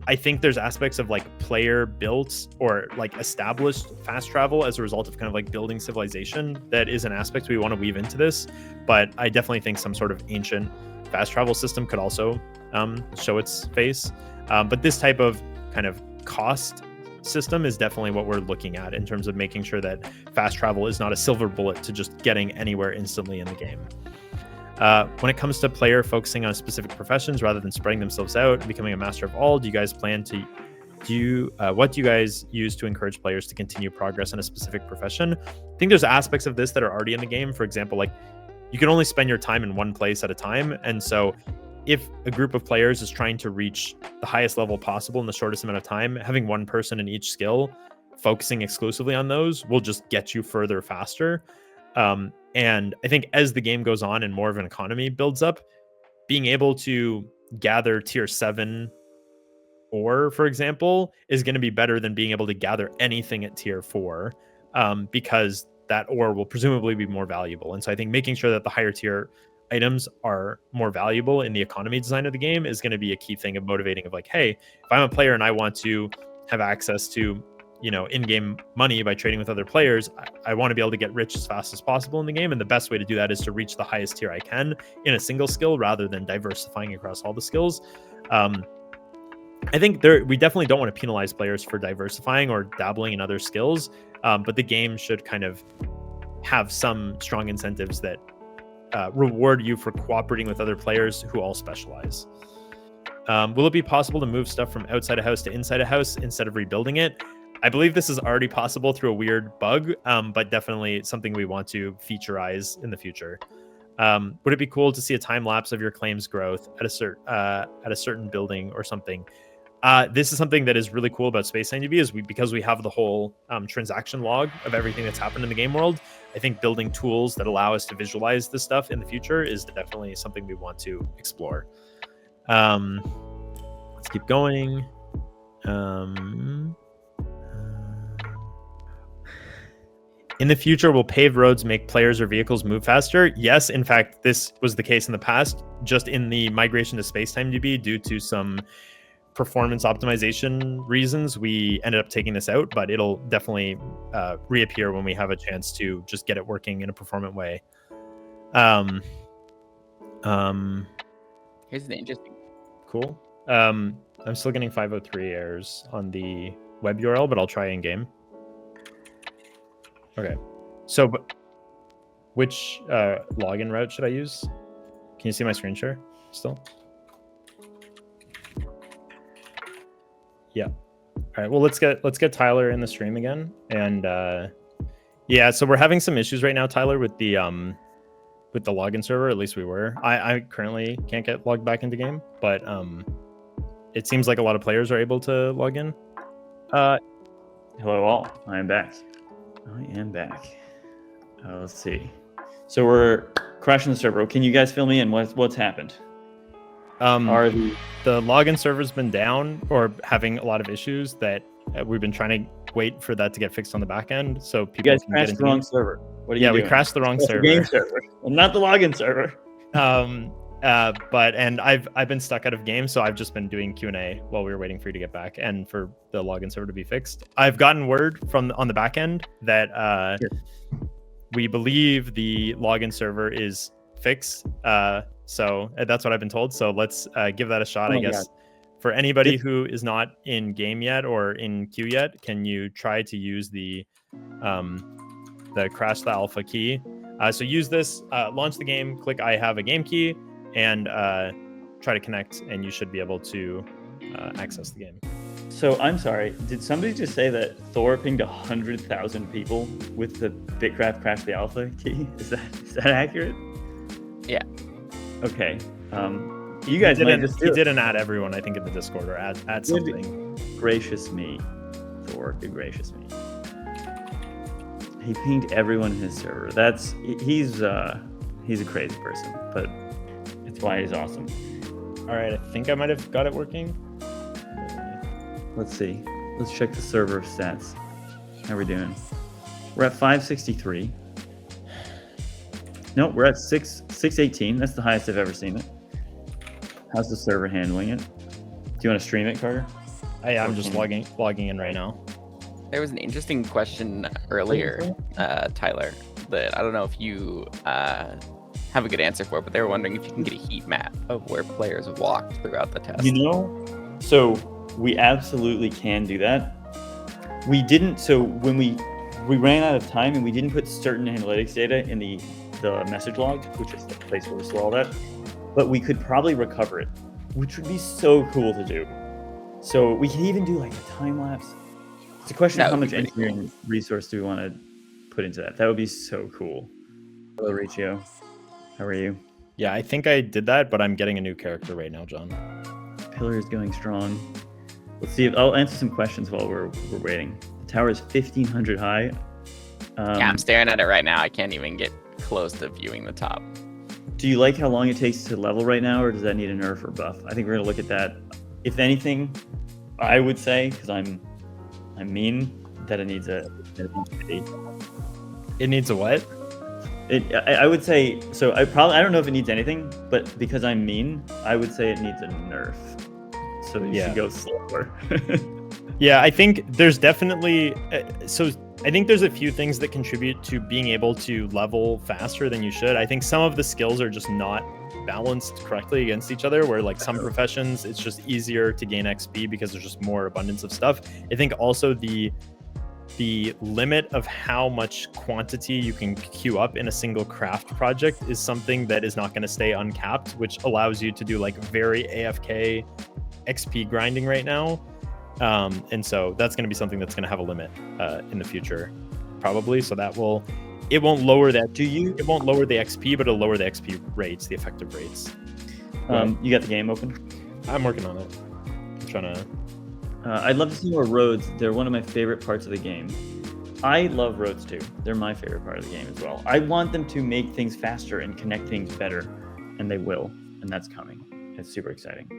I think there's aspects of like player built or like established fast travel as a result of kind of like building civilization that is an aspect we want to weave into this. But I definitely think some sort of ancient fast travel system could also show its face. But this type of kind of cost system is definitely what we're looking at in terms of making sure that fast travel is not a silver bullet to just getting anywhere instantly in the game. When it comes to player focusing on specific professions rather than spreading themselves out and becoming a master of all, do you guys plan to what do you guys use to encourage players to continue progress in a specific profession? I think there's aspects of this that are already in the game. For example, like you can only spend your time in one place at a time. And so if a group of players is trying to reach the highest level possible in the shortest amount of time, having one person in each skill focusing exclusively on those will just get you further faster. And I think as the game goes on and more of an economy builds up, being able to gather tier 7 ore, for example, is going to be better than being able to gather anything at tier 4, because that ore will presumably be more valuable. And so I think making sure that the higher tier items are more valuable in the economy design of the game is going to be a key thing of motivating of like, hey, if I'm a player and I want to have access to in-game money by trading with other players, I want to be able to get rich as fast as possible in the game. And the best way to do that is to reach the highest tier I can in a single skill rather than diversifying across all the skills. I think we definitely don't want to penalize players for diversifying or dabbling in other skills, but the game should kind of have some strong incentives that reward you for cooperating with other players who all specialize. Will it be possible to move stuff from outside a house to inside a house instead of rebuilding it? I believe this is already possible through a weird bug, but definitely something we want to featureize in the future. Would it be cool to see a time lapse of your claims growth at a certain building or something? This is something that is really cool about Space NDB is because we have the whole transaction log of everything that's happened in the game world. I think building tools that allow us to visualize this stuff in the future is definitely something we want to explore. Let's keep going. In the future, will paved roads make players or vehicles move faster? Yes, in fact, this was the case in the past, just in the migration to SpaceTimeDB due to some performance optimization reasons. We ended up taking this out, but it'll definitely reappear when we have a chance to just get it working in a performant way. Here's the interesting. Cool. I'm still getting 503 errors on the web URL, but I'll try in game. Okay, so which login route should I use? Can you see my screen share still? Yeah. All right. Well, let's get Tyler in the stream again. And yeah, so we're having some issues right now, Tyler, with the login server. At least we were. I currently can't get logged back into game, but it seems like a lot of players are able to log in. Hello all. I am back. Let's see. So we're crashing the server. Can you guys fill me in? What's happened? Are the login server's been down or having a lot of issues that we've been trying to wait for that to get fixed on the back end so people you guys can crashed get into the wrong server. What are you doing? We crashed the wrong server. The game server, not the login server. And I've been stuck out of game, so I've just been doing Q&A while we were waiting for you to get back and for the login server to be fixed. I've gotten word on the back end that we believe the login server is fixed. So that's what I've been told. So let's give that a shot, I guess. God. For anybody who is not in game yet or in queue yet, can you try to use the crash the alpha key? So use this, launch the game, click I have a game key, and try to connect, and you should be able to access the game. So I'm sorry, did somebody just say that Thor pinged 100,000 people with the BitCraft Crash the Alpha key? Is that accurate? Yeah. Okay. You guys he didn't add everyone, I think, in the Discord or add something. Gracious me, Thor. Good gracious me. He pinged everyone in his server. He's a crazy person, but it's why he's awesome. All right, I think I might have got it working. Let's see. Let's check the server stats. How are we doing? We're at 563. No, we're at 618. That's the highest I've ever seen it. How's the server handling it? Do you want to stream it, Carter? I'm just logging in right now. There was an interesting question earlier, Tyler, that I don't know if you have a good answer for, but they were wondering if you can get a heat map of where players walked throughout the test. So we absolutely can do that. We didn't. So when we ran out of time and we didn't put certain analytics data in the message log, which is the place where we store all that, but we could probably recover it, which would be so cool to do. So we can even do like a time lapse. It's a question of how much engineering resource do we want to put into that. That would be so cool. Hello, Riccio. How are you? Yeah, I think I did that, but I'm getting a new character right now, John. Pillar is going strong. Let's see if I'll answer some questions while we're waiting. The tower is 1,500 high. Yeah, I'm staring at it right now. I can't even get close to viewing the top. Do you like how long it takes to level right now, or does that need a nerf or buff? I think we're gonna look at that. If anything, I would say, because I'm mean, that it needs a. It needs a what? I would say so. I don't know if it needs anything, but because I'm mean, I would say it needs a nerf. So you should go slower. Yeah, I think there's definitely I think there's a few things that contribute to being able to level faster than you should. I think some of the skills are just not balanced correctly against each other, where like some professions, it's just easier to gain XP because there's just more abundance of stuff. I think also the limit of how much quantity you can queue up in a single craft project is something that is not going to stay uncapped, which allows you to do like very AFK XP grinding right now. And so that's going to be something that's going to have a limit in the future, probably. So it won't lower that. It won't lower the XP, but it'll lower the XP rates, the effective rates. You got the game open? I'm working on it. I'm trying to. I'd love to see more roads. They're one of my favorite parts of the game. I love roads too. They're my favorite part of the game as well. I want them to make things faster and connect things better, and they will. And that's coming. It's super exciting.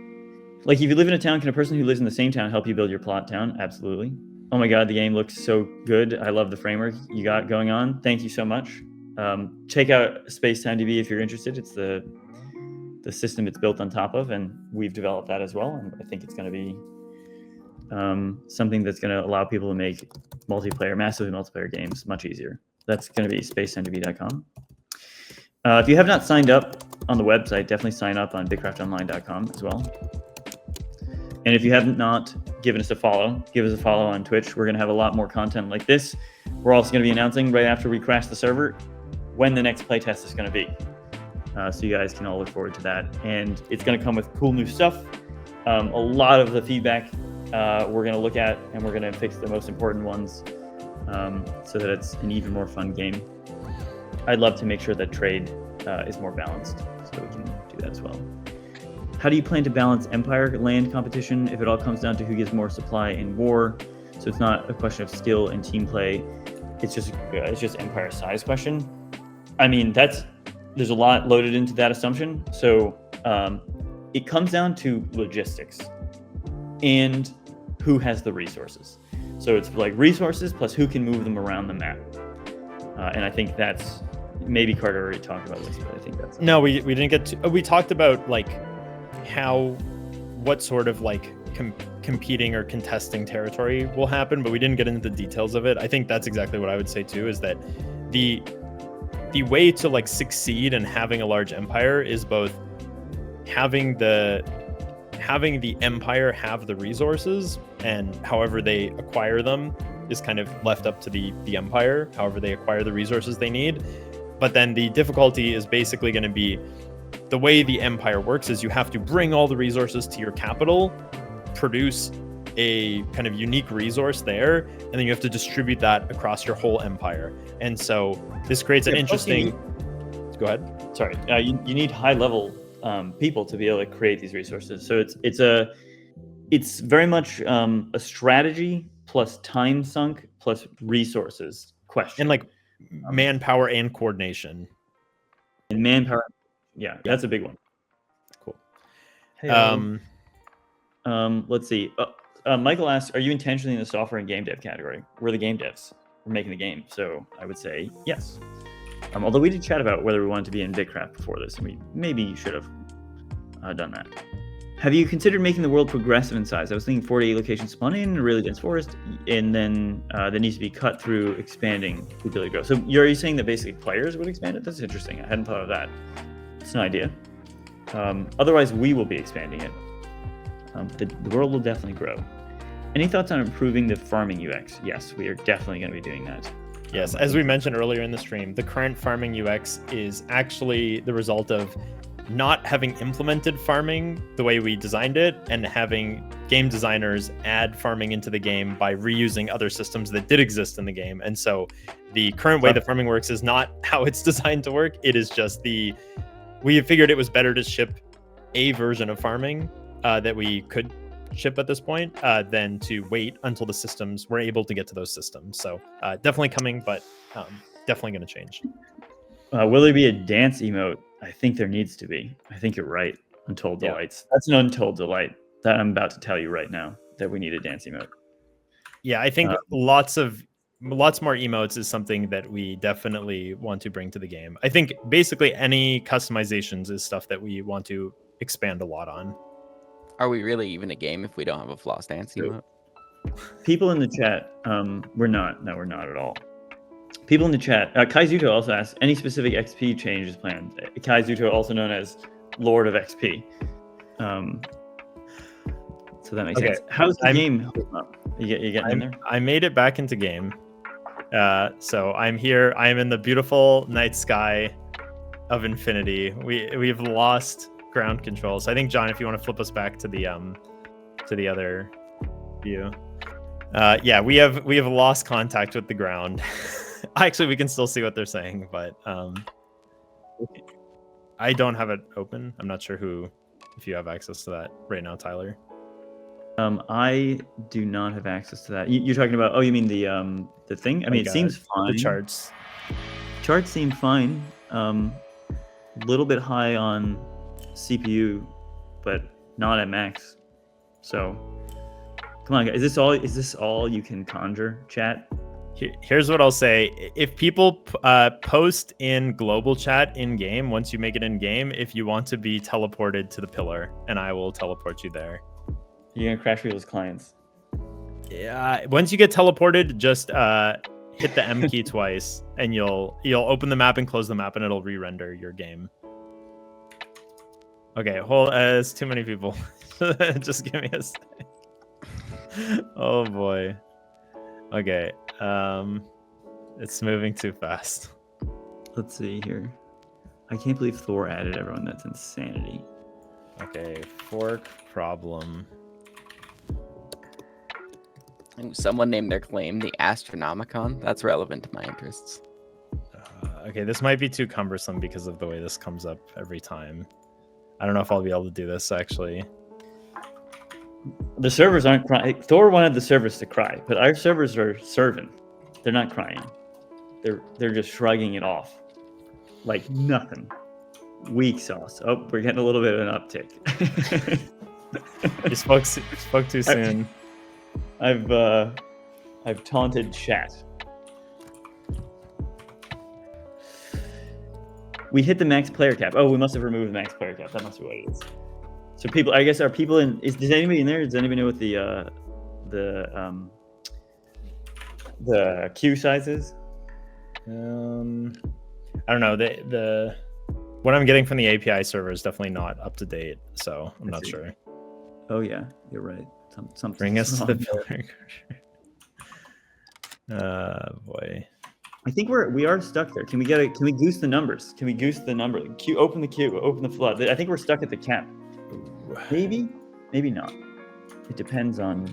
Like, if you live in a town, can a person who lives in the same town help you build your plot town? Absolutely. Oh my God, the game looks so good. I love the framework you got going on. Thank you so much. Check out SpaceTimeDB if you're interested. It's the system it's built on top of, and we've developed that as well. And I think it's going to be something that's going to allow people to make massively multiplayer games much easier. That's going to be spacetimedb.com. If you have not signed up on the website, definitely sign up on bitcraftonline.com as well. And if you have not given us a follow, give us a follow on Twitch. We're going to have a lot more content like this. We're also going to be announcing right after we crash the server when the next playtest is going to be. So you guys can all look forward to that. And it's going to come with cool new stuff. A lot of the feedback we're going to look at, and we're going to fix the most important ones so that it's an even more fun game. I'd love to make sure that trade is more balanced, so we can do that as well. How do you plan to balance empire land competition if it all comes down to who gets more supply in war? So it's not a question of skill and team play. It's just empire size question. I mean, there's a lot loaded into that assumption. So it comes down to logistics and who has the resources. So it's like resources plus who can move them around the map. And I think that's maybe Carter already talked about this, but I think that's No, we didn't get to. We talked about like what sort of like competing or contesting territory will happen, but we didn't get into the details of it. I think that's exactly what I would say too, is that the way to like succeed in having a large empire is both having the empire have the resources, and however they acquire them is kind of left up to the empire, however they acquire the resources they need. But then the difficulty is basically going to be the way the empire works is you have to bring all the resources to your capital, produce a kind of unique resource there, and then you have to distribute that across your whole empire. And so this creates an interesting... Go ahead. Sorry. You need high level people to be able to create these resources. So it's very much a strategy plus time sunk plus resources question. And like manpower and coordination. And manpower. Yeah, that's a big one. Cool. Hey, let's see. Michael asked, are you intentionally in the software and game dev category? We're the game devs. We're making the game. So I would say yes. Although we did chat about whether we wanted to be in BitCraft before this, and we maybe should have done that. Have you considered making the world progressive in size? I was thinking 48 locations spawn in a really dense forest, and then that needs to be cut through expanding the ability to grow. So are you saying that basically players would expand it? That's interesting. I hadn't thought of that. It's an idea. Otherwise, we will be expanding it. The world will definitely grow. Any thoughts on improving the farming UX? Yes, we are definitely going to be doing that. Yes, as we mentioned earlier in the stream, the current farming UX is actually the result of not having implemented farming the way we designed it, and having game designers add farming into the game by reusing other systems that did exist in the game. And so the current way the farming works is not how it's designed to work. It is just we figured it was better to ship a version of farming that we could ship at this point than to wait until the systems were able to get to those systems. So definitely coming, but definitely going to change. Will there be a dance emote? I think there needs to be. I think you're right. Untold Delights. That's an untold delight that I'm about to tell you right now, that we need a dance emote. Yeah, I think lots more emotes is something that we definitely want to bring to the game. I think basically any customizations is stuff that we want to expand a lot on. Are we really even a game if we don't have a floss dance emote? People in the chat, we're not. No, we're not at all. People in the chat, Kaizuto also asks, any specific XP changes planned? Kaizuto, also known as Lord of XP. So that makes sense. How's the game holding up? You getting in there? I made it back into game. So I'm here. I'm in the beautiful night sky of infinity. We've lost ground control. So I think, John, if you want to flip us back to the other view. Yeah, we have lost contact with the ground. Actually, we can still see what they're saying, but I don't have it open. I'm not sure if you have access to that right now, Tyler. I do not have access to that. You're talking about? Oh, you mean the thing? I mean, it seems fine. The charts. Charts seem fine. Little bit high on CPU, but not at max. So, come on, guys. Is this all you can conjure, chat? Here's what I'll say. If people post in global chat in game, once you make it in game, if you want to be teleported to the pillar, and I will teleport you there. You're gonna crash Real's clients. Yeah. Once you get teleported, just hit the M key twice, and you'll open the map and close the map, and it'll re-render your game. Okay. It's too many people. Just give me a second. Oh boy. Okay. It's moving too fast. Let's see here. I can't believe Thor added everyone. That's insanity. Okay, fork problem. Someone named their claim the Astronomicon. That's relevant to my interests. Okay, this might be too cumbersome because of the way this comes up every time. I don't know if I'll be able to do this, actually. The servers aren't crying. Thor wanted the servers to cry, but our servers are serving. They're not crying. They're just shrugging it off like nothing. Weak sauce. Oh, we're getting a little bit of an uptick. You spoke too soon. I've taunted chat. We hit the max player cap. Oh, we must have removed the max player cap. That must be what it is. So people, I guess, are people in? Does anybody in there? Does anybody know what the queue size is? I don't know. The what I'm getting from the API server is definitely not up to date, so I'm not sure. Oh yeah, you're right. Something. Bring us to the pillar. Boy. I think we are stuck there. Can we goose the numbers? Can we goose the number? Open the queue, open the flood. I think we're stuck at the cap. Maybe not. It depends on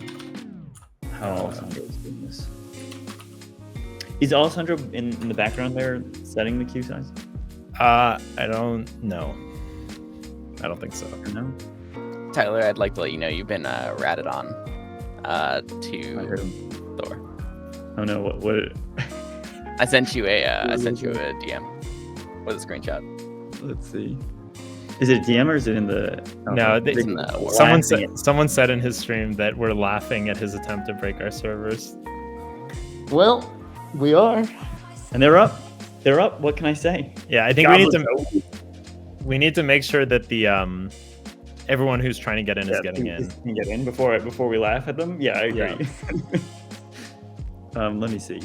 how Alessandro is doing this. Is Alessandro in the background there setting the queue size? I don't know. I don't think so. No. Tyler, I'd like to let you know you've been ratted on I to heard him. Thor. Oh no! What? I sent you a DM with a screenshot. Let's see. Is it a DM or is it in the? No, It's in the someone said in his stream that we're laughing at his attempt to break our servers. Well, we are, and they're up. They're up. What can I say? Yeah, I think we need to make sure that the everyone who's trying to get in is getting in. Can get in before we laugh at them. Yeah, I agree. Yeah. Let me see.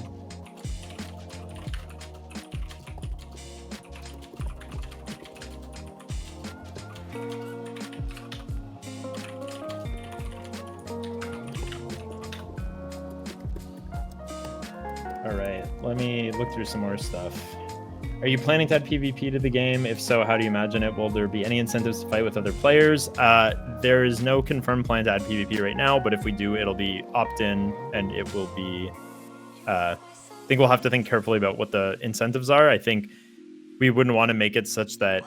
All right, let me look through some more stuff. Are you planning to add PvP to the game? If so, how do you imagine it? Will there be any incentives to fight with other players? There is no confirmed plan to add PvP right now, but if we do, it'll be opt-in, and it will be... I think we'll have to think carefully about what the incentives are. I think we wouldn't want to make it such that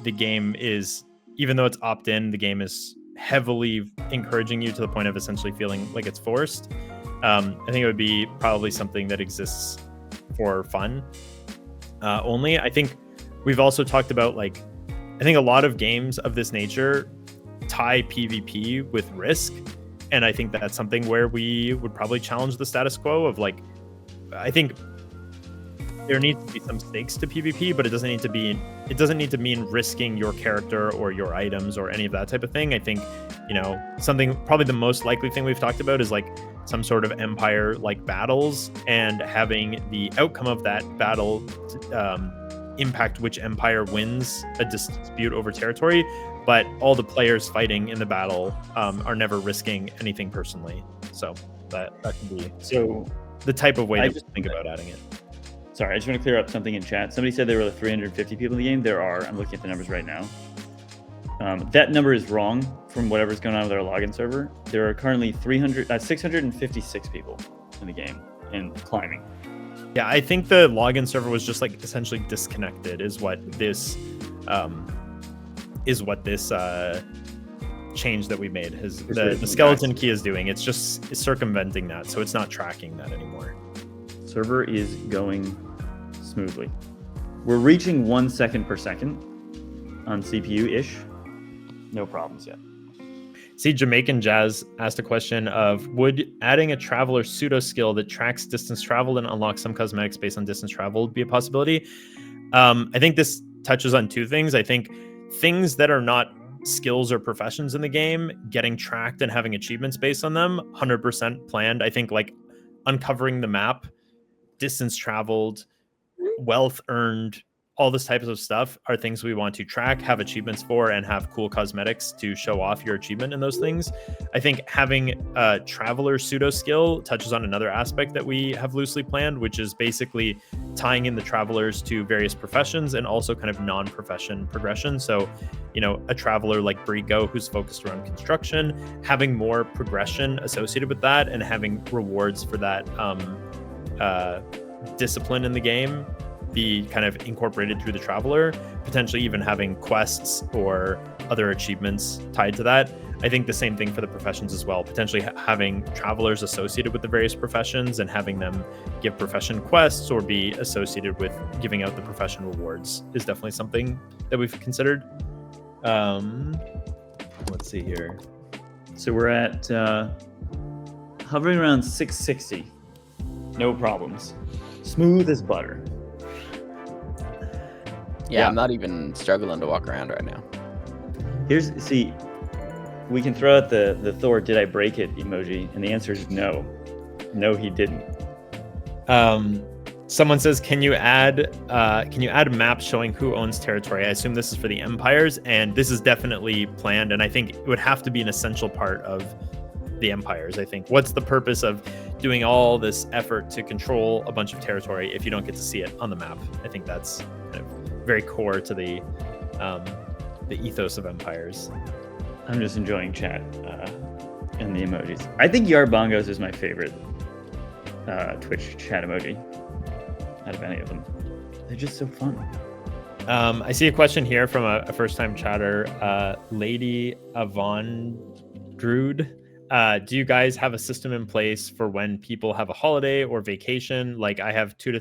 the game is, even though it's opt-in, the game is heavily encouraging you to the point of essentially feeling like it's forced. I think it would be probably something that exists for fun only. I think we've also talked about, like, I think a lot of games of this nature tie PvP with risk, and I think that's something where we would probably challenge the status quo of, like, I think there needs to be some stakes to PvP, but it doesn't need to mean risking your character or your items or any of that type of thing. I think, something, probably the most likely thing we've talked about is like some sort of empire like battles, and having the outcome of that battle impact which empire wins a dispute over territory, but all the players fighting in the battle are never risking anything personally. So that can be the type of way to think about adding it. Sorry, I just want to clear up something in chat. Somebody said there were 350 people in the game. There are. I'm looking at the numbers right now. That number is wrong from whatever's going on with our login server. There are currently 656 people in the game and climbing. Yeah, I think the login server was just like essentially disconnected is what this change that we made the skeleton key is doing. It's just circumventing that, so it's not tracking that anymore. Server is going smoothly. We're reaching 1 second per second on CPU-ish. No problems yet. See, Jamaican Jazz asked a question of, would adding a traveler pseudo skill that tracks distance traveled and unlocks some cosmetics based on distance traveled be a possibility? I think this touches on two things. I think things that are not skills or professions in the game getting tracked and having achievements based on them, 100% planned. I think like uncovering the map, distance traveled, wealth earned, all this types of stuff are things we want to track, have achievements for, and have cool cosmetics to show off your achievement in those things. I think having a traveler pseudo skill touches on another aspect that we have loosely planned, which is basically tying in the travelers to various professions and also kind of non-profession progression. So, a traveler like Brigo, who's focused around construction, having more progression associated with that and having rewards for that discipline in the game be kind of incorporated through the traveler, potentially even having quests or other achievements tied to that. I think the same thing for the professions as well, potentially having travelers associated with the various professions and having them give profession quests or be associated with giving out the profession rewards is definitely something that we've considered. Let's see here. So we're at hovering around 660. No problems. Smooth as butter. Yeah, I'm not even struggling to walk around right now. See, we can throw out the Thor "did I break it" emoji, and the answer is no. No, he didn't. Someone says, can you add maps showing who owns territory? I assume this is for the empires, and this is definitely planned, and I think it would have to be an essential part of the empires. I think, what's the purpose of doing all this effort to control a bunch of territory if you don't get to see it on the map? I think that's kind of very core to the ethos of empires. I'm just enjoying chat and the emojis. I think Yar Bongos is my favorite Twitch chat emoji out of any of them. They're just so fun. I see a question here from a first-time chatter, Lady Avondrude. Do you guys have a system in place for when people have a holiday or vacation? Like I have 2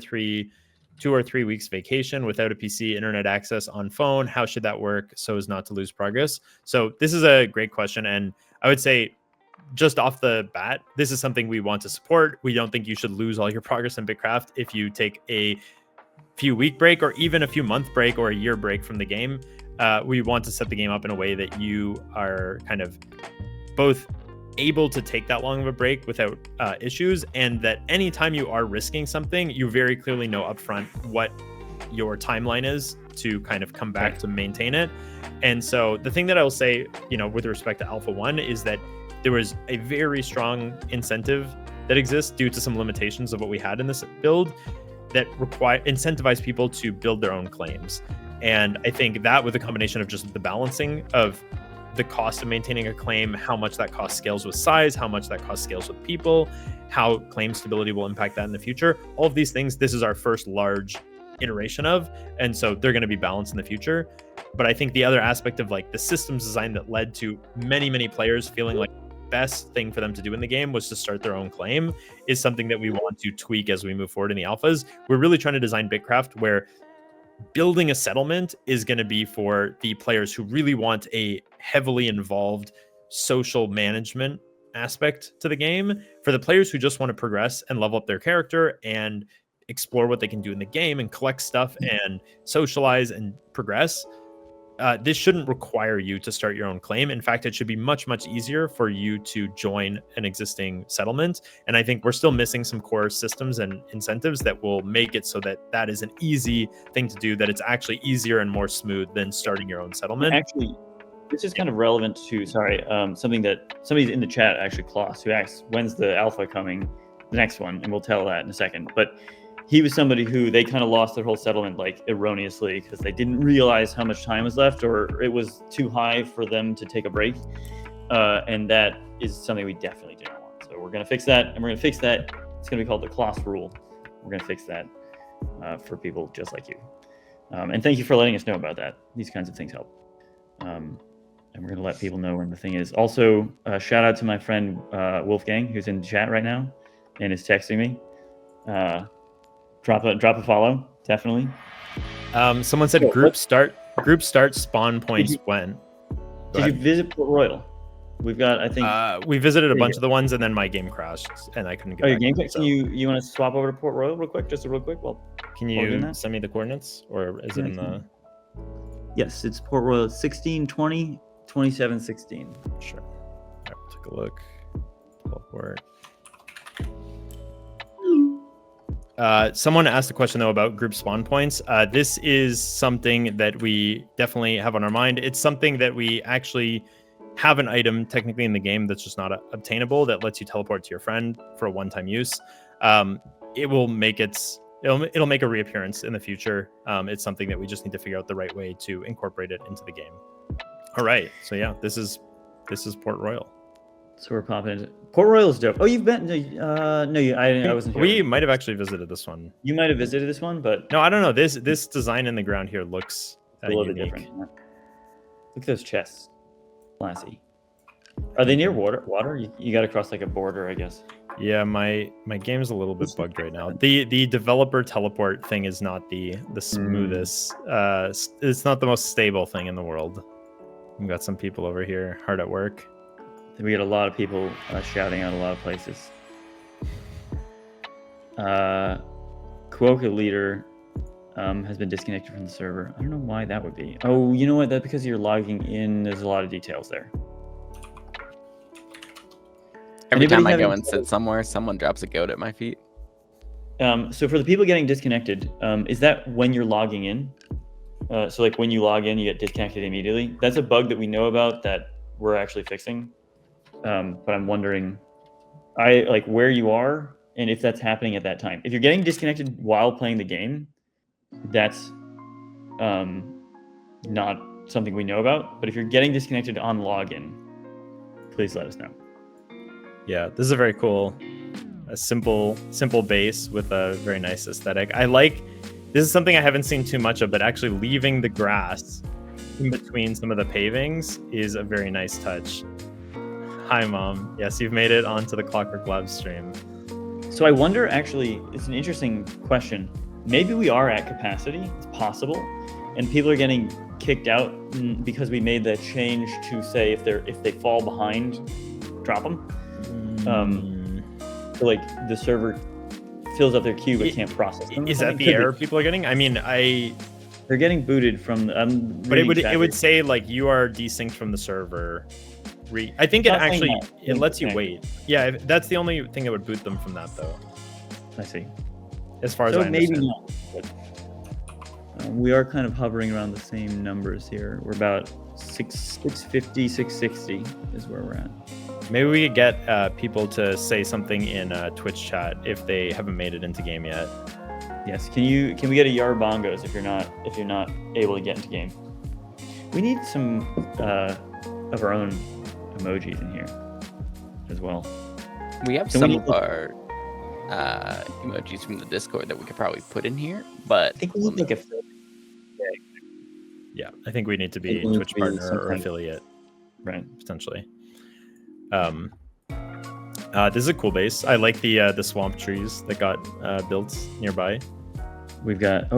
or 3 weeks vacation without a PC, internet access on phone. How should that work so as not to lose progress? So this is a great question. And I would say just off the bat, this is something we want to support. We don't think you should lose all your progress in BitCraft if you take a few week break or even a few month break or a year break from the game. We want to set the game up in a way that you are kind of both able to take that long of a break without issues, and that anytime you are risking something, you very clearly know upfront what your timeline is to kind of come back to maintain it. And so the thing that I will say, with respect to Alpha 1 is that there was a very strong incentive that exists due to some limitations of what we had in this build that incentivize people to build their own claims. And I think that with a combination of just the balancing of the cost of maintaining a claim, how much that cost scales with size, how much that cost scales with people, how claim stability will impact that in the future. All of these things, this is our first large iteration of, and so they're going to be balanced in the future. But I think the other aspect of like the systems design that led to many players feeling like the best thing for them to do in the game was to start their own claim is something that we want to tweak as we move forward in the alphas. We're really trying to design BitCraft where building a settlement is going to be for the players who really want a heavily involved social management aspect to the game. For the players who just want to progress and level up their character and explore what they can do in the game and collect stuff and socialize and progress, this shouldn't require you to start your own claim. In fact, it should be much easier for you to join an existing settlement. And I think we're still missing some core systems and incentives that will make it so that that is an easy thing to do, that it's actually easier and more smooth than starting your own settlement. Actually, this is kind of relevant to, something that somebody's in the chat, actually, Klaus, who asks, when's the alpha coming, the next one? And we'll tell that in a second. But he was somebody who they kind of lost their whole settlement like erroneously because they didn't realize how much time was left, or it was too high for them to take a break. And that is something we definitely do not want. So we're going to fix that, and we're going to fix that. It's going to be called the Klaus rule. We're going to fix that for people just like you. And thank you for letting us know about that. These kinds of things help. And we're going to let people know when the thing is. Also, shout out to my friend Wolfgang, who's in the chat right now and is texting me. Drop a follow, definitely. Someone said group start spawn points when. Did you visit Port Royal? We've got, I think. We visited a bunch of the ones, and then my game crashed, and I couldn't get back. Your game crashed? So. You want to swap over to Port Royal real quick? Just real quick? Well, can you send me the coordinates, or is it in the? Yes, it's Port Royal. 1620 2716. Sure. All right, we'll take a look. Teleport. Someone asked a question though about group spawn points. This is something that we definitely have on our mind. It's something that we actually have an item technically in the game that's just not obtainable that lets you teleport to your friend for a one-time use. It'll make a reappearance in the future. It's something that we just need to figure out the right way to incorporate it into the game. All right, so yeah, this is Port Royal. So we're popping into Port Royal is dope. Oh, you've been? I wasn't here. We might have actually visited this one. You might have visited this one, but no, I don't know. This design in the ground here looks a little bit different. Look at those chests, classy. Are they near water? You got to cross like a border, I guess. Yeah, my game's a little bit bugged right now. The developer teleport thing is not the smoothest. It's not the most stable thing in the world. We've got some people over here hard at work. We get a lot of people shouting out a lot of places. Kuoka leader has been disconnected from the server. I don't know why that would be. Oh, you know what? That's because you're logging in. There's a lot of details there. Every Anybody time I go having- and sit somewhere, someone drops a goat at my feet. So for the people getting disconnected, is that when you're logging in? So like when you log in, you get disconnected immediately. That's a bug that we know about that we're actually fixing. But I'm wondering, like where you are and if that's happening at that time. If you're getting disconnected while playing the game, that's not something we know about. But if you're getting disconnected on login, please let us know. Yeah, this is a very cool, a simple base with a very nice aesthetic. I like, this is something I haven't seen too much of, but actually leaving the grass in between some of the pavings is a very nice touch. Hi, Mom. Yes, you've made it onto the Clockwork Labs stream. So I wonder, actually, it's an interesting question. Maybe we are at capacity, it's possible, and people are getting kicked out because we made that change to say if they fall behind, drop them. So like the server fills up their queue but can't process them. Is that the error people are getting? I mean, they're getting booted from. But it would say like you are desynced from the server. I think it actually lets you wait. Yeah, that's the only thing that would boot them from that though. I see. As far as I understand. Maybe not. But, we are kind of hovering around the same numbers here. We're about 650, 660 is where we're at. Maybe we could get people to say something in Twitch chat if they haven't made it into game yet. Yes. Can we get a Yar Bongos if you're not able to get into game? We need some of our own emojis in here as well. We have some of our emojis from the Discord that we could probably put in here, but I think we need like a. Yeah, I think we need to be a Twitch partner or affiliate, right? Potentially. This is a cool base. I like the swamp trees that got built nearby. We've got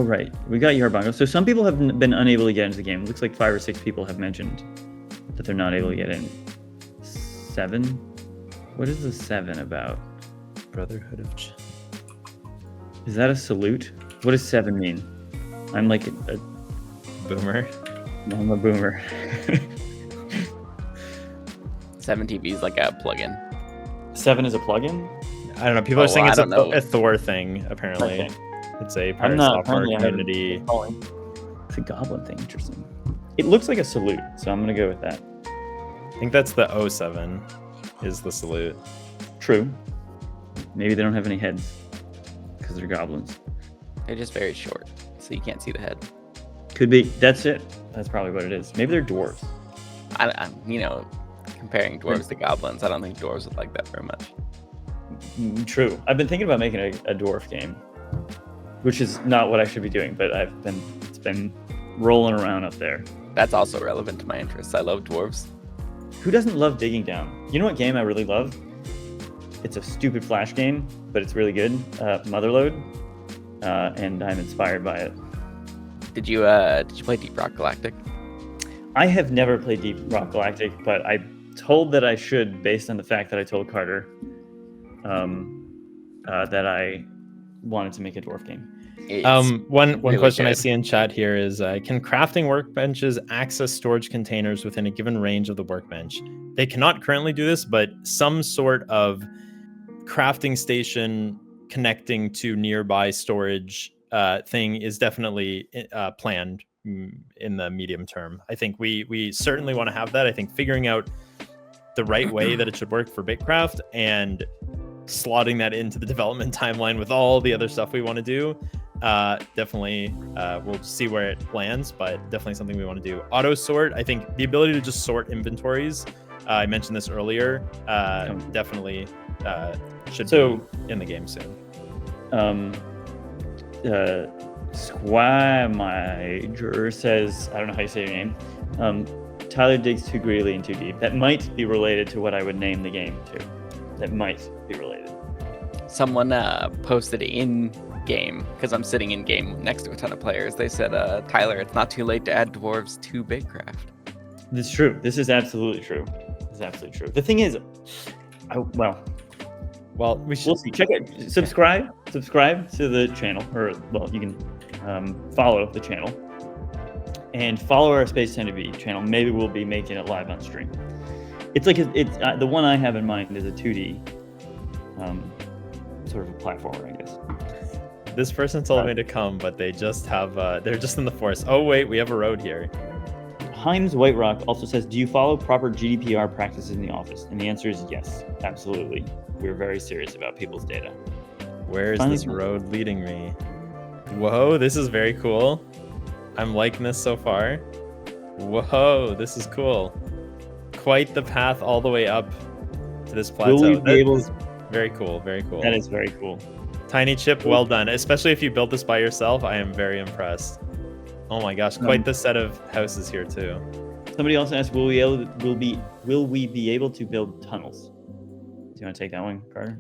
we got Yar Bongos. So some people have been unable to get into the game. It looks like 5 or 6 people have mentioned that they're not able to get in. 7? What is the 7 about? Brotherhood of. Is that a salute? What does 7 mean? I'm like a boomer. I'm a boomer. 7 TV is like a plugin. 7 is a plugin? I don't know. People are saying it's a Thor thing, apparently. Okay. It's a pirate software community. It's a goblin thing. Interesting. It looks like a salute, so I'm going to go with that. I think that's the 07 is the salute. True. Maybe they don't have any heads because they're goblins. They're just very short, so you can't see the head. Could be. That's it. That's probably what it is. Maybe they're dwarves. Comparing dwarves to goblins, I don't think dwarves would like that very much. True. I've been thinking about making a dwarf game, which is not what I should be doing, but it's been rolling around up there. That's also relevant to my interests. I love dwarves. Who doesn't love digging down? You know what game I really love? It's a stupid Flash game, but it's really good. Motherload, and I'm inspired by it. Did you play Deep Rock Galactic? I have never played Deep Rock Galactic, but I'm told that I should, based on the fact that I told Carter that I wanted to make a dwarf game. One question I see in chat here is, can crafting workbenches access storage containers within a given range of the workbench? They cannot currently do this, but some sort of crafting station connecting to nearby storage thing is definitely planned in the medium term. I think we certainly want to have that. I think figuring out the right way that it should work for BitCraft and slotting that into the development timeline with all the other stuff we want to do, definitely we'll see where it lands, but definitely something we want to do. Auto sort, I think the ability to just sort inventories, I mentioned this earlier, definitely should be in the game soon. Squamiger says, I don't know how you say your name, Tyler digs too greedily and too deep. That might be related to what I would name the game to. That might be related. Someone posted in game, because I'm sitting in game next to a ton of players. They said, Tyler, it's not too late to add dwarves to BitCraft. This is true. This is absolutely true. This is absolutely true. The thing is, Well, we should We'll see. Check it. Subscribe to the channel, or well, you can follow the channel and follow our Space 10 channel. Maybe we'll be making it live on stream. It's like it's the one I have in mind is a 2D sort of a platformer, I guess. This person told me to come, but they just have they're just in the forest. Oh wait, we have a road here. Himes White Rock also says, do you follow proper GDPR practices in the office? And the answer is yes, absolutely. We're very serious about people's data. Where is this road leading me? Whoa, this is very cool. I'm liking this so far. Whoa, this is cool. Quite the path all the way up to this plateau. Will we be able? Very cool, very cool. That is very cool. Tiny Chip, well done. Especially if you built this by yourself, I am very impressed. Oh my gosh, quite the set of houses here too. Somebody else asked, will we be able to build tunnels? Do you want to take that one, Carter?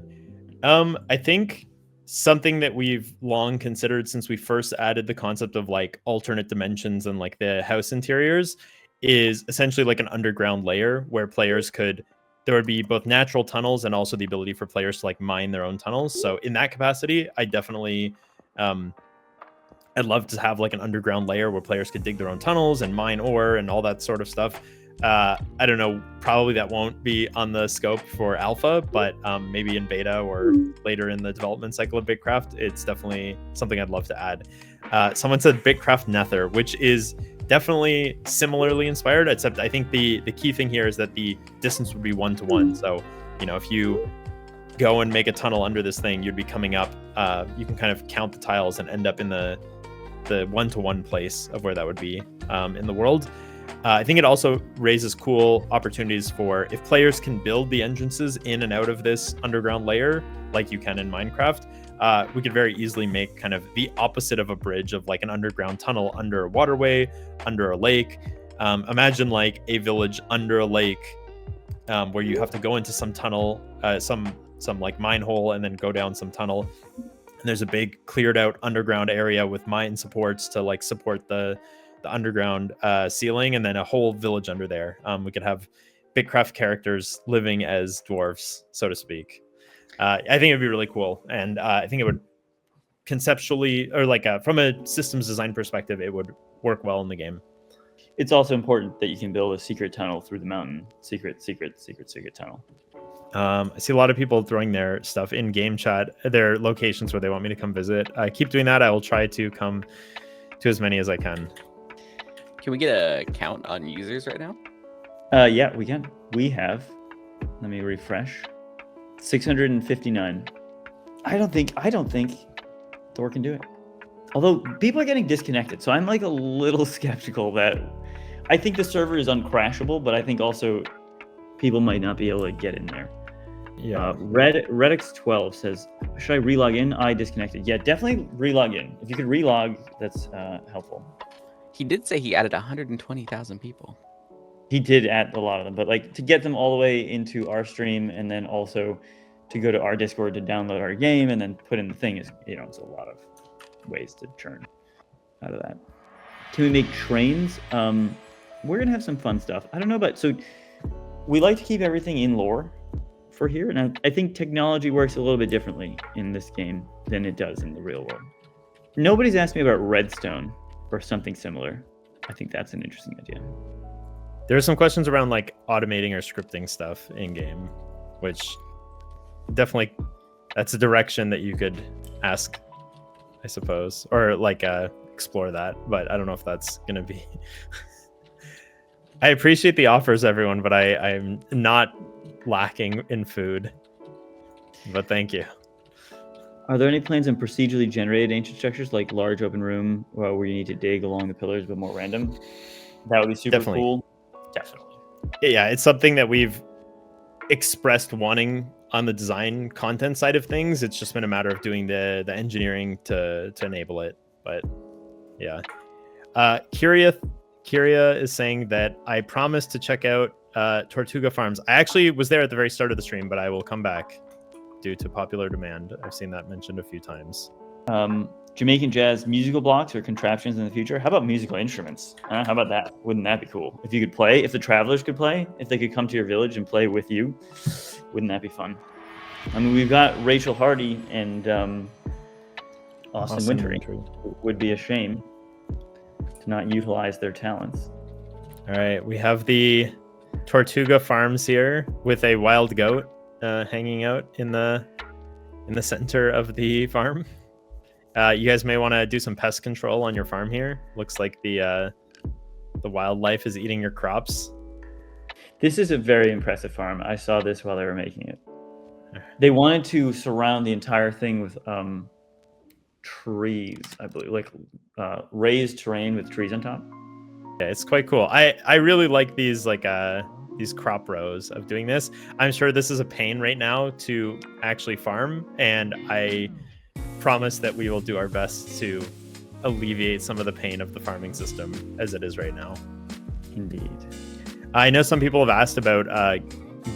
I think something that we've long considered since we first added the concept of like alternate dimensions and like the house interiors is essentially like an underground layer where there would be both natural tunnels and also the ability for players to like mine their own tunnels. So in that capacity, I definitely I'd love to have like an underground layer where players could dig their own tunnels and mine ore and all that sort of stuff. I don't know, probably that won't be on the scope for alpha, but maybe in beta or later in the development cycle of BitCraft, it's definitely something I'd love to add. Someone said BitCraft Nether, which is definitely similarly inspired, except I think the key thing here is that the distance would be 1-to-1. So, you know, if you go and make a tunnel under this thing, you'd be coming up, you can kind of count the tiles and end up in the 1-to-1 place of where that would be in the world. I think it also raises cool opportunities for if players can build the entrances in and out of this underground layer like you can in Minecraft. We could very easily make kind of the opposite of a bridge of like an underground tunnel under a waterway, under a lake. Imagine like a village under a lake where you have to go into some tunnel, some like mine hole, and then go down some tunnel. And there's a big cleared out underground area with mine supports to like support the underground ceiling, and then a whole village under there. We could have BitCraft characters living as dwarves, so to speak. I think it'd be really cool, and I think it would conceptually, or like from a systems design perspective, it would work well in the game. It's also important that you can build a secret tunnel through the mountain. Secret tunnel. I see a lot of people throwing their stuff in game chat, their locations where they want me to come visit. Keep doing that. I will try to come to as many as I can. Can we get a count on users right now? Yeah, we can. We have, let me refresh, 659. I don't think Thor can do it. Although people are getting disconnected, so I'm like a little skeptical that I think the server is uncrashable, but I think also people might not be able to get in there. Yeah. Redix12 says, should I relog in? I disconnected. Yeah, definitely relog in. If you could relog, that's helpful. He did say he added 120,000 people. He did add a lot of them, but like to get them all the way into our stream and then also to go to our Discord to download our game and then put in the thing is, you know, it's a lot of ways to churn out of that. Can we make trains? We're gonna have some fun stuff. I don't know, but so we like to keep everything in lore for here, and I think technology works a little bit differently in this game than it does in the real world. Nobody's asked me about redstone or something similar. I think that's an interesting idea. There are some questions around like automating or scripting stuff in game, which definitely that's a direction that you could ask, I suppose, or like explore that, but I don't know if that's gonna be I appreciate the offers, everyone, but I'm not lacking in food, but thank you. Are there any plans on procedurally generated ancient structures like large open room where you need to dig along the pillars but more random? That would be super Definitely. cool. Definitely. Yeah, it's something that we've expressed wanting on the design content side of things. It's just been a matter of doing the engineering to enable it. But yeah. Kyria is saying that I promised to check out Tortuga Farms. I actually was there at the very start of the stream, but I will come back due to popular demand. I've seen that mentioned a few times. Jamaican jazz musical blocks or contraptions in the future? How about musical instruments? How about that? Wouldn't that be cool? If you could play, if the travelers could play, if they could come to your village and play with you, wouldn't that be fun? I mean, we've got Rachel Hardy and Austin Wintory. It would be a shame to not utilize their talents. All right, we have the Tortuga Farms here with a wild goat hanging out in the center of the farm. You guys may want to do some pest control on your farm here. Looks like the wildlife is eating your crops. This is a very impressive farm. I saw this while they were making it. They wanted to surround the entire thing with trees, I believe, like raised terrain with trees on top. Yeah, it's quite cool. I really like these these crop rows of doing this. I'm sure this is a pain right now to actually farm, and I promise that we will do our best to alleviate some of the pain of the farming system as it is right now. Indeed. I know some people have asked about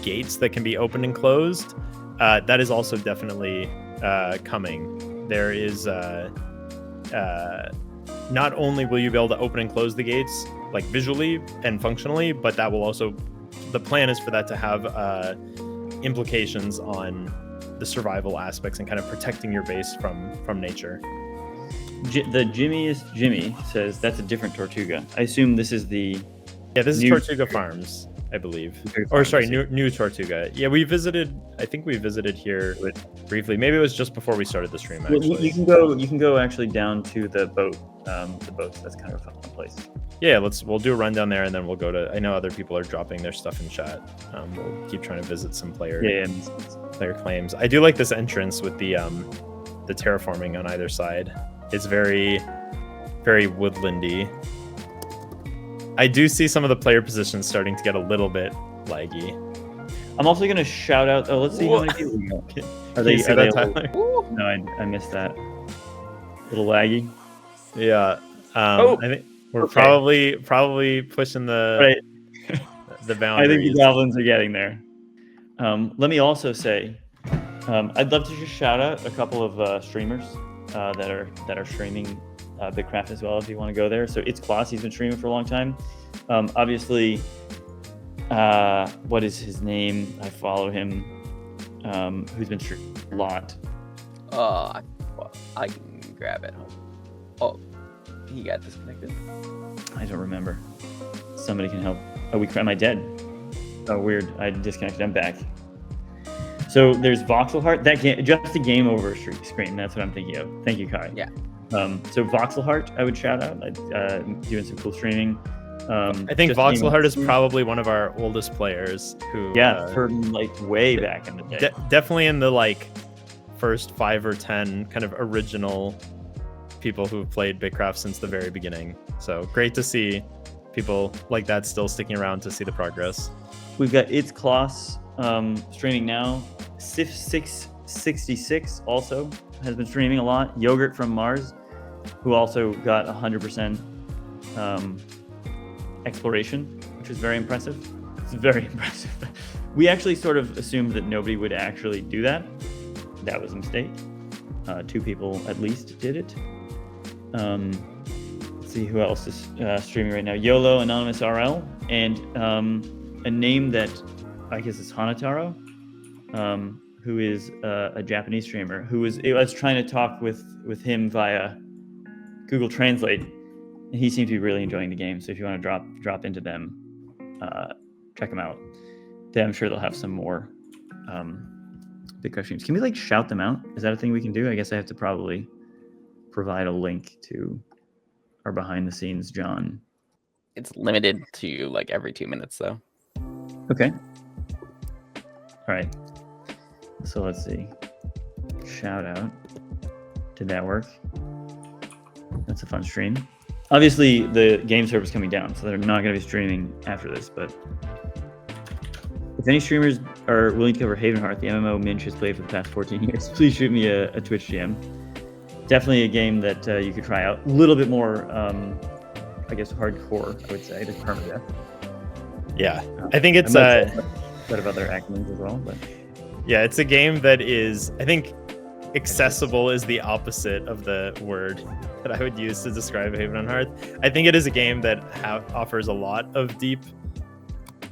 gates that can be opened and closed. That is also definitely coming. There is not only will you be able to open and close the gates like visually and functionally, but that will also, the plan is for that to have implications on the survival aspects and kind of protecting your base from nature. The Jimmyest Jimmy says that's a different Tortuga. I assume this is the this is Tortuga Farms, I believe. Or sorry, new Tortuga. Yeah, I think we visited here briefly. Maybe it was just before we started the stream, actually. You can go actually down to the boat. The boats, that's kind of a fun place. Yeah, we'll do a run down there, and then we'll go to, I know other people are dropping their stuff in chat. We'll keep trying to visit some player claims. I do like this entrance with the terraforming on either side. It's very, very woodlandy. I do see some of the player positions starting to get a little bit laggy. I'm also going to shout out. Oh, let's see how many people we got. Are they Tyler? No, I missed that. A little laggy. Yeah. I think we're probably pushing the the boundaries. I think the goblins are getting there. Let me also say, I'd love to just shout out a couple of streamers that are streaming BitCraft as well, if you want to go there. So it's Kloss, he's been streaming for a long time. Obviously, what is his name? I follow him. Who's been streaming a lot. I can grab it. Oh, he got disconnected. I don't remember. Somebody can help. Oh, am I dead? Oh, weird. I disconnected. I'm back. So there's Voxel Heart. That game, just a game over screen. That's what I'm thinking of. Thank you, Kai. Yeah. So Voxel Heart, I would shout out. Doing some cool streaming. I think Voxel Heart is probably one of our oldest players. Who from like way back in the day. Definitely in the like first 5 or 10 kind of original people who've played BitCraft since the very beginning. So great to see people like that still sticking around to see the progress. We've got It's Kloss streaming now. Sif666 also has been streaming a lot. Yogurt from Mars, who also got 100% exploration, which is very impressive. It's very impressive. We actually sort of assumed that nobody would actually do that. That was a mistake. 2 people at least did it. Let's see who else is streaming right now. YOLO Anonymous RL, and a name that I guess is Hanataro, who is a Japanese streamer I was trying to talk with him via Google Translate, and he seemed to be really enjoying the game. So if you want to drop into them, check them out. I'm sure they'll have some more BitCraft streams. Can we like shout them out? Is that a thing we can do? I guess I have to probably provide a link to our behind the scenes John. It's limited to like every 2 minutes though. Okay. All right. So let's see. Shout out. Did that work? That's a fun stream. Obviously, the game server's coming down, so they're not going to be streaming after this. But if any streamers are willing to cover Havenheart, the MMO Minch has played for the past 14 years, please shoot me a Twitch GM. Definitely a game that you could try out. A little bit more, I guess, hardcore, I would say, to permadeath. Yeah, I think it's a bit of other acronyms as well, but yeah, it's a game that is, I think, accessible is the opposite of the word that I would use to describe Haven on Hearth. I think it is a game that offers a lot of deep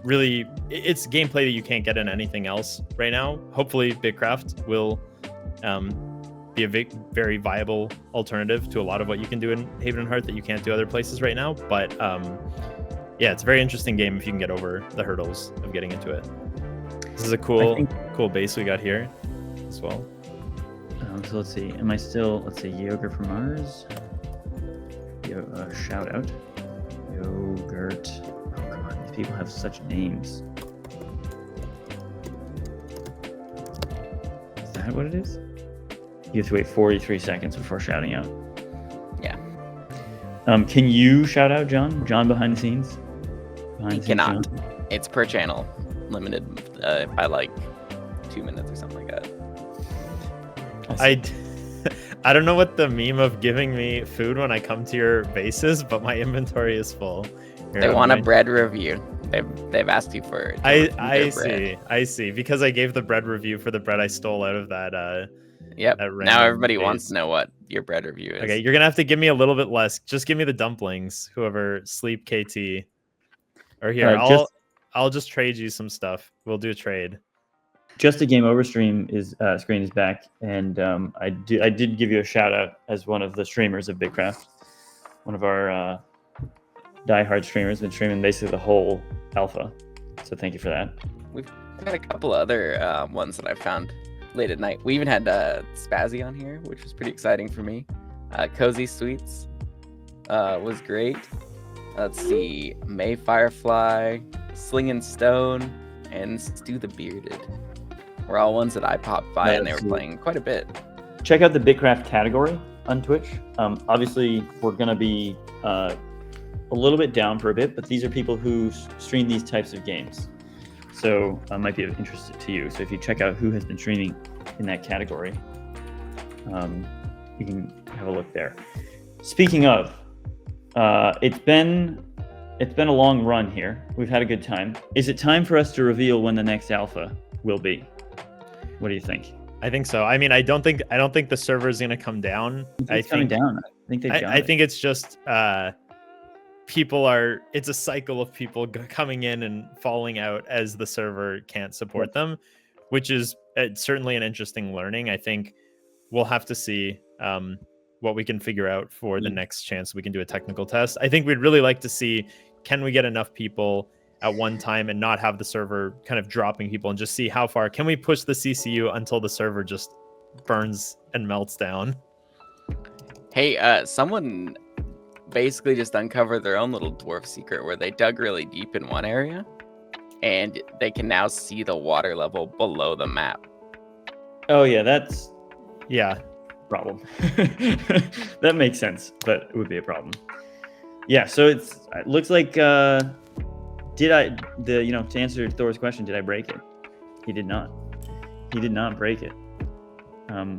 really, it's gameplay that you can't get in anything else right now. Hopefully BitCraft will be a very viable alternative to a lot of what you can do in Haven and Heart that you can't do other places right now. But yeah, it's a very interesting game if you can get over the hurdles of getting into it. This is a cool base we got here as well. So let's see. Am I still? Let's see. Yogurt from Mars. Shout out. Yogurt. Oh come on, these people have such names. Is that what it is? You have to wait 43 seconds before shouting out. Yeah. Can you shout out, John? John behind the scenes? He cannot. It's per channel, limited by like 2 minutes or something like that. I don't know what the meme of giving me food when I come to your base is, but my inventory is full. Here, They want a bread review. They've asked you for it. I see. Because I gave the bread review for the bread I stole out of that. Yep. That Now everybody base. wants to know what your bread review is. Okay, you're gonna have to give me a little bit less. Just give me the dumplings. Whoever sleep KT. Or here, I'll just trade you some stuff. We'll do a trade. Just a Game Over screen is back, and I did give you a shout out as one of the streamers of BitCraft. One of our diehard streamers, been streaming basically the whole alpha. So thank you for that. We've got a couple other ones that I found late at night. We even had Spazzy on here, which was pretty exciting for me. Cozy Sweets was great. Let's see, May Firefly, Sling and Stone, and Stu the Bearded. Were all ones that I popped by and they were playing quite a bit. Check out the BitCraft category on Twitch. Obviously, we're going to be a little bit down for a bit, but these are people who stream these types of games. So might be of interest to you. So if you check out who has been streaming in that category, you can have a look there. Speaking of, it's been a long run here. We've had a good time. Is it time for us to reveal when the next alpha will be? What do you think? I think so. I mean, I don't think the server is going to come down. It's coming down. I think I think it's just it's a cycle of people coming in and falling out as the server can't support them, which is certainly an interesting learning. I think we'll have to see what we can figure out for the next chance we can do a technical test. I think we'd really like to see, can we get enough people at one time and not have the server kind of dropping people, and just see how far can we push the CCU until the server just burns and melts down. Hey, someone basically just uncovered their own little dwarf secret where they dug really deep in one area and they can now see the water level below the map. Oh yeah, that's yeah problem. That makes sense, but it would be a problem. Yeah, so it looks like to answer Thor's question, did I break it? He did not. He did not break it.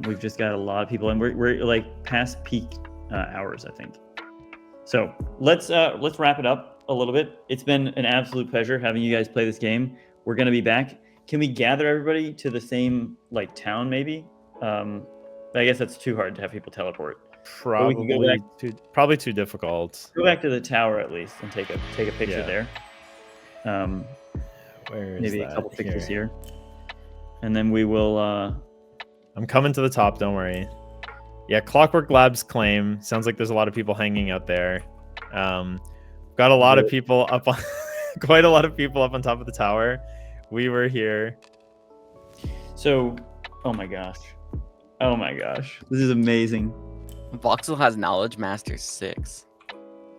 We've just got a lot of people, and we're like past peak hours, I think. So let's wrap it up a little bit. It's been an absolute pleasure having you guys play this game. We're gonna be back. Can we gather everybody to the same town maybe? I guess that's too hard to have people teleport. Probably too difficult. Go back to the tower at least and take a picture there. Where is maybe that? a couple pictures here, and then we will. I'm coming to the top. Don't worry. Yeah, Clockwork Labs claim. Sounds like there's a lot of people hanging out there. Got a lot of people up on, quite a lot of people up on top of the tower. We were here. So, oh my gosh, this is amazing. Voxel has Knowledge Master 6.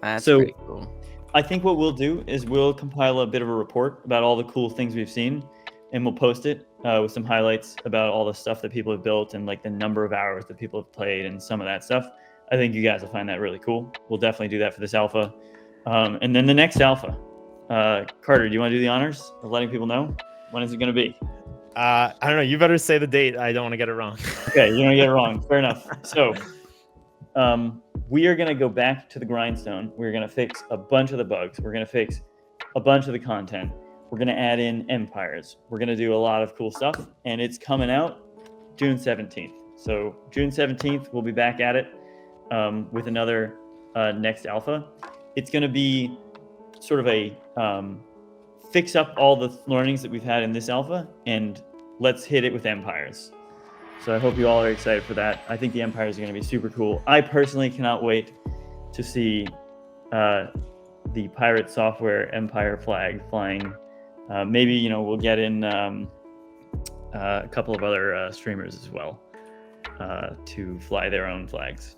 That's so pretty cool. I think what we'll do is we'll compile a bit of a report about all the cool things we've seen, and we'll post it with some highlights about all the stuff that people have built and the number of hours that people have played and some of that stuff. I think you guys will find that really cool. We'll definitely do that for this alpha. And then the next alpha. Carter, do you want to do the honors of letting people know? When is it going to be? I don't know. You better say the date. I don't want to get it wrong. Okay, you don't get it wrong. Fair enough. So we are going to go back to the grindstone. We're going to fix a bunch of the bugs. We're going to fix a bunch of the content. We're going to add in empires. We're going to do a lot of cool stuff. And it's coming out June 17th. So June 17th, we'll be back at it with another next alpha. It's going to be sort of a fix up all the learnings that we've had in this alpha, and let's hit it with Empires. So I hope you all are excited for that. I think the Empires are going to be super cool. I personally cannot wait to see the pirate software Empire flag flying. Maybe we'll get in a couple of other streamers as well to fly their own flags,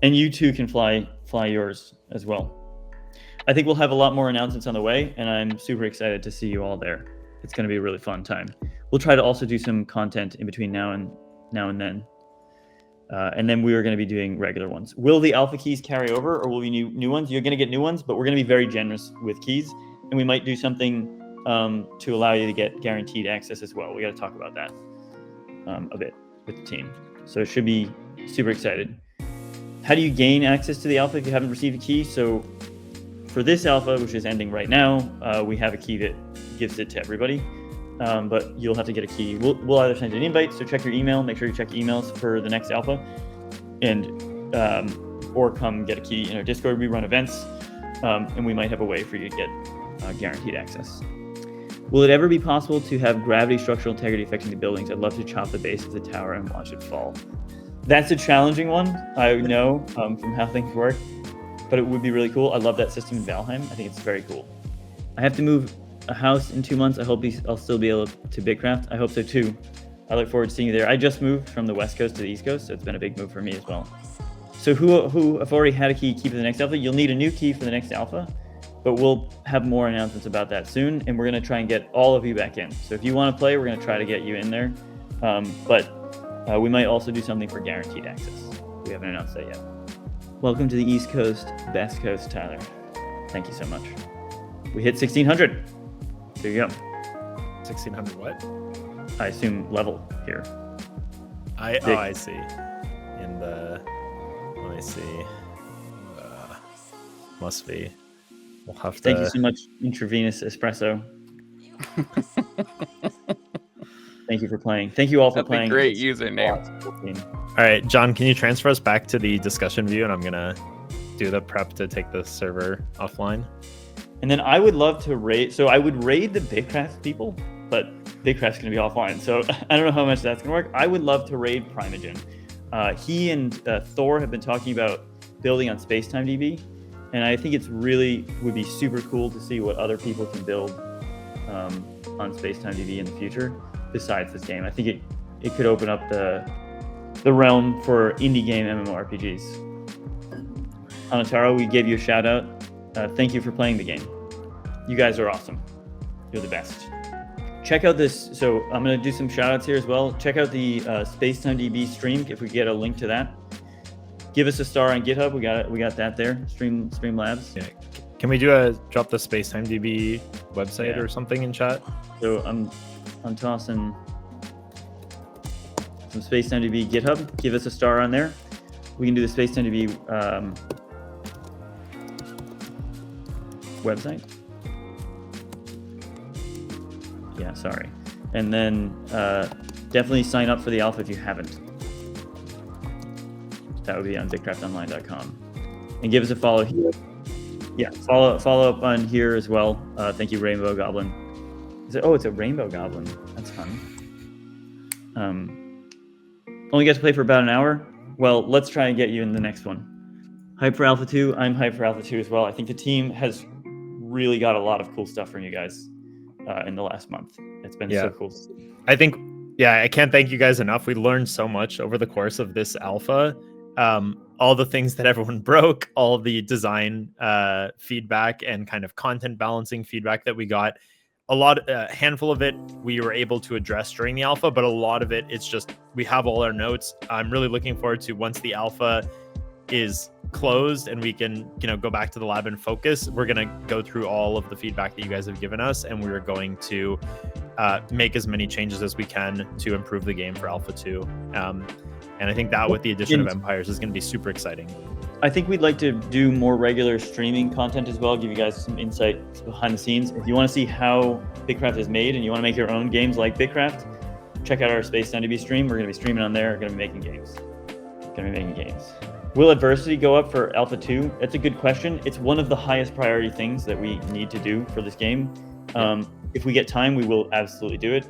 and you too can fly yours as well. I think we'll have a lot more announcements on the way, and I'm super excited to see you all there. It's going to be a really fun time. We'll try to also do some content in between now and then. And then we are going to be doing regular ones. Will the alpha keys carry over, or will we new ones? You're going to get new ones, but we're going to be very generous with keys, and we might do something to allow you to get guaranteed access as well. We got to talk about that a bit with the team. So it should be super excited. How do you gain access to the alpha if you haven't received a key? So for this alpha, which is ending right now, we have a key that gives it to everybody. But you'll have to get a key. We'll either send you an invite, so check your email. Make sure you check emails for the next alpha, and or come get a key in our Discord. We run events, and we might have a way for you to get guaranteed access. Will it ever be possible to have gravity structural integrity affecting the buildings? I'd love to chop the base of the tower and watch it fall. That's a challenging one, I know, from how things work, but it would be really cool. I love that system in Valheim. I think it's very cool. I have to move a house in 2 months. I hope I'll still be able to BitCraft. I hope so too. I look forward to seeing you there. I just moved from the West Coast to the East Coast, so it's been a big move for me as well. So who have already had a key for the next alpha? You'll need a new key for the next alpha, but we'll have more announcements about that soon, and we're going to try and get all of you back in. So if you want to play, we're going to try to get you in there, but we might also do something for guaranteed access. We haven't announced that yet. Welcome to the East Coast, Best Coast, Tyler. Thank you so much. We hit 1,600. There you go. 1,600 what? I assume level here. I see. In the, let me see. Must be. We'll have to. Thank you so much, intravenous espresso. Thank you for playing. Thank you all for playing. Great username. All right, John, can you transfer us back to the discussion view, and I'm gonna do the prep to take the server offline. And then I would love to raid. So I would raid the BitCraft people, but BitCraft's going to be offline. So I don't know how much that's going to work. I would love to raid Primogen. He and Thor have been talking about building on Spacetime DB. And I think it's really would be super cool to see what other people can build on Spacetime DB in the future besides this game. I think it could open up the realm for indie game MMORPGs. Anataro, we gave you a shout out. Thank you for playing the game. You guys are awesome. You're the best. Check out this. So I'm going to do some shout outs here as well. Check out the Spacetime DB stream if we get a link to that. Give us a star on GitHub. We got that there. Streamlabs. Yeah. Can we drop the Spacetime DB website or something in chat? So I'm tossing some Spacetime DB GitHub. Give us a star on there. We can do the Spacetime DB website. Yeah, sorry. And then definitely sign up for the alpha if you haven't. That would be on BitCraftOnline.com. And give us a follow here. Yeah, follow up on here as well. Thank you, Rainbow Goblin. It's a Rainbow Goblin. That's fun. Only get to play for about an hour. Well, let's try and get you in the next one. Hype for Alpha 2. I'm hyped for Alpha 2 as well. I think the team has really got a lot of cool stuff from you guys in the last month. It's been so cool. I think, I can't thank you guys enough. We learned so much over the course of this alpha. All the things that everyone broke, all the design feedback and kind of content balancing feedback that we got. A handful of it we were able to address during the alpha, but a lot of it, it's just, we have all our notes. I'm really looking forward to once the alpha is closed and we can go back to the lab and focus. We're going to go through all of the feedback that you guys have given us, and we're going to make as many changes as we can to improve the game for Alpha 2. And I think that with the addition of Empires is going to be super exciting. I think we'd like to do more regular streaming content as well, give you guys some insight behind the scenes. If you want to see how BitCraft is made and you want to make your own games like BitCraft, check out our Spacetime DB stream. We're going to be streaming on there. We're going to be making games. Will adversity go up for Alpha 2? That's a good question. It's one of the highest priority things that we need to do for this game. If we get time, we will absolutely do it.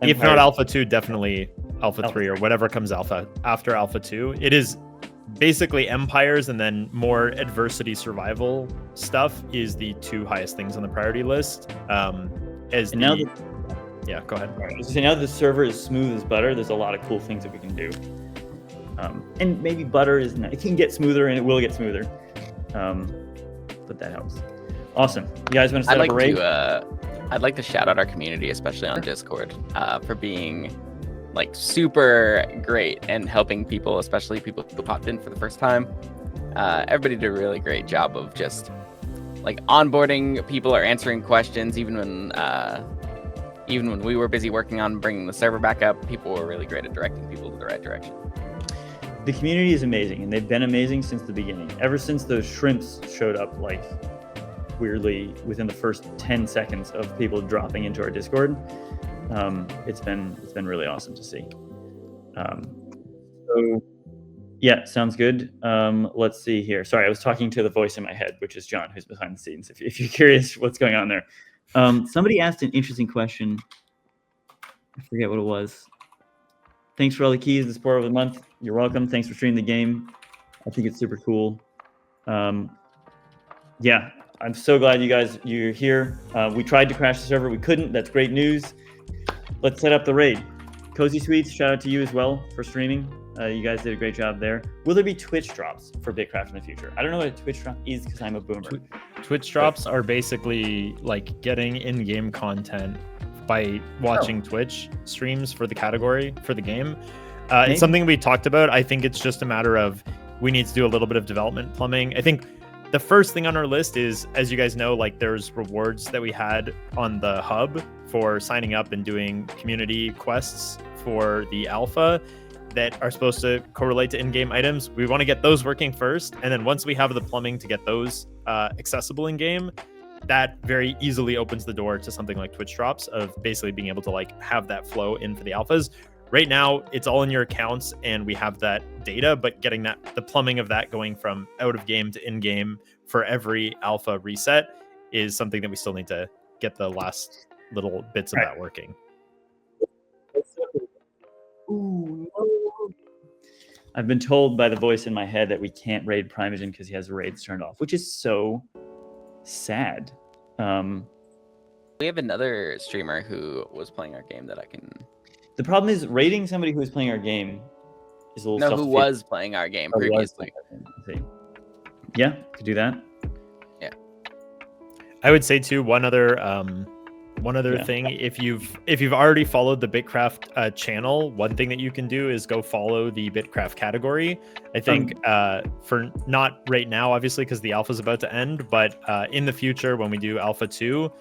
If not Alpha 2, definitely Alpha 3 or whatever comes after Alpha 2. It is basically Empires, and then more adversity survival stuff is the 2 highest things on the priority list. Yeah, go ahead. Right. So now that the server is smooth as butter, there's a lot of cool things that we can do. And maybe butter it can get smoother, and it will get smoother. But that helps. Awesome. You guys want to set up a raid? I'd like to shout out our community, especially on Discord, for being like super great and helping people, especially people who popped in for the first time. Everybody did a really great job of just like onboarding people or answering questions, even when we were busy working on bringing the server back up. People were really great at directing people to the right direction. The community is amazing, and they've been amazing since the beginning. Ever since those shrimps showed up, like weirdly within the first 10 seconds of people dropping into our Discord, it's been really awesome to see. So yeah, sounds good. Let's see here. Sorry, I was talking to the voice in my head, which is John, who's behind the scenes. If you're curious what's going on there. Somebody asked an interesting question. I forget what it was. Thanks for all the keys, the support of the month. You're welcome. Thanks for streaming the game. I think it's super cool. Yeah, I'm so glad you're here. We tried to crash the server. We couldn't. That's great news. Let's set up the raid. Cozy Sweets, shout out to you as well for streaming. You guys did a great job there. Will there be Twitch drops for BitCraft in the future? I don't know what a Twitch drop is because I'm a boomer. Twitch drops are basically like getting in-game content by watching Twitch streams for the category for the game. It's something we talked about. I think it's just a matter of we need to do a little bit of development plumbing. I think the first thing on our list is, as you guys know, like there's rewards that we had on the hub for signing up and doing community quests for the alpha that are supposed to correlate to in-game items. We want to get those working first, and then once we have the plumbing to get those accessible in-game, that very easily opens the door to something like Twitch drops, of basically being able to like have that flow in for the alphas. Right now, it's all in your accounts, and we have that data, but getting the plumbing of that going from out of game to in-game for every alpha reset is something that we still need to get the last little bits of that working. Ooh, no. I've been told by the voice in my head that we can't raid Primogen because he has raids turned off, which is so sad. We have another streamer who was playing our game that I can... The problem is raiding somebody who is playing our game is a little... No, who was playing our game previously. Yeah, could do that. Yeah. I would say too, one other thing, if you've already followed the BitCraft channel, one thing that you can do is go follow the BitCraft category. I think for not right now, obviously, because the alpha is about to end, but in the future when we do Alpha 2,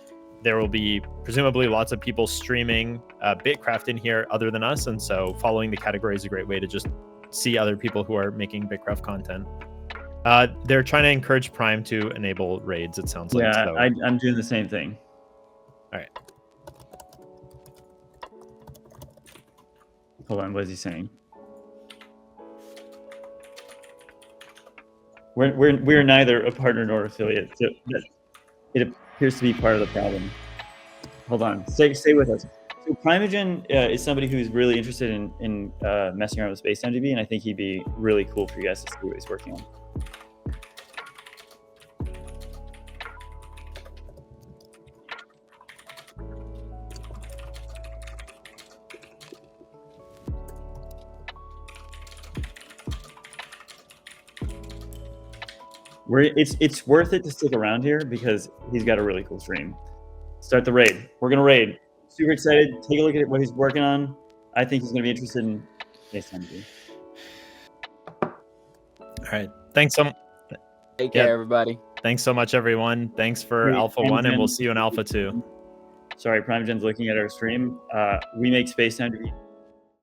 there will be presumably lots of people streaming BitCraft in here other than us, and so following the category is a great way to just see other people who are making BitCraft content. They're trying to encourage Prime to enable raids, it sounds like. Yeah, so. I'm doing the same thing. All right. Hold on, what is he saying? We're neither a partner nor affiliate, so it appears to be part of the problem. Hold on, stay with us. So Primogen is somebody who's really interested in messing around with Space MGB, and I think he'd be really cool for you guys to see what he's working on. It's worth it to stick around here because he's got a really cool stream. Start the raid. We're gonna raid. Super excited. Take a look at what he's working on. I think he's gonna be interested in Space MGB. All right. Thanks so much. Take care, everybody. Thanks so much, everyone. Thanks for Alpha 1, and we'll see you in Alpha 2. Sorry, Primogen's looking at our stream. We make Space MGB